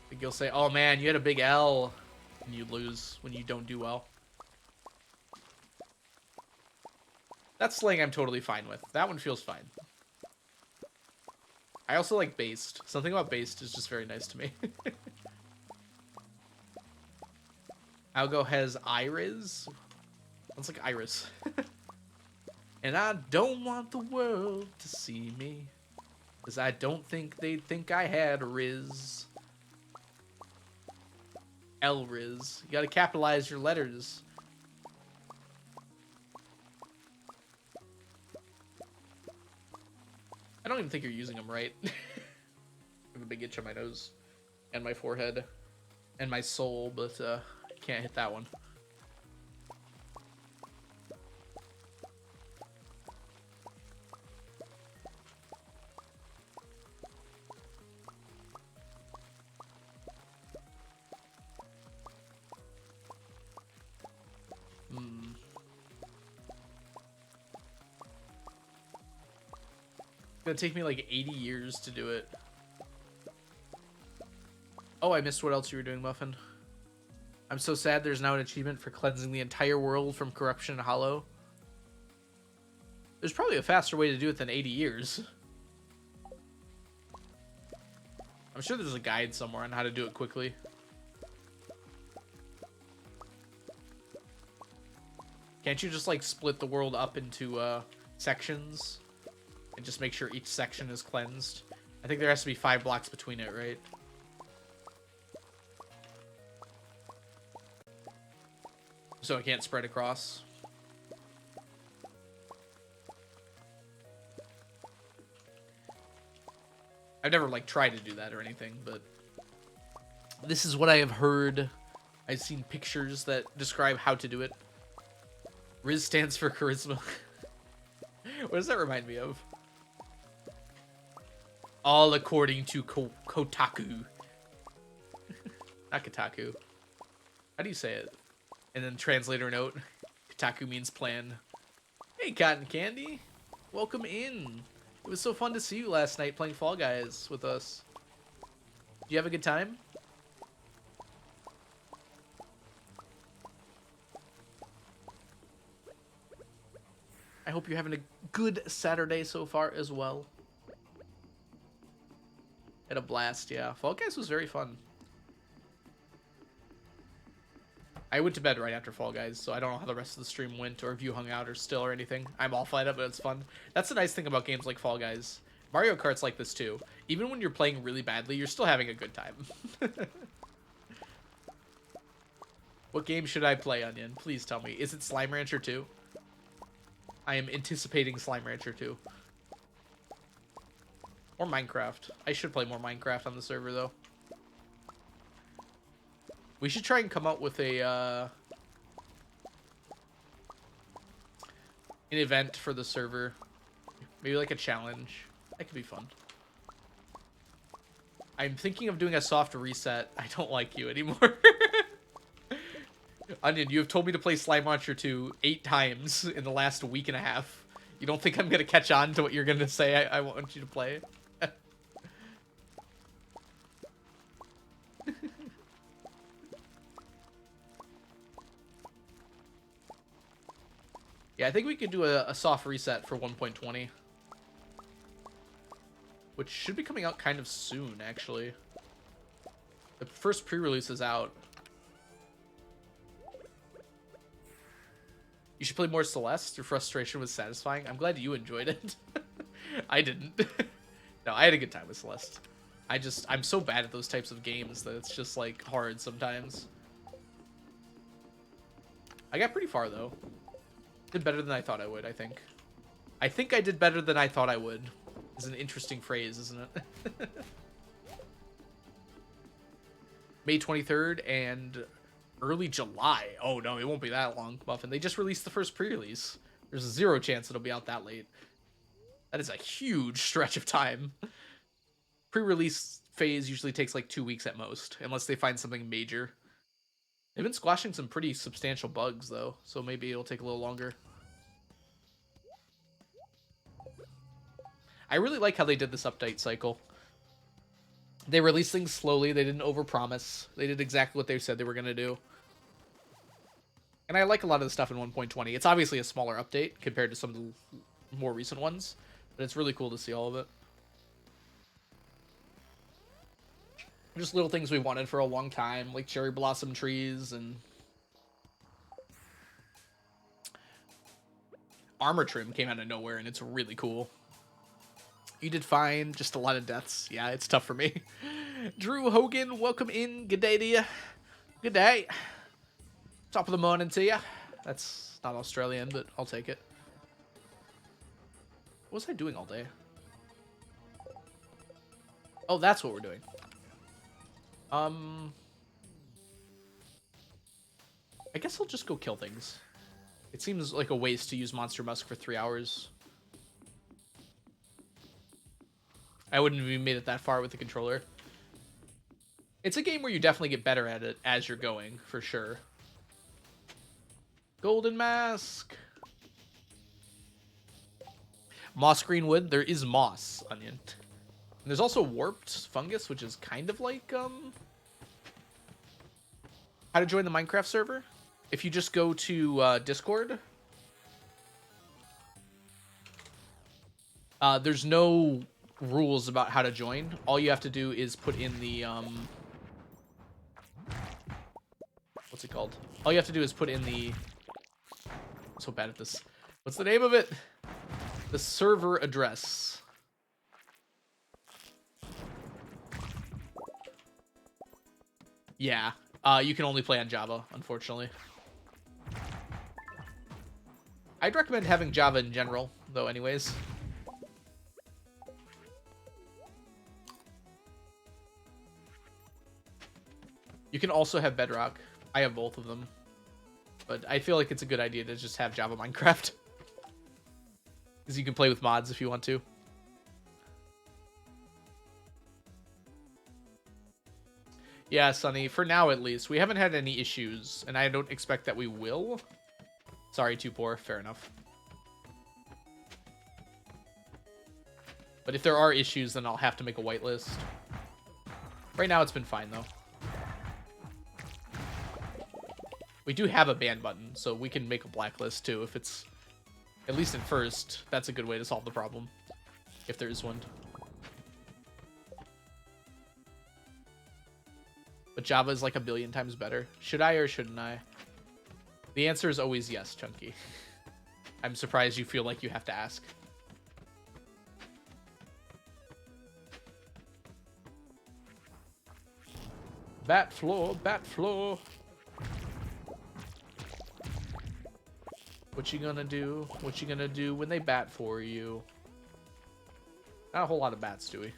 Like, you'll say, oh, man, you had a big L. And you lose when you don't do well. That's slang I'm totally fine with. That one feels fine. I also like based. Something about based is just very nice to me. Algo has iris. Sounds like iris. And I don't want the world to see me, 'cause I don't think they'd think I had Riz. L-Riz. You gotta capitalize your letters. I don't even think you're using them right. I have a big itch on my nose and my forehead and my soul, but can't hit that one. It's gonna take me like 80 years to do it. Oh, I missed what else you were doing, Muffin. I'm so sad there's now an achievement for cleansing the entire world from corruption and hollow. There's probably a faster way to do it than 80 years. I'm sure there's a guide somewhere on how to do it quickly. Can't you just like split the world up into sections and just make sure each section is cleansed? I think there has to be 5 blocks between it, right? So it can't spread across. I've never like tried to do that or anything, but this is what I have heard. I've seen pictures that describe how to do it. Riz stands for charisma. What does that remind me of? All according to Kotaku. Not Kotaku. How do you say it? And then translator note. Kotaku means plan. Hey, Cotton Candy. Welcome in. It was so fun to see you last night playing Fall Guys with us. Did you have a good time? I hope you're having a good Saturday so far as well. Had a blast, yeah. Fall Guys was very fun. I went to bed right after Fall Guys, so I don't know how the rest of the stream went or if you hung out or still or anything. I'm all fired up, but it's fun. That's the nice thing about games like Fall Guys. Mario Kart's like this too. Even when you're playing really badly, you're still having a good time. What game should I play, Onion? Please tell me. Is it Slime Rancher 2? I am anticipating Slime Rancher 2. Or Minecraft. I should play more Minecraft on the server, though. We should try and come up with a, an event for the server. Maybe like a challenge. That could be fun. I'm thinking of doing a soft reset. I don't like you anymore. Onion, you have told me to play Slime Rancher 2 8 times in the last week and a half. You don't think I'm going to catch on to what you're going to say I want you to play? Yeah, I think we could do a soft reset for 1.20. which should be coming out kind of soon, actually. The first pre-release is out. You should play more Celeste. Your frustration was satisfying. I'm glad you enjoyed it. I didn't. No, I had a good time with Celeste. I'm so bad at those types of games that it's just, like, hard sometimes. I got pretty far, though. Did better than I thought I would, I think. I think I did better than I thought I would. Is an interesting phrase, isn't it? May 23rd and early July. Oh, no, it won't be that long, Muffin. They just released the first pre-release. There's a 0 chance it'll be out that late. That is a huge stretch of time. Pre-release phase usually takes like 2 weeks at most, unless they find something major. They've been squashing some pretty substantial bugs, though, so maybe it'll take a little longer. I really like how they did this update cycle. They released things slowly. They didn't overpromise. They did exactly what they said they were going to do. And I like a lot of the stuff in 1.20. It's obviously a smaller update compared to some of the more recent ones, but it's really cool to see all of it. Just little things we wanted for a long time, like cherry blossom trees and armor trim came out of nowhere, and it's really cool. You did fine, just a lot of deaths. Yeah, it's tough for me. Drew Hogan, welcome in. Good day to you. Good day. Top of the morning to you. That's not Australian, but I'll take it. What was I doing all day? Oh, that's what we're doing. I guess I'll just go kill things. It seems like a waste to use Monster Musk for 3 hours. I wouldn't have even made it that far with the controller. It's a game where you definitely get better at it as you're going, for sure. Golden Mask. Moss Greenwood. There is moss onion. And there's also warped fungus, which is kind of like how to join the Minecraft server. If you just go to Discord, there's no rules about how to join. All you have to do is put in the what's it called? All you have to do is put in the I'm so bad at this. What's the name of it? The server address. Yeah. You can only play on Java, unfortunately. I'd recommend having Java in general, though, anyways. You can also have Bedrock. I have both of them. But I feel like it's a good idea to just have Java Minecraft. Because you can play with mods if you want to. Yeah, Sonny, for now at least. We haven't had any issues, and I don't expect that we will. Sorry, too poor. Fair enough. But if there are issues, then I'll have to make a whitelist. Right now, it's been fine, though. We do have a ban button, so we can make a blacklist, too, if it's... At least at first, that's a good way to solve the problem. If there is one. But Java is like a billion times better. Should I or shouldn't I? The answer is always yes, Chunky. I'm surprised you feel like you have to ask. Bat floor, bat floor. What you gonna do? What you gonna do when they bat for you? Not a whole lot of bats, do we?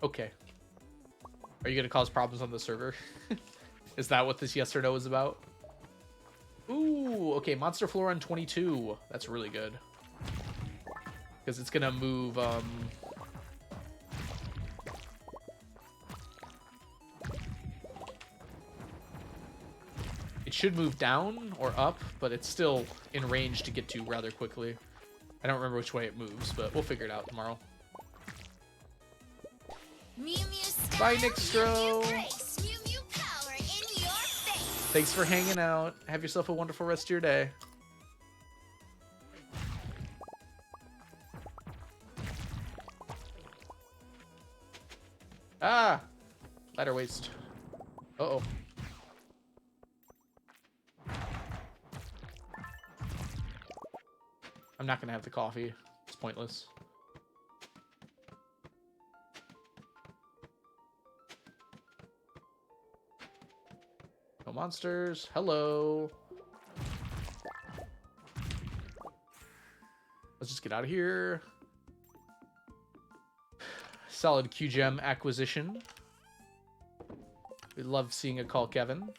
Okay. Are you gonna cause problems on the server? Is that what this yes or no is about? Ooh, okay, Monster Floor on 22. That's really good. Because it's gonna move, it should move down or up, but it's still in range to get to rather quickly. I don't remember which way it moves, but we'll figure it out tomorrow. Mew Mew style, Bye, Mew Mew Nixtro. grace, Mew Mew power in your face. Thanks for hanging out. Have yourself a wonderful rest of your day. Ah! Ladder waste. Uh-oh. I'm not gonna have the coffee. It's pointless. No monsters. Hello. Let's just get out of here. Solid Q-Gem acquisition. We love seeing a call Kevin.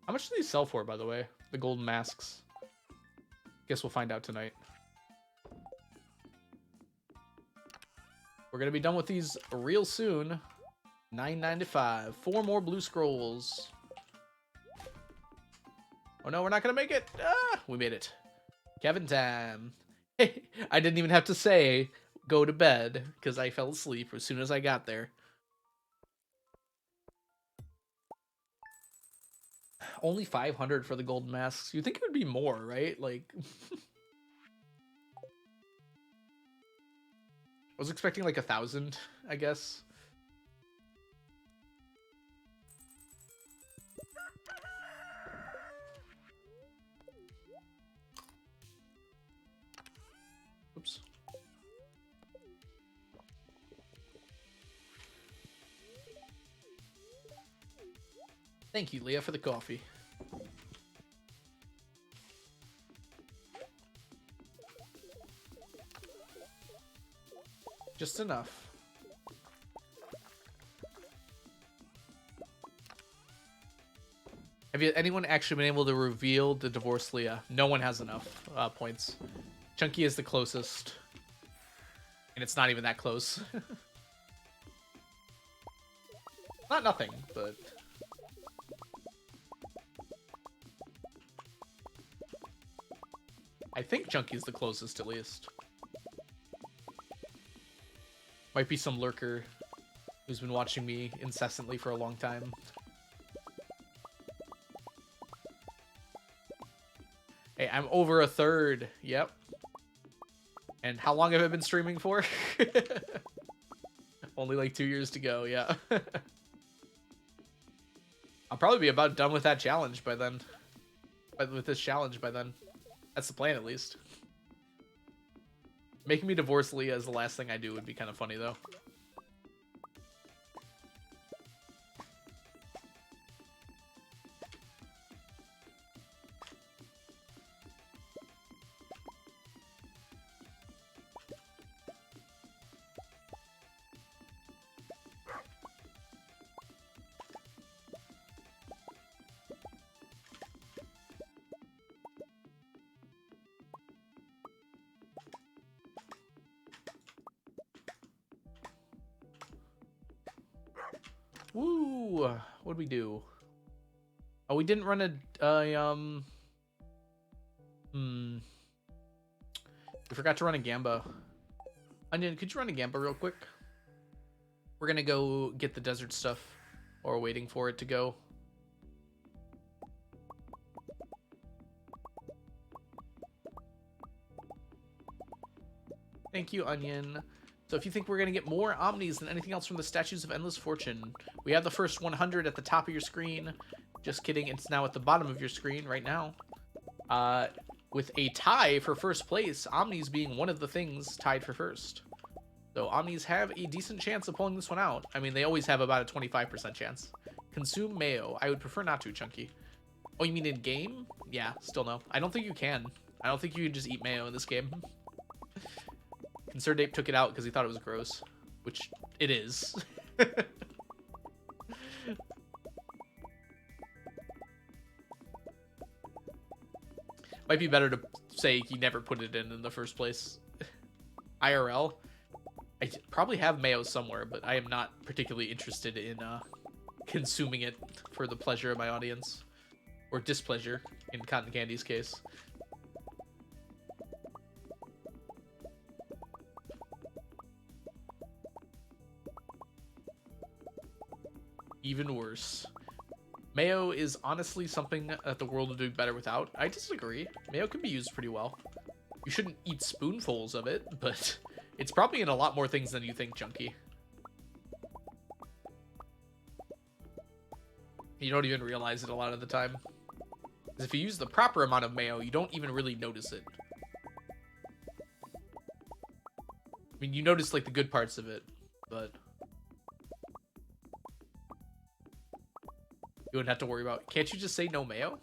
How much do these sell for, by the way? The golden masks. Guess we'll find out tonight. We're gonna be done with these real soon. $9.95. 4 more blue scrolls. Oh no, we're not gonna make it. Ah, we made it. Kevin time. Hey, I didn't even have to say go to bed because I fell asleep as soon as I got there. Only 500 for the golden masks. You'd think it would be more, right? Like, I was expecting like 1,000, I guess. Oops. Thank you, Leah, for the coffee. Just enough. Have anyone actually been able to reveal the divorced Leah? No one has enough points. Chunky is the closest. And it's not even that close. Not nothing, but... I think Chunky's the closest, at least. Might be some lurker who's been watching me incessantly for a long time. Hey, I'm over a third. Yep. And how long have I been streaming for? Only like 2 years to go, yeah. I'll probably be about done with that challenge by then. With this challenge by then. That's the plan, at least. Making me divorce Leah as the last thing I do would be kind of funny, though. Woo! What'd we do? Oh, we didn't run we forgot to run a Gamba. Onion, could you run a Gamba real quick? We're gonna go get the desert stuff while we're waiting for it to go. Thank you, Onion. So if you think we're going to get more Omnis than anything else from the Statues of Endless Fortune, we have the first 100 at the top of your screen. Just kidding, it's now at the bottom of your screen right now. With a tie for first place, Omnis being one of the things tied for first. So Omnis have a decent chance of pulling this one out. I mean, they always have about a 25% chance. Consume mayo. I would prefer not to, Chunky. Oh, you mean in game? Yeah, still no. I don't think you can. I don't think you can just eat mayo in this game. Sir Dape took it out because he thought it was gross, which it is. Might be better to say he never put it in the first place. IRL. I probably have mayo somewhere, but I am not particularly interested in consuming it for the pleasure of my audience. Or displeasure, in Cotton Candy's case. Even worse. Mayo is honestly something that the world would do better without. I disagree. Mayo can be used pretty well. You shouldn't eat spoonfuls of it, but it's probably in a lot more things than you think, Chunky. You don't even realize it a lot of the time. Because if you use the proper amount of mayo, you don't even really notice it. I mean, you notice, like, the good parts of it, but you wouldn't have to worry about... Can't you just say no mayo?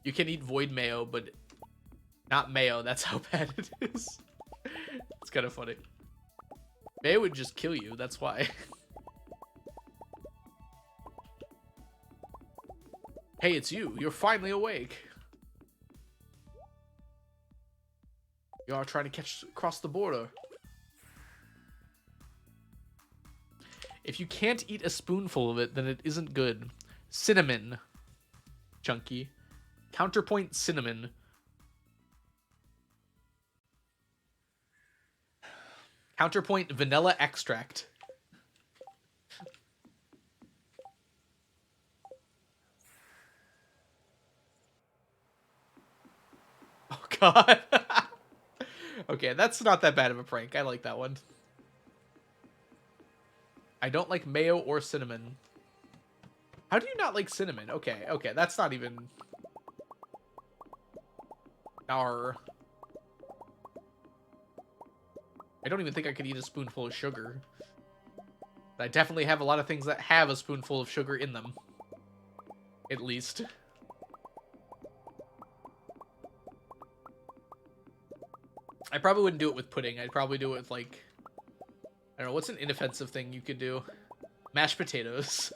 You can eat void mayo, but not mayo. That's how bad it is. It's kind of funny. Mayo would just kill you. That's why. Hey, it's you. You're finally awake. You are trying to cross the border. If you can't eat a spoonful of it, then it isn't good. Cinnamon. Chunky. Counterpoint cinnamon. Counterpoint vanilla extract. Oh, God. Okay, that's not that bad of a prank. I like that one. I don't like mayo or cinnamon. How do you not like cinnamon? Okay, okay, that's not even... I don't even think I could eat a spoonful of sugar. But I definitely have a lot of things that have a spoonful of sugar in them. At least. I probably wouldn't do it with pudding. I'd probably do it with, like... I don't know, what's an inoffensive thing you could do? Mashed potatoes.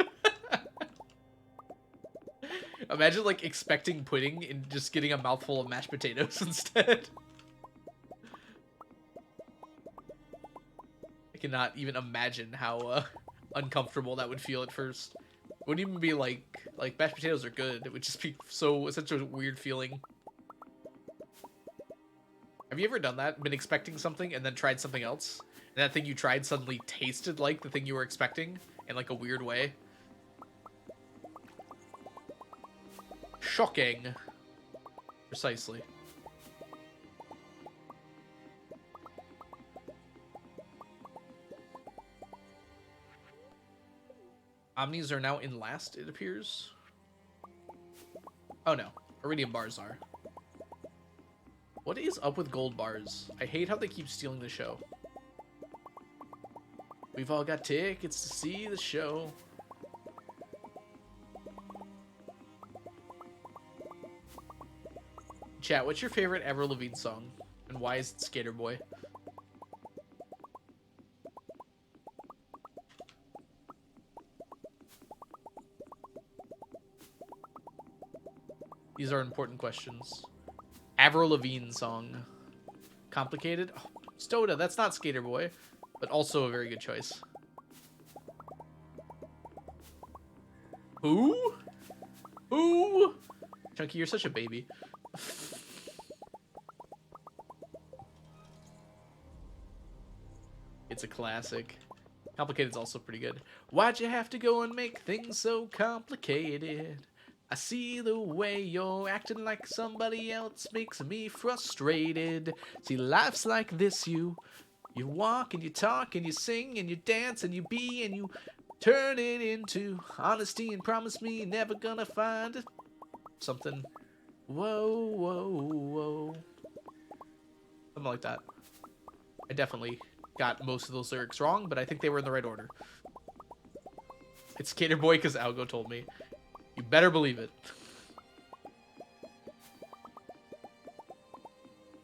Imagine, like, expecting pudding and just getting a mouthful of mashed potatoes instead. I cannot even imagine how uncomfortable that would feel at first. It wouldn't even be like mashed potatoes are good. It would just be such a weird feeling. Have you ever done that? Been expecting something and then tried something else? And that thing you tried suddenly tasted like the thing you were expecting in like a weird way? Shocking. Precisely. Omnis are now in last, it appears. Oh no, Iridium bars are. What is up with gold bars? I hate how they keep stealing the show. We've all got tickets to see the show. Chat, what's your favorite Avril Lavigne song? And why is it Skater Boy? These are important questions. Avril Lavigne song. Complicated? Oh, Stoda, that's not Skater Boy. But also a very good choice. Who? Who? Chunky, you're such a baby. It's a classic. Complicated's also pretty good. Why'd you have to go and make things so complicated? I see the way you're acting like somebody else makes me frustrated. See, life's like this, you walk and you talk and you sing and you dance and you be and you turn it into honesty and promise me you're never gonna find something. Whoa, whoa, whoa. Something like that. I definitely got most of those lyrics wrong, but I think they were in the right order. It's Skater Boy because Algo told me. You better believe it.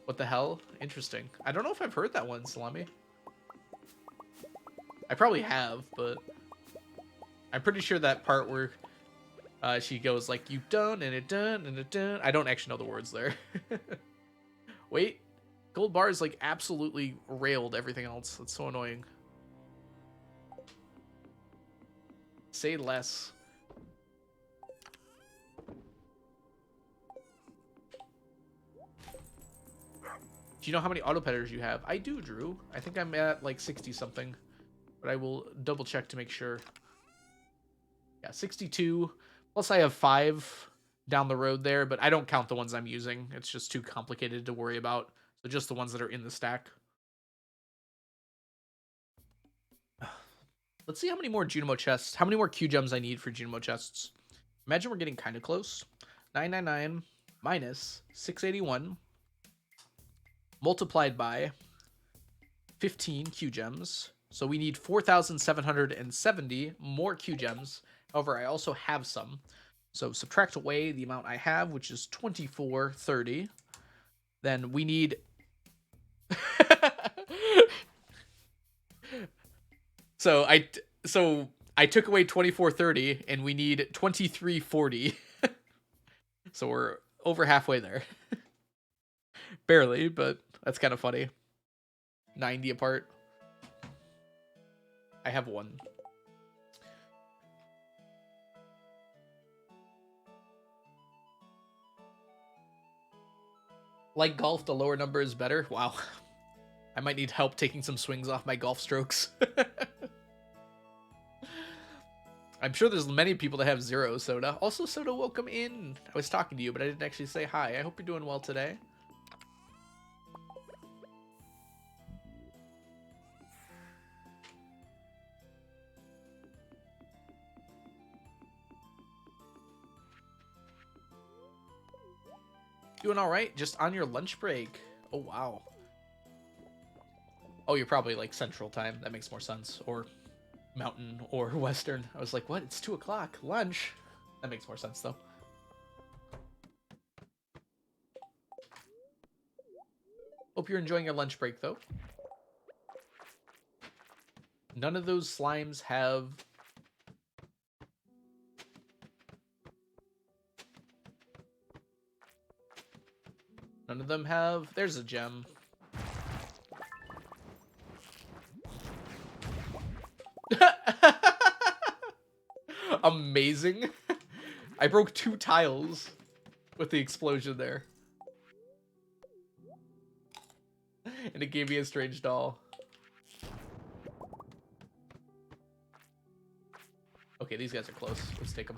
What the hell? Interesting. I don't know if I've heard that one, Salami. I probably have, but I'm pretty sure that part where she goes like, you done and it done and it done. I don't actually know the words there. Wait. Gold bars like absolutely railed everything else. That's so annoying. Say less. Do you know how many auto-petters you have? I do, Drew. I think I'm at like 60 something. But I will double check to make sure. Yeah, 62. Plus I have 5 down the road there, but I don't count the ones I'm using. It's just too complicated to worry about. So just the ones that are in the stack. Let's see how many more Junimo chests, how many more Q gems I need for Junimo chests. Imagine we're getting kind of close. 999 minus 681 multiplied by 15 Q gems. So we need 4,770 more Q gems. However, I also have some. So subtract away the amount I have, which is 2430. Then we need... so I took away 2430 and we need 2340. So we're over halfway there. Barely, but that's kind of funny. 90 apart. I have one. Like golf, the lower number is better. Wow. I might need help taking some swings off my golf strokes. I'm sure there's many people that have 0, Soda. Also, Soda, welcome in. I was talking to you, but I didn't actually say hi. I hope you're doing well today. Doing all right? Just on your lunch break. Oh, wow. Oh, you're probably like Central Time. That makes more sense. Or Mountain or Western. I was like, what? It's 2 o'clock. Lunch. That makes more sense, though. Hope you're enjoying your lunch break, though. None of those slimes have... None of them have... There's a gem. Amazing. I broke 2 tiles with the explosion there. And it gave me a strange doll. Okay, these guys are close. Let's take them.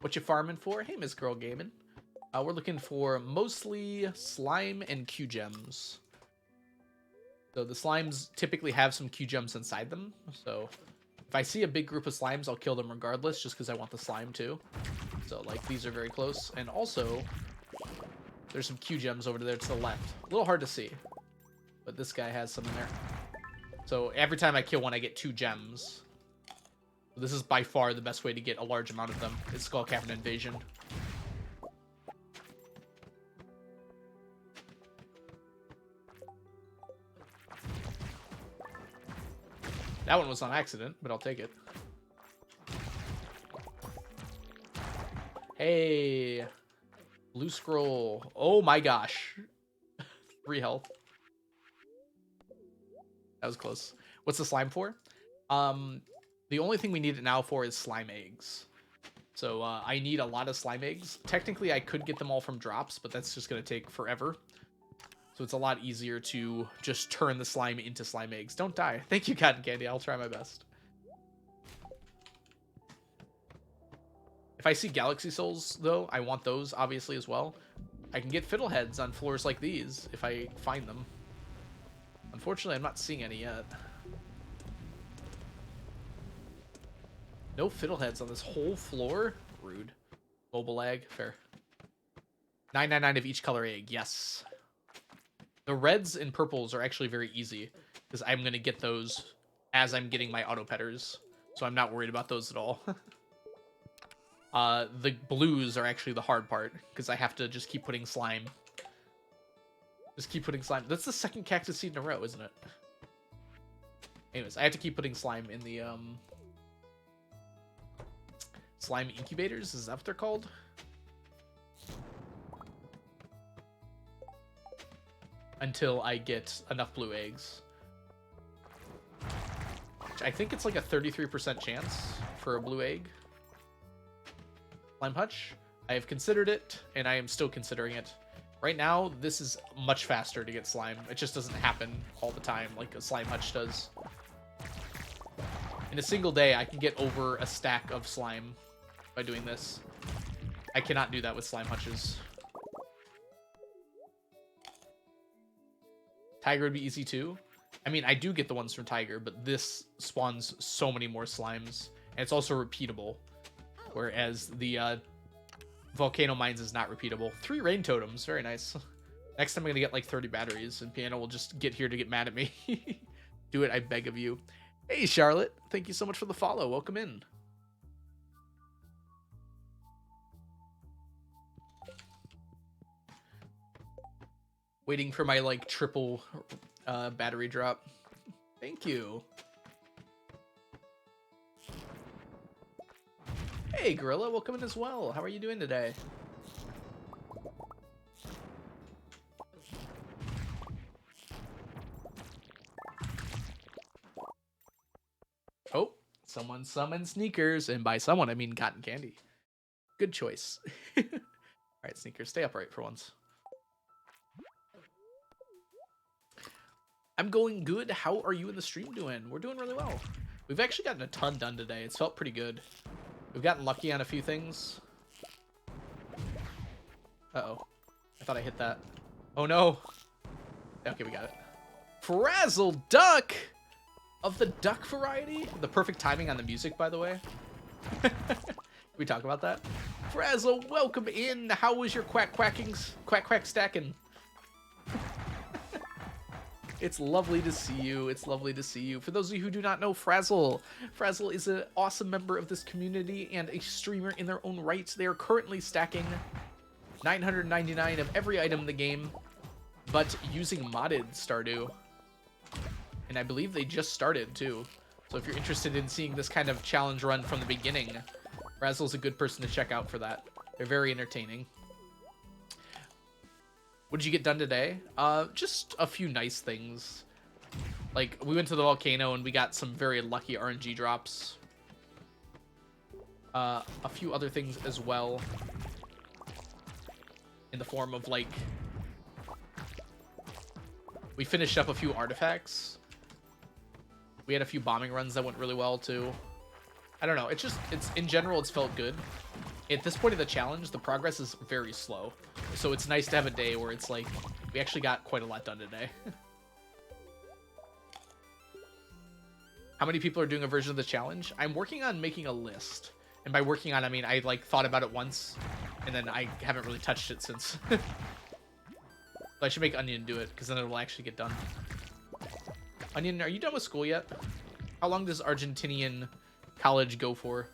What you farming for? Hey, Miss Girl Gaming. We're looking for mostly slime and Q gems. So the slimes typically have some Q gems inside them. So if I see a big group of slimes, I'll kill them regardless, just because I want the slime too. So like these are very close. And also, there's some Q gems over there to the left. A little hard to see, but this guy has some in there. So every time I kill one, I get 2 gems. So this is by far the best way to get a large amount of them. It's Skull Cavern Invasion. That one was on accident, but I'll take it. Hey, blue scroll. Oh my gosh. 3 health. That was close. What's the slime for? The only thing we need it now for is slime eggs. So I need a lot of slime eggs. Technically, I could get them all from drops, but that's just going to take forever. So it's a lot easier to just turn the slime into slime eggs. Don't die. Thank you, Cotton Candy. I'll try my best. If I see Galaxy Souls, though, I want those, obviously, as well. I can get Fiddleheads on floors like these, if I find them. Unfortunately, I'm not seeing any yet. No Fiddleheads on this whole floor? Rude. Mobile lag. Fair. 999 of each color egg. Yes. The reds and purples are actually very easy, because I'm going to get those as I'm getting my auto petters. So I'm not worried about those at all. The blues are actually the hard part, because I have to just keep putting slime. Just keep putting slime. That's the second cactus seed in a row, isn't it? Anyways, I have to keep putting slime in the, slime incubators? Is that what they're called? Until I get enough blue eggs. I think it's like a 33% chance for a blue egg. Slime Hutch. I have considered it, and I am still considering it. Right now, this is much faster to get slime. It just doesn't happen all the time like a slime hutch does. In a single day, I can get over a stack of slime by doing this. I cannot do that with slime hutches. Tiger would be easy too. I mean, I do get the ones from Tiger, but this spawns so many more slimes. And it's also repeatable. Whereas the Volcano Mines is not repeatable. 3 rain totems. Very nice. Next time I'm going to get like 30 batteries, and Piano will just get here to get mad at me. Do it, I beg of you. Hey, Charlotte. Thank you so much for the follow. Welcome in. Waiting for my like triple battery drop. Thank you. Hey, Gorilla, welcome in as well. How are you doing today? Oh, someone summoned Sneakers, and by someone I mean Cotton Candy. Good choice. All right, Sneakers, stay upright for once. I'm going good. How are you in the stream doing? We're doing really well. We've actually gotten a ton done today. It's felt pretty good. We've gotten lucky on a few things. Uh-oh. I thought I hit that. Oh, no. Okay, we got it. Frazzle Duck! Of the duck variety? The perfect timing on the music, by the way. Can we talk about that? Frazzle, welcome in. How was your quackings? Quack stacking. It's lovely to see you. It's lovely to see you. For those of you who do not know Frazzle, Frazzle is an awesome member of this community and a streamer in their own right. They are currently stacking 999 of every item in the game, but using modded Stardew. And I believe they just started too. So if you're interested in seeing this kind of challenge run from the beginning, Frazzle's a good person to check out for that. They're very entertaining. What did you get done today? Just a few nice things. Like, we went to the volcano and we got some very lucky RNG drops. A few other things as well. In the form of, like... We finished up a few artifacts. We had a few bombing runs that went really well, too. I don't know. It's in general, it's felt good. At this point of the challenge, the progress is very slow. So it's nice to have a day where it's like, we actually got quite a lot done today. How many people are doing a version of the challenge? I'm working on making a list. And by working on, I mean, I like thought about it once, and then I haven't really touched it since. So I should make Onion do it, because then it will actually get done. Onion, are you done with school yet? How long does Argentinian college go for?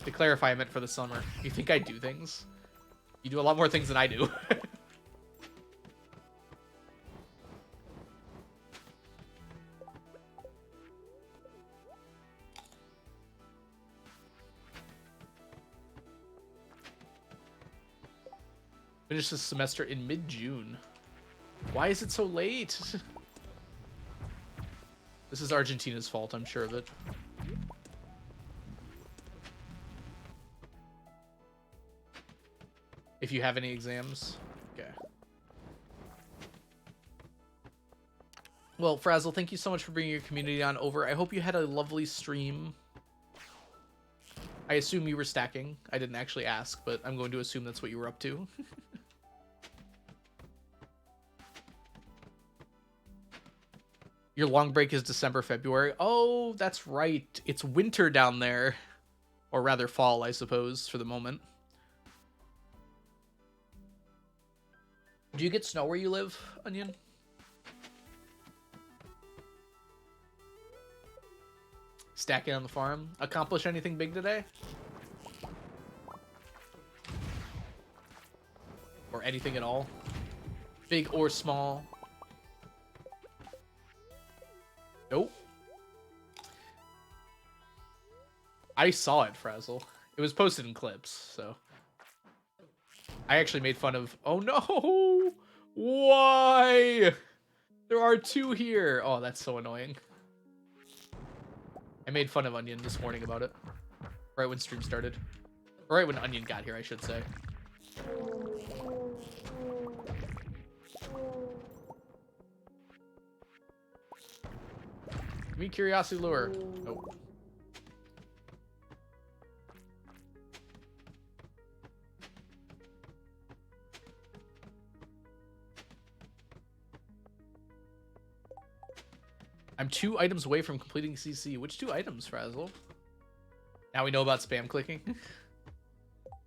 To clarify, I meant for the summer. You think I do things? You do a lot more things than I do. Finish this semester in mid-June. Why is it so late? This is Argentina's fault, I'm sure of it. If you have any exams. Okay. Well, Frazzle, thank you so much for bringing your community on over. I hope you had a lovely stream. I assume you were stacking. I didn't actually ask, but I'm going to assume that's what you were up to. Your long break is December, February. Oh, that's right. It's winter down there. Or rather fall, I suppose, for the moment. Do you get snow where you live, Onion? Stacking on the farm. Accomplish anything big today? Or anything at all? Big or small? Nope. I saw it, Frazzle. It was posted in clips, so... I actually made fun of... Oh no! Why? There are 2 here. Oh, that's so annoying. I made fun of Onion this morning about it. Right when stream started. Or right when Onion got here, I should say. Give me Curiosity Lure. Nope. I'm 2 items away from completing CC. Which 2 items, Frazzle? Now we know about spam clicking.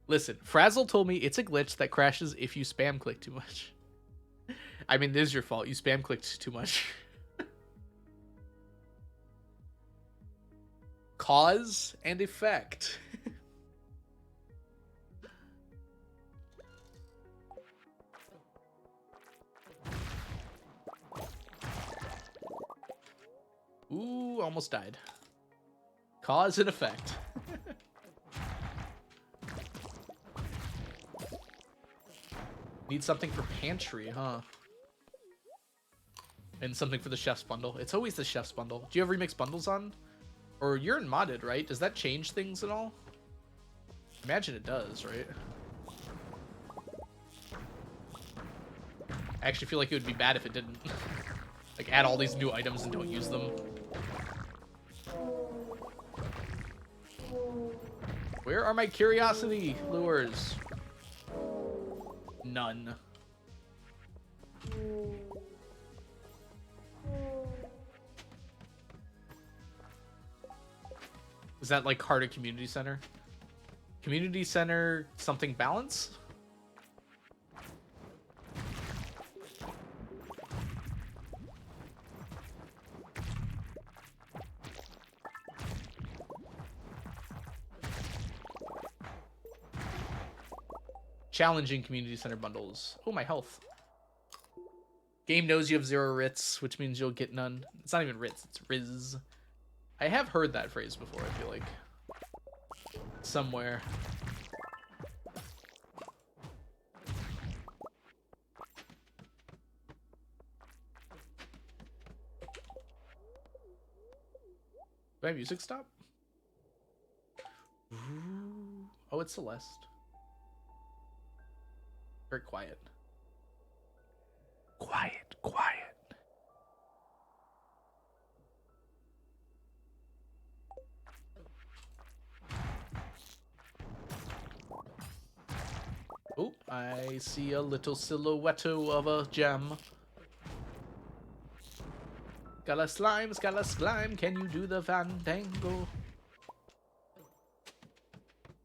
Listen, Frazzle told me it's a glitch that crashes if you spam click too much. I mean, it is your fault. You spam clicked too much. Cause and effect. Ooh, almost died. Cause and effect. Need something for pantry, huh? And something for the chef's bundle. It's always the chef's bundle. Do you have remix bundles on? Or you're in modded, right? Does that change things at all? Imagine it does, right? I actually feel like it would be bad if it didn't. Like, add all these new items and don't use them. Where are my curiosity lures? None. Is that like Carter Community Center? Community Center something balance? Challenging community center bundles. Oh, my health. Game knows you have 0 writs, which means you'll get none. It's not even writs, it's riz. I have heard that phrase before, I feel like. Somewhere. Do my music stop? Ooh. Oh, it's Celeste. Very quiet. Quiet, quiet. Oh, I see a little silhouette of a gem. Scala slime, can you do the fandango?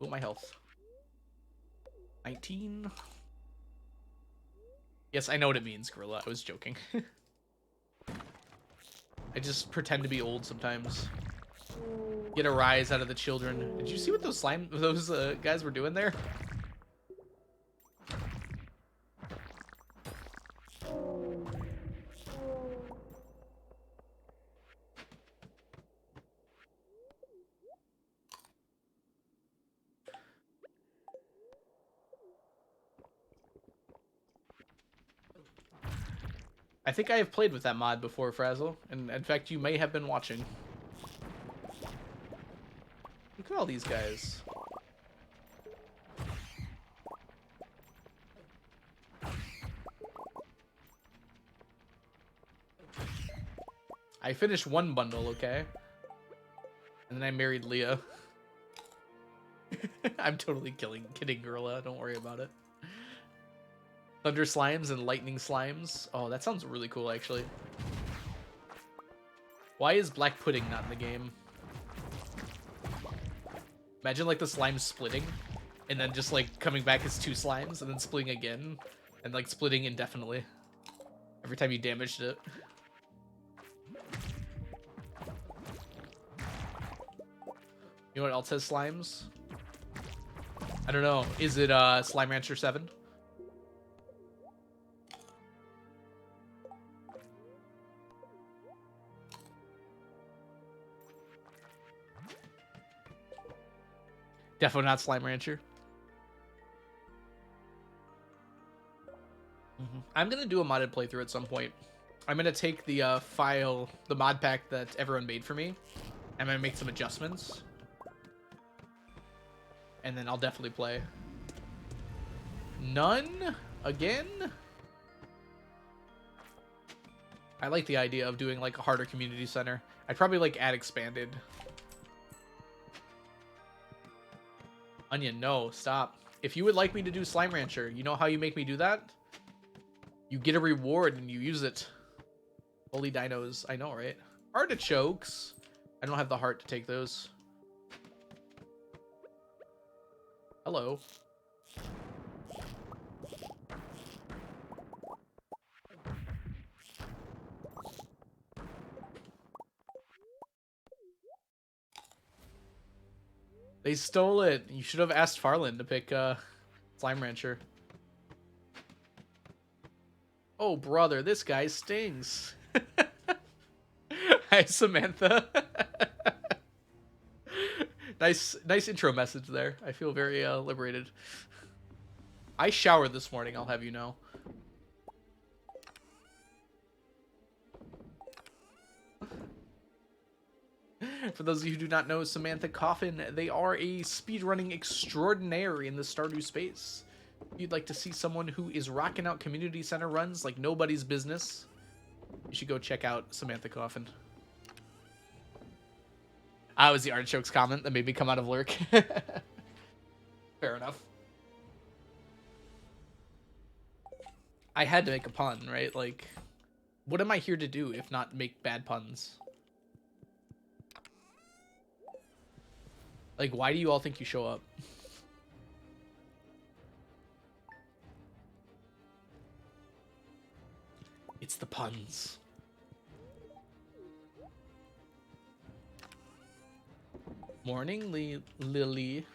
Oh, my health. 19. Yes, I know what it means, Gorilla. I was joking. I just pretend to be old sometimes. Get a rise out of the children. Did you see what those guys were doing there? I think I have played with that mod before, Frazzle, and in fact, you may have been watching. Look at all these guys. I finished one bundle, okay? And then I married Leah. I'm totally kidding, Gorilla. Don't worry about it. Thunder slimes and lightning slimes. Oh, that sounds really cool, actually. Why is black pudding not in the game? Imagine, like, the slimes splitting, and then just, like, coming back as 2 slimes, and then splitting again, and, like, splitting indefinitely. Every time you damaged it. You know what else has slimes? I don't know. Is it, Slime Rancher 7? Definitely not Slime Rancher. I'm gonna do a modded playthrough at some point. I'm gonna take the the mod pack that everyone made for me. I'm gonna make some adjustments. and then I'll definitely play. None? Again? I like the idea of doing like a harder community center. I'd probably like add expanded. Onion, no, stop. If you would like me to do Slime Rancher, you know how you make me do that? You get a reward and you use it. Holy dinos. I know, right? Artichokes. I don't have the heart to take those. Hello. They stole it. You should have asked Farland to pick Slime Rancher. Oh, brother, this guy stings. Hi, Samantha. Nice intro message there. I feel very liberated. I showered this morning, I'll have you know. For those of you who do not know Samantha Coffin, they are a speedrunning extraordinaire in the Stardew space. If you'd like to see someone who is rocking out community center runs like nobody's business, you should go check out Samantha Coffin. It was the artichokes comment that made me come out of lurk. Fair enough. I had to make a pun, right? Like, what am I here to do if not make bad puns? Like, why do you all think you show up? It's the puns. Morning, Lily.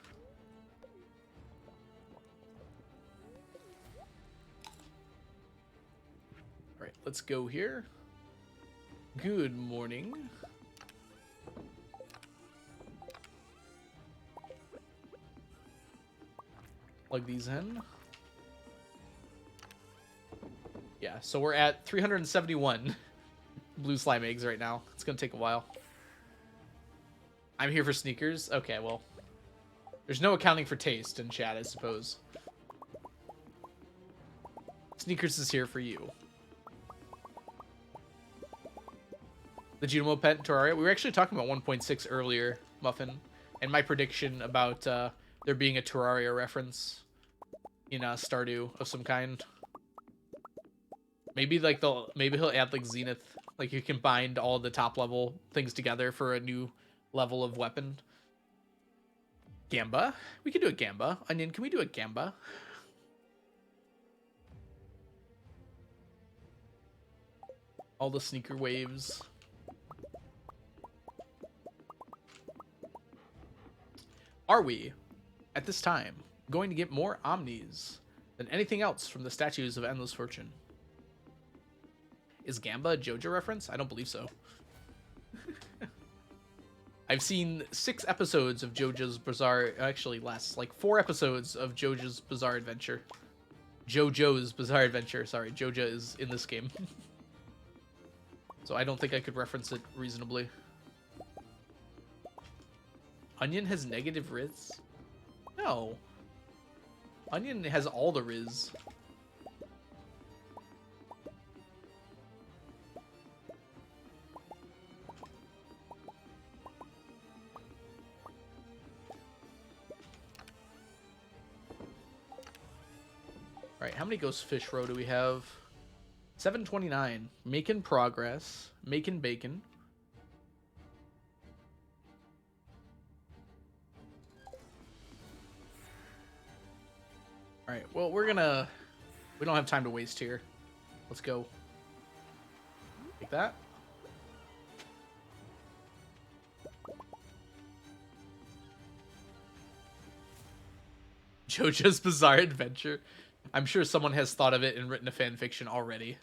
Alright, let's go here. Good morning. Plug these in. Yeah, so we're at 371 blue slime eggs right now. It's gonna take a while. I'm here for sneakers. Okay, well, there's no accounting for taste in chat, I suppose. Sneakers is here for you. The Genome Pet Terraria. We were actually talking about 1.6 earlier, Muffin, and my prediction about there being a Terraria reference in Stardew of some kind. Maybe like maybe he'll add like Zenith, like you can bind all the top level things together for a new level of weapon. Gamba, we can do a Gamba. Onion, can we do a Gamba? All the sneaker waves. Are we, at this time, going to get more Omnis than anything else from the Statues of Endless Fortune? Is Gamba a JoJo reference? I don't believe so. I've seen 6 episodes of JoJo's Bizarre... Actually, less. Like 4 episodes of JoJo's Bizarre Adventure. JoJo's Bizarre Adventure. Sorry, JoJo is in this game. So I don't think I could reference it reasonably. Onion has negative Riz? No. Onion has all the Riz. Alright, how many Ghost Fish Row do we have? 729. Making progress. Making bacon. Alright, well, we don't have time to waste here. Let's go. Take that. JoJo's Bizarre Adventure. I'm sure someone has thought of it and written a fan fiction already.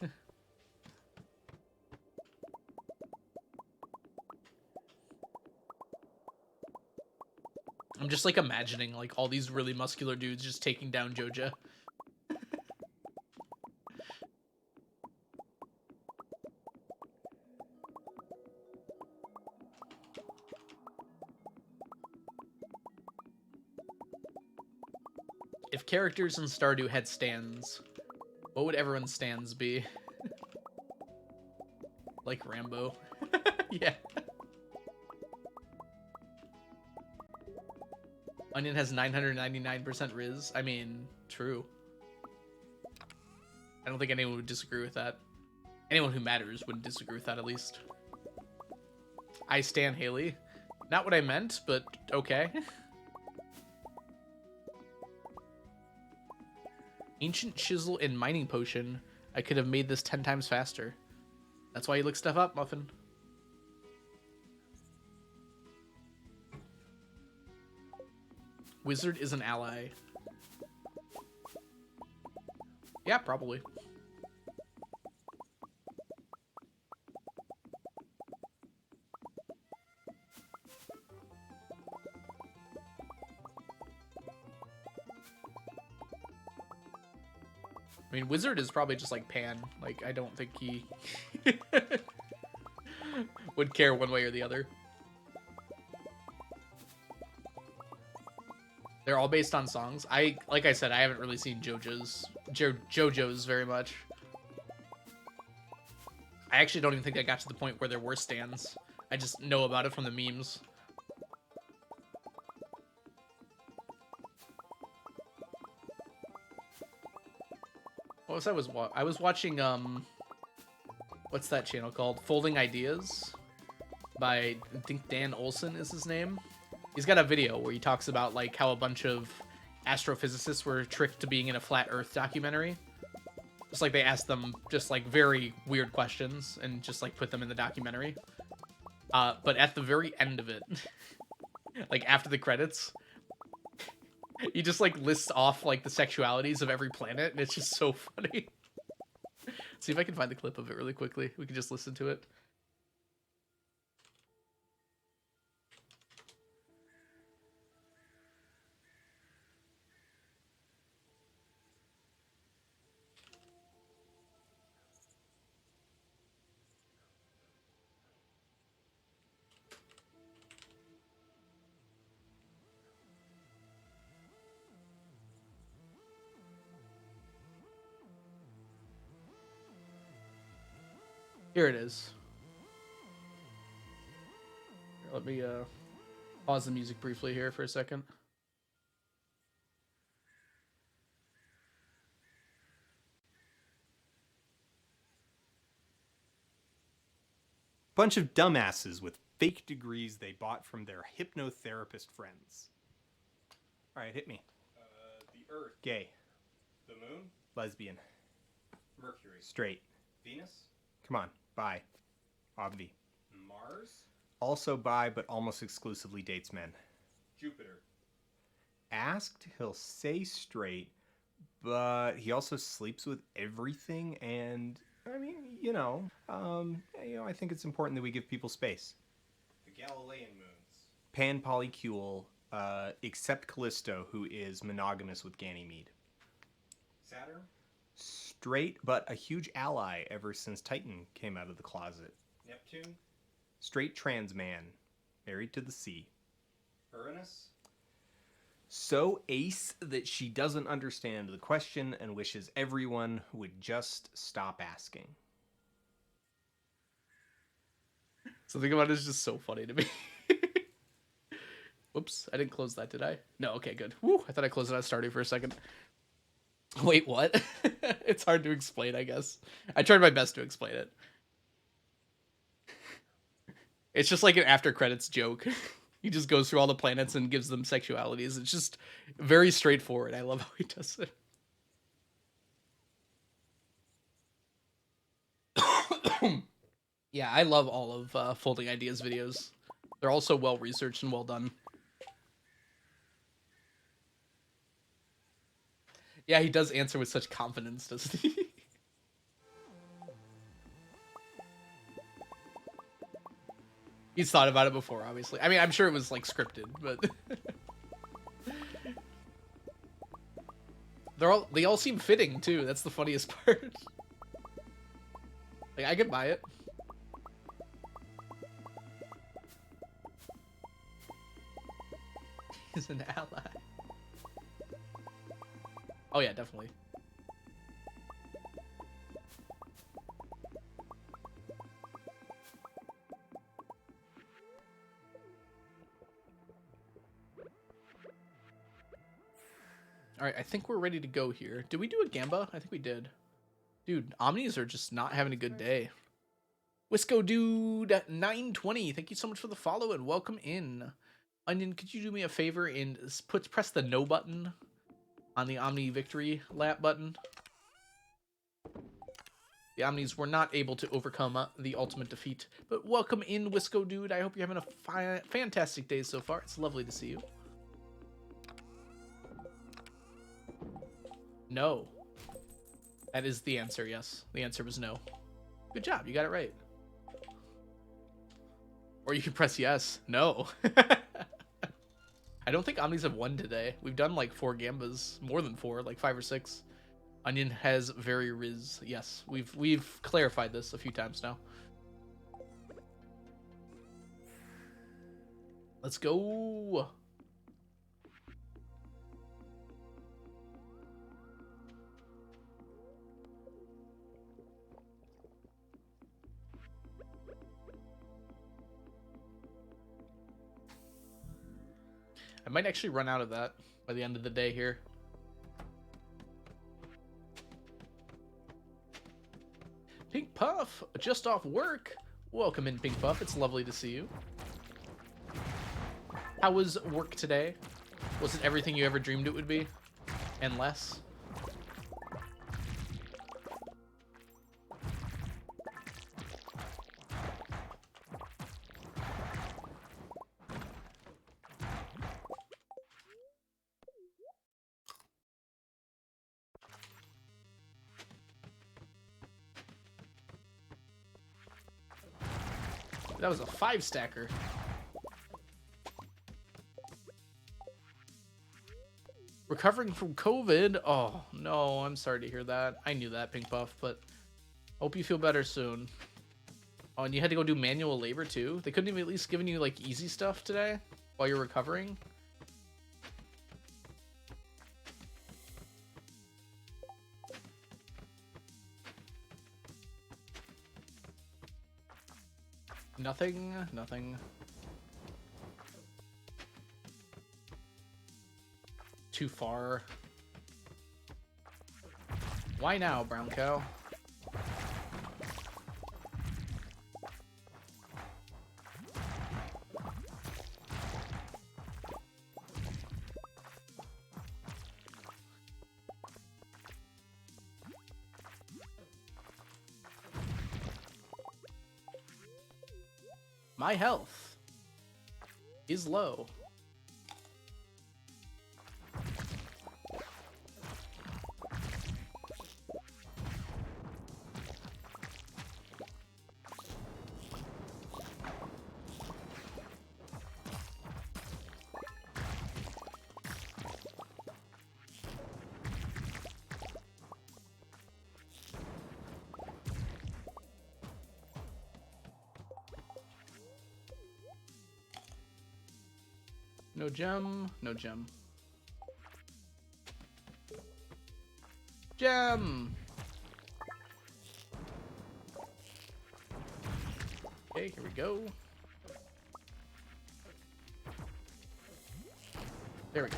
I'm just like imagining like all these really muscular dudes just taking down JoJo. If characters in Stardew had stands, what would everyone's stands be? Like Rambo. Yeah. Onion has 999% Riz. I mean, true. I don't think anyone would disagree with that. Anyone who matters wouldn't disagree with that, at least. I stan Haley. Not what I meant, but okay. Ancient Chisel and Mining Potion. I could have made this 10 times faster. That's why you look stuff up, Muffin. Wizard is an ally. Yeah, probably. I mean, Wizard is probably just like Pan. Like, I don't think he would care one way or the other. They're all based on songs. Like I said, I haven't really seen JoJo's very much. I actually don't even think I got to the point where there were stands. I just know about it from the memes. What was I was watching what's that channel called? Folding Ideas by, I think Dan Olson is his name. He's got a video where he talks about like how a bunch of astrophysicists were tricked to being in a flat Earth documentary. Just like they asked them just like very weird questions and just like put them in the documentary. But at the very end of it, like after the credits, he just like lists off like the sexualities of every planet, and it's just so funny. See if I can find the clip of it really quickly. We can just listen to it. Here it is. Let me pause the music briefly here for a second. Bunch of dumbasses with fake degrees they bought from their hypnotherapist friends. All right, hit me. The Earth. Gay. The Moon. Lesbian. Mercury. Straight. Venus. Come on. Bi. Obvi. Mars. Also bi, but almost exclusively dates men. Jupiter. Asked, he'll say straight, but he also sleeps with everything, and I mean, I think it's important that we give people space. The Galilean moons. Pan polycule, except Callisto, who is monogamous with Ganymede. Saturn. Straight, but a huge ally ever since Titan came out of the closet. Neptune. Straight trans man, married to the sea. Uranus. So ace that she doesn't understand the question and wishes everyone would just stop asking. Something about it is just so funny to me. Whoops, I didn't close that, did I? No, okay, good. Woo, I thought I closed it on Stardew for a second. Wait, what? It's hard to explain, I guess. I tried my best to explain it. It's just like an after credits joke. He just goes through all the planets and gives them sexualities. It's just very straightforward. I love how he does it. Yeah, I love all of Folding Ideas videos. They're all so well researched and well done. Yeah, he does answer with such confidence, doesn't he? He's thought about it before, obviously. I mean, I'm sure it was like scripted, but they all seem fitting too. That's the funniest part. Like, I could buy it. He's an ally. Oh yeah, definitely. All right, I think we're ready to go here. Did we do a Gamba? I think we did. Dude, Omnis are just not having a good day. Wisco Dude 920, thank you so much for the follow and welcome in. Onion, could you do me a favor and press the no button on the Omni victory lap button? The Omnis were not able to overcome the ultimate defeat, but welcome in, Wisco Dude. I hope you're having a fantastic day so far. It's lovely to see you. No. That is the answer, yes. The answer was no. Good job, you got it right. Or you can press yes. No. I don't think Omnis have won today. We've done like 4 Gambas. More than 4, like 5 or 6. Onion has very riz. Yes, we've clarified this a few times now. Let's go. I might actually run out of that by the end of the day here. Pink Puff, just off work. Welcome in, Pink Puff. It's lovely to see you. How was work today? Was it everything you ever dreamed it would be? And less? That was a 5-stacker. Recovering from COVID? Oh, no, I'm sorry to hear that. I knew that, Pink Puff, but hope you feel better soon. Oh, and you had to go do manual labor, too? They couldn't even at least given you, like, easy stuff today while you're recovering? Nothing, nothing. Too far. Why now, brown cow? My health is low. No gem, no gem. Gem! Okay, here we go. There we go.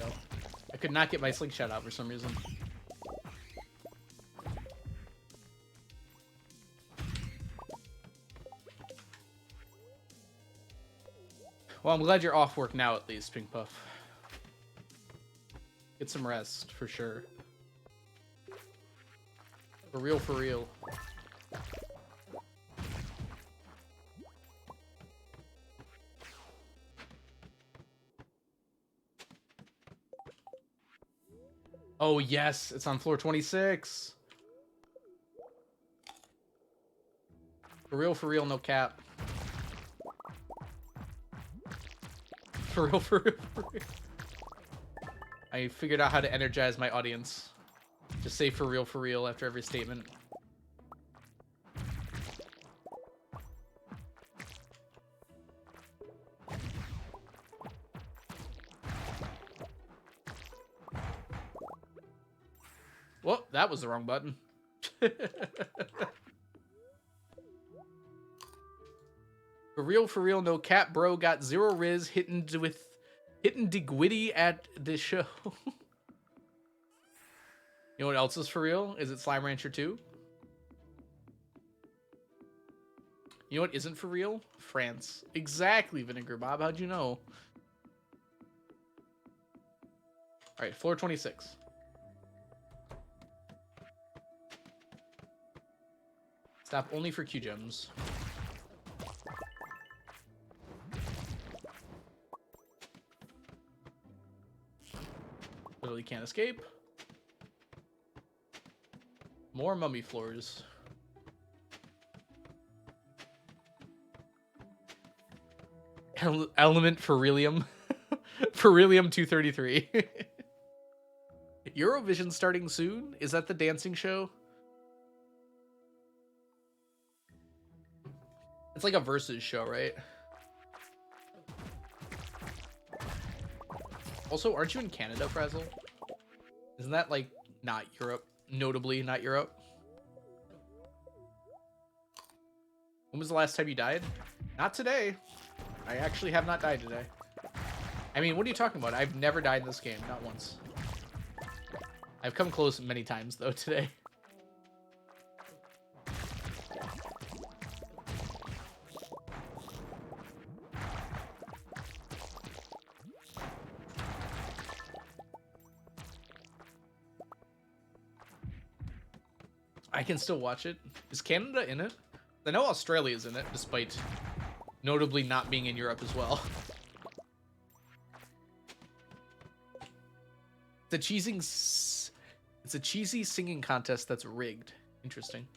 I could not get my slingshot out for some reason. Well, I'm glad you're off work now at least, Pink Puff. Get some rest, for sure. For real, for real. Oh, yes, it's on floor 26. For real, no cap. For real, for real, for real. I figured out how to energize my audience. Just say for real after every statement. that was the wrong button. For real, no cat, bro. Got 0 riz hitting Digwitty at the show. You know what else is for real? Is it Slime Rancher 2? You know what isn't for real? France. Exactly, Vinegar Bob. How'd you know? Alright, floor 26. Stop only for Q gems. Literally can't escape. More mummy floors. Element Ferrilium. Ferrilium 233. Eurovision starting soon? Is that the dancing show? It's like a versus show, right? Also, aren't you in Canada, Frazzle? Isn't that, like, not Europe? Notably not Europe? When was the last time you died? Not today. I actually have not died today. I mean, what are you talking about? I've never died in this game. Not once. I've come close many times, though, today. I can still watch it. Is Canada in it? I know Australia's in it, despite notably not being in Europe as well. It's a cheesy singing contest that's rigged. Interesting.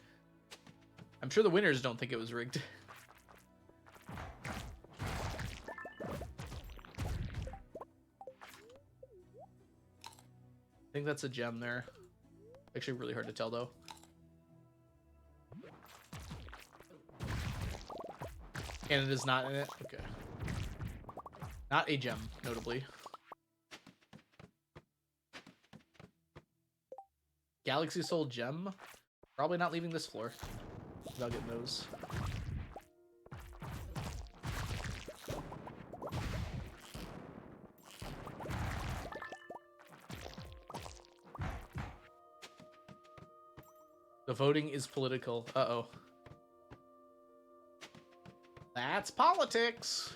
I'm sure the winners don't think it was rigged. I think that's a gem there. Actually really hard to tell though. Canada's not in it? Okay. Not a gem, notably. Galaxy Soul gem? Probably not leaving this floor without getting those. The voting is political. Uh-oh. That's politics.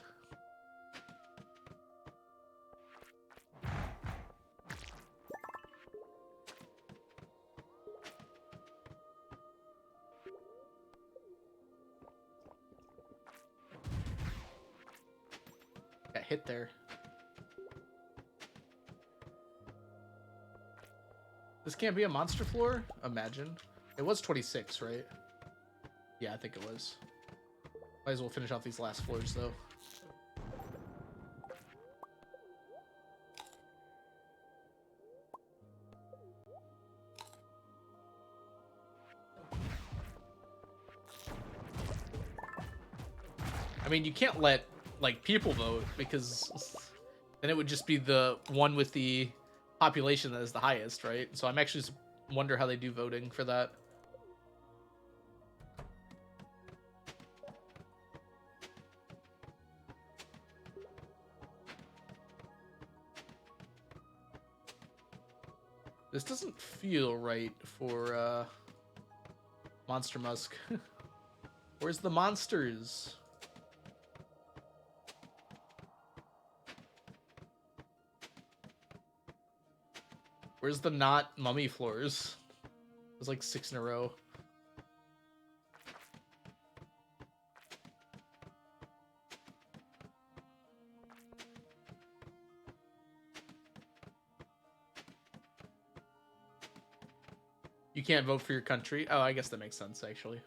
Got hit there. This can't be a monster floor? Imagine. It was 26, right? Yeah, I think it was. Might as well finish off these last floors, though. I mean, you can't let, like, people vote, because then it would just be the one with the population that is the highest, right? So I'm actually wonder how they do voting for that. This doesn't feel right for Monster Musk. Where's the monsters? Where's the not mummy floors? There's like 6 in a row. You can't vote for your country? Oh, I guess that makes sense, actually.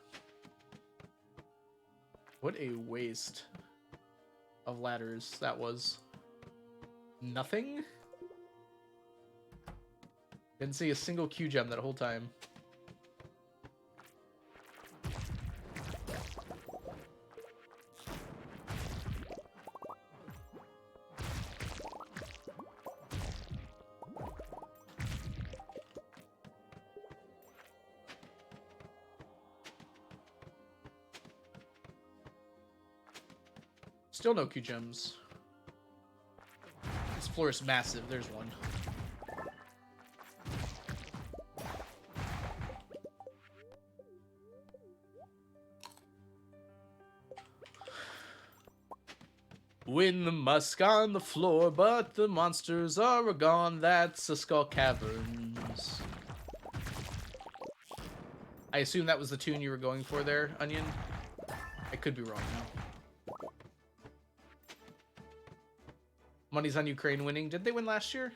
What a waste of ladders that was. Nothing? Didn't see a single Q gem that whole time. Still no Q gems. This floor is massive. There's one. Win the musk on the floor, but the monsters are gone. That's the Skull Caverns. I assume that was the tune you were going for there, Onion. I could be wrong now. Money's on Ukraine winning. Did they win last year?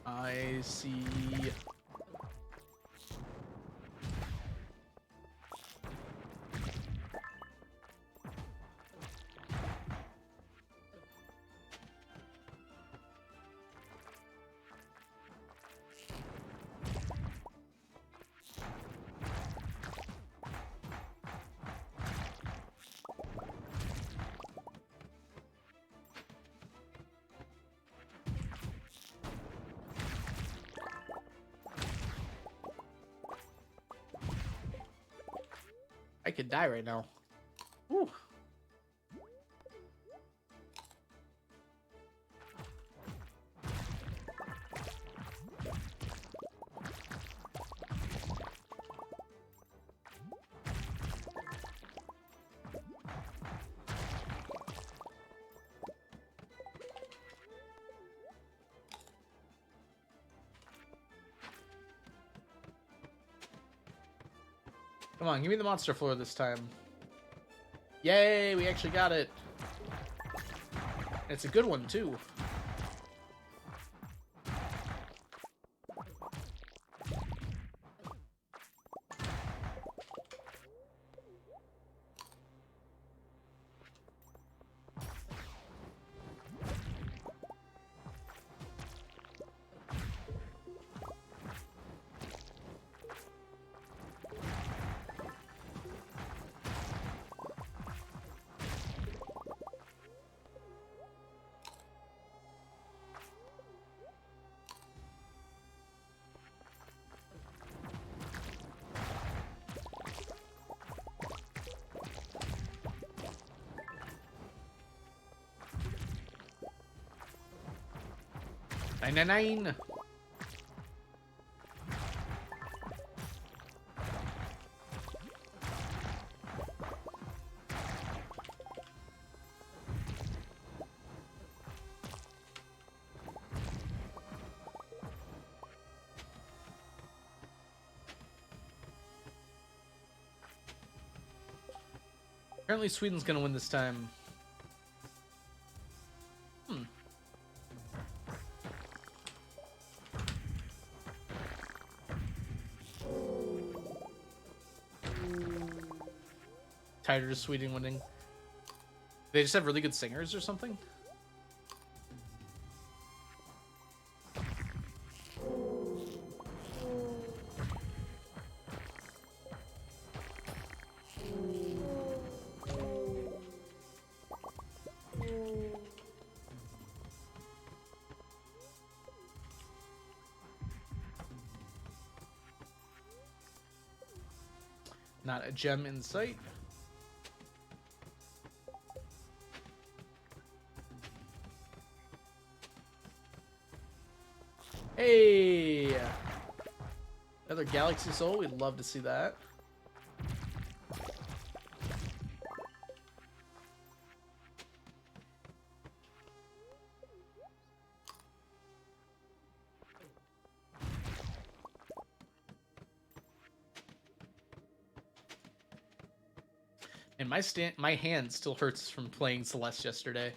I see. I could die right now. Woo. Come on, give me the monster floor this time. Yay, we actually got it. It's a good one, too. Nine. Apparently Sweden's gonna win this time. Tired of Sweden winning. They just have really good singers or something? Not a gem in sight. Hey! Another Galaxy Soul, we'd love to see that. And my hand still hurts from playing Celeste yesterday.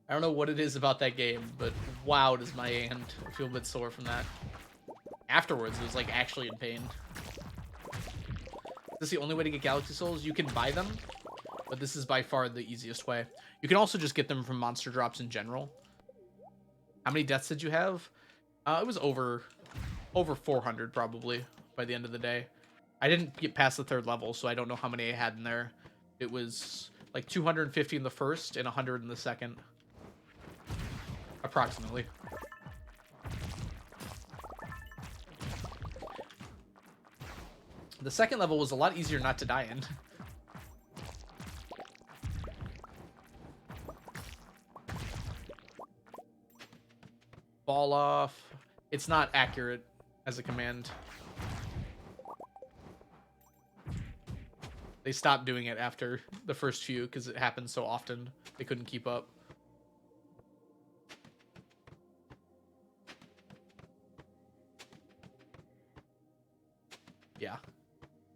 I don't know what it is about that game, but wow, does my hand feel a bit sore from that. afterwards, it was like actually in pain. This is the only way to get Galaxy Souls. You can buy them, but this is by far the easiest way. You can also just get them from monster drops in general. How many deaths did you have? It was over 400 probably by the end of the day. I didn't get past the 3rd level, so I don't know how many I had in there. It was like 250 in the first and 100 in the second. Approximately. The second level was a lot easier not to die in. Fall off. It's not accurate as a command. They stopped doing it after the first few because it happened so often they couldn't keep up. Yeah.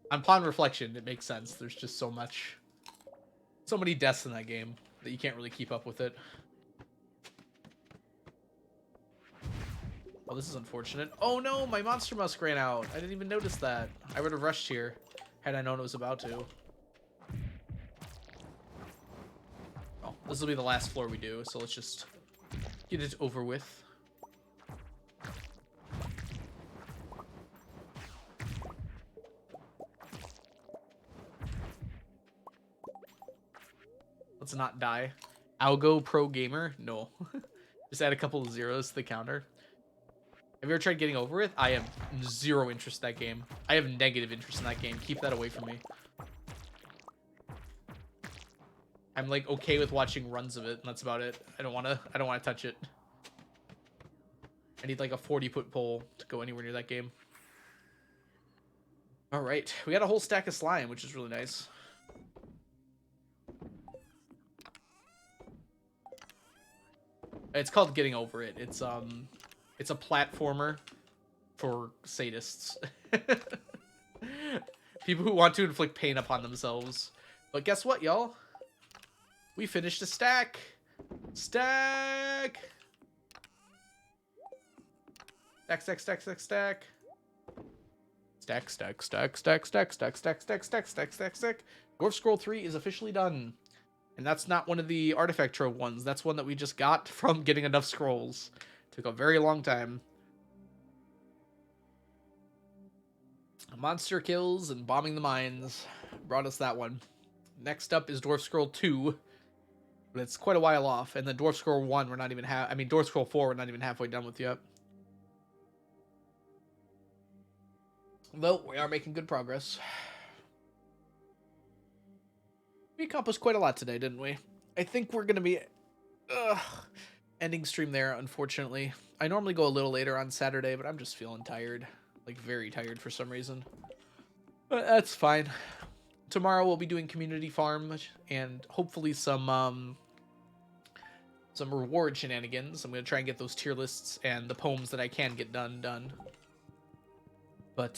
Upon reflection, it makes sense. There's just so many deaths in that game that you can't really keep up with it. Oh, this is unfortunate. Oh no, my monster musk ran out. I didn't even notice that. I would have rushed here had I known it was about to. Oh, this will be the last floor we do, so let's just get it over with. Let's not die. Algo Pro Gamer? No. Just add a couple of zeros to the counter. Have you ever tried getting over it? I have zero interest in that game. I have negative interest in that game. Keep that away from me. I'm like okay with watching runs of it, and that's about it. I don't wanna touch it. I need like a 40-foot pole to go anywhere near that game. Alright, we got a whole stack of slime, which is really nice. It's called Getting Over It. It's a platformer for sadists. People who want to inflict pain upon themselves. But guess what, y'all? We finished a stack. Stack. Stack, stack, stack, stack, stack. Stack, stack, stack, stack, stack, stack, stack, stack, stack, stack, stack, stack. Dwarf Scroll 3 is officially done. And that's not one of the artifact trove ones. That's one that we just got from getting enough scrolls. Took a very long time. Monster kills and bombing the mines brought us that one. Next up is Dwarf Scroll 2. But it's quite a while off. And then Dwarf Scroll 1, we're not even Dwarf Scroll 4, we're not even halfway done with yet. Though, we are making good progress. We accomplished quite a lot today, didn't we? I think we're going to be ending stream there, unfortunately. I normally go a little later on Saturday, but I'm just feeling tired. Like, very tired for some reason. But that's fine. Tomorrow we'll be doing community farm and hopefully some reward shenanigans. I'm going to try and get those tier lists and the poems that I can get done. But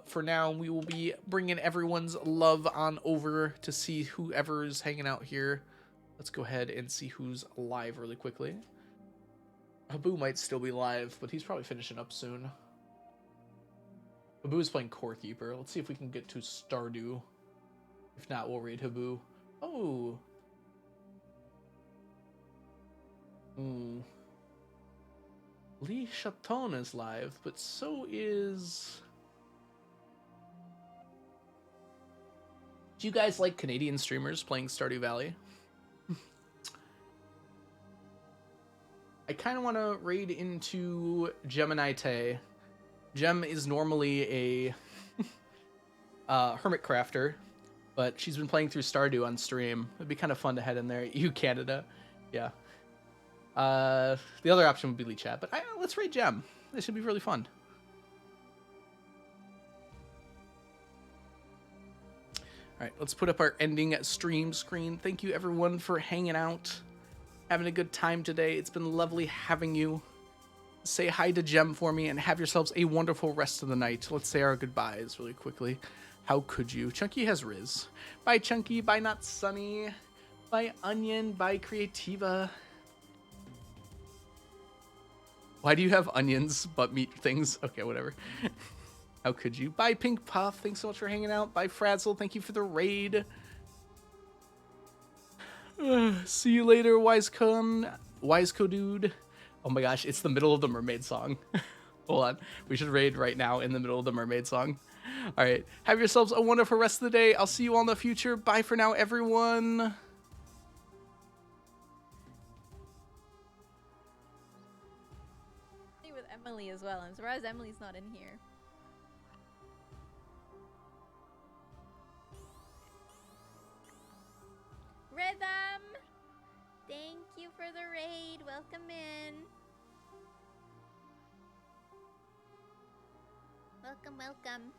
for now, we will be bringing everyone's love on over to see whoever's hanging out here. Let's go ahead and see who's live really quickly. Habu might still be live, but he's probably finishing up soon. Habu is playing Core Keeper. Let's see if we can get to Stardew. If not, we'll raid Habu. Oh. Lee Chaton is live, but so is... Do you guys like Canadian streamers playing Stardew Valley? I kind of want to raid into Gemini Tay. Gem is normally a hermit crafter, but she's been playing through Stardew on stream. It'd be kind of fun to head in there. You Canada. Yeah. The other option would be Lee Chat, but let's raid Gem. This should be really fun. All right, let's put up our ending stream screen. Thank you, everyone, for hanging out, having a good time today. It's been lovely having you. Say hi to Gem for me and have yourselves a wonderful rest of the night. Let's say our goodbyes really quickly. How could you? Chunky has Riz. Bye, Chunky. Bye, Not Sunny. Bye, Onion. Bye, Creativa. Why do you have onions but meat things? Okay, whatever. How could you? Bye, Pink Puff. Thanks so much for hanging out. Bye, Frazzle. Thank you for the raid. See you later, Wiseco dude. Oh my gosh, it's the middle of the mermaid song. Hold on. We should raid right now in the middle of the mermaid song. All right. Have yourselves a wonderful rest of the day. I'll see you all in the future. Bye for now, everyone. With Emily as well. I'm surprised Emily's not in here. Rhythm! Thank you for the raid. Welcome in. Welcome, welcome.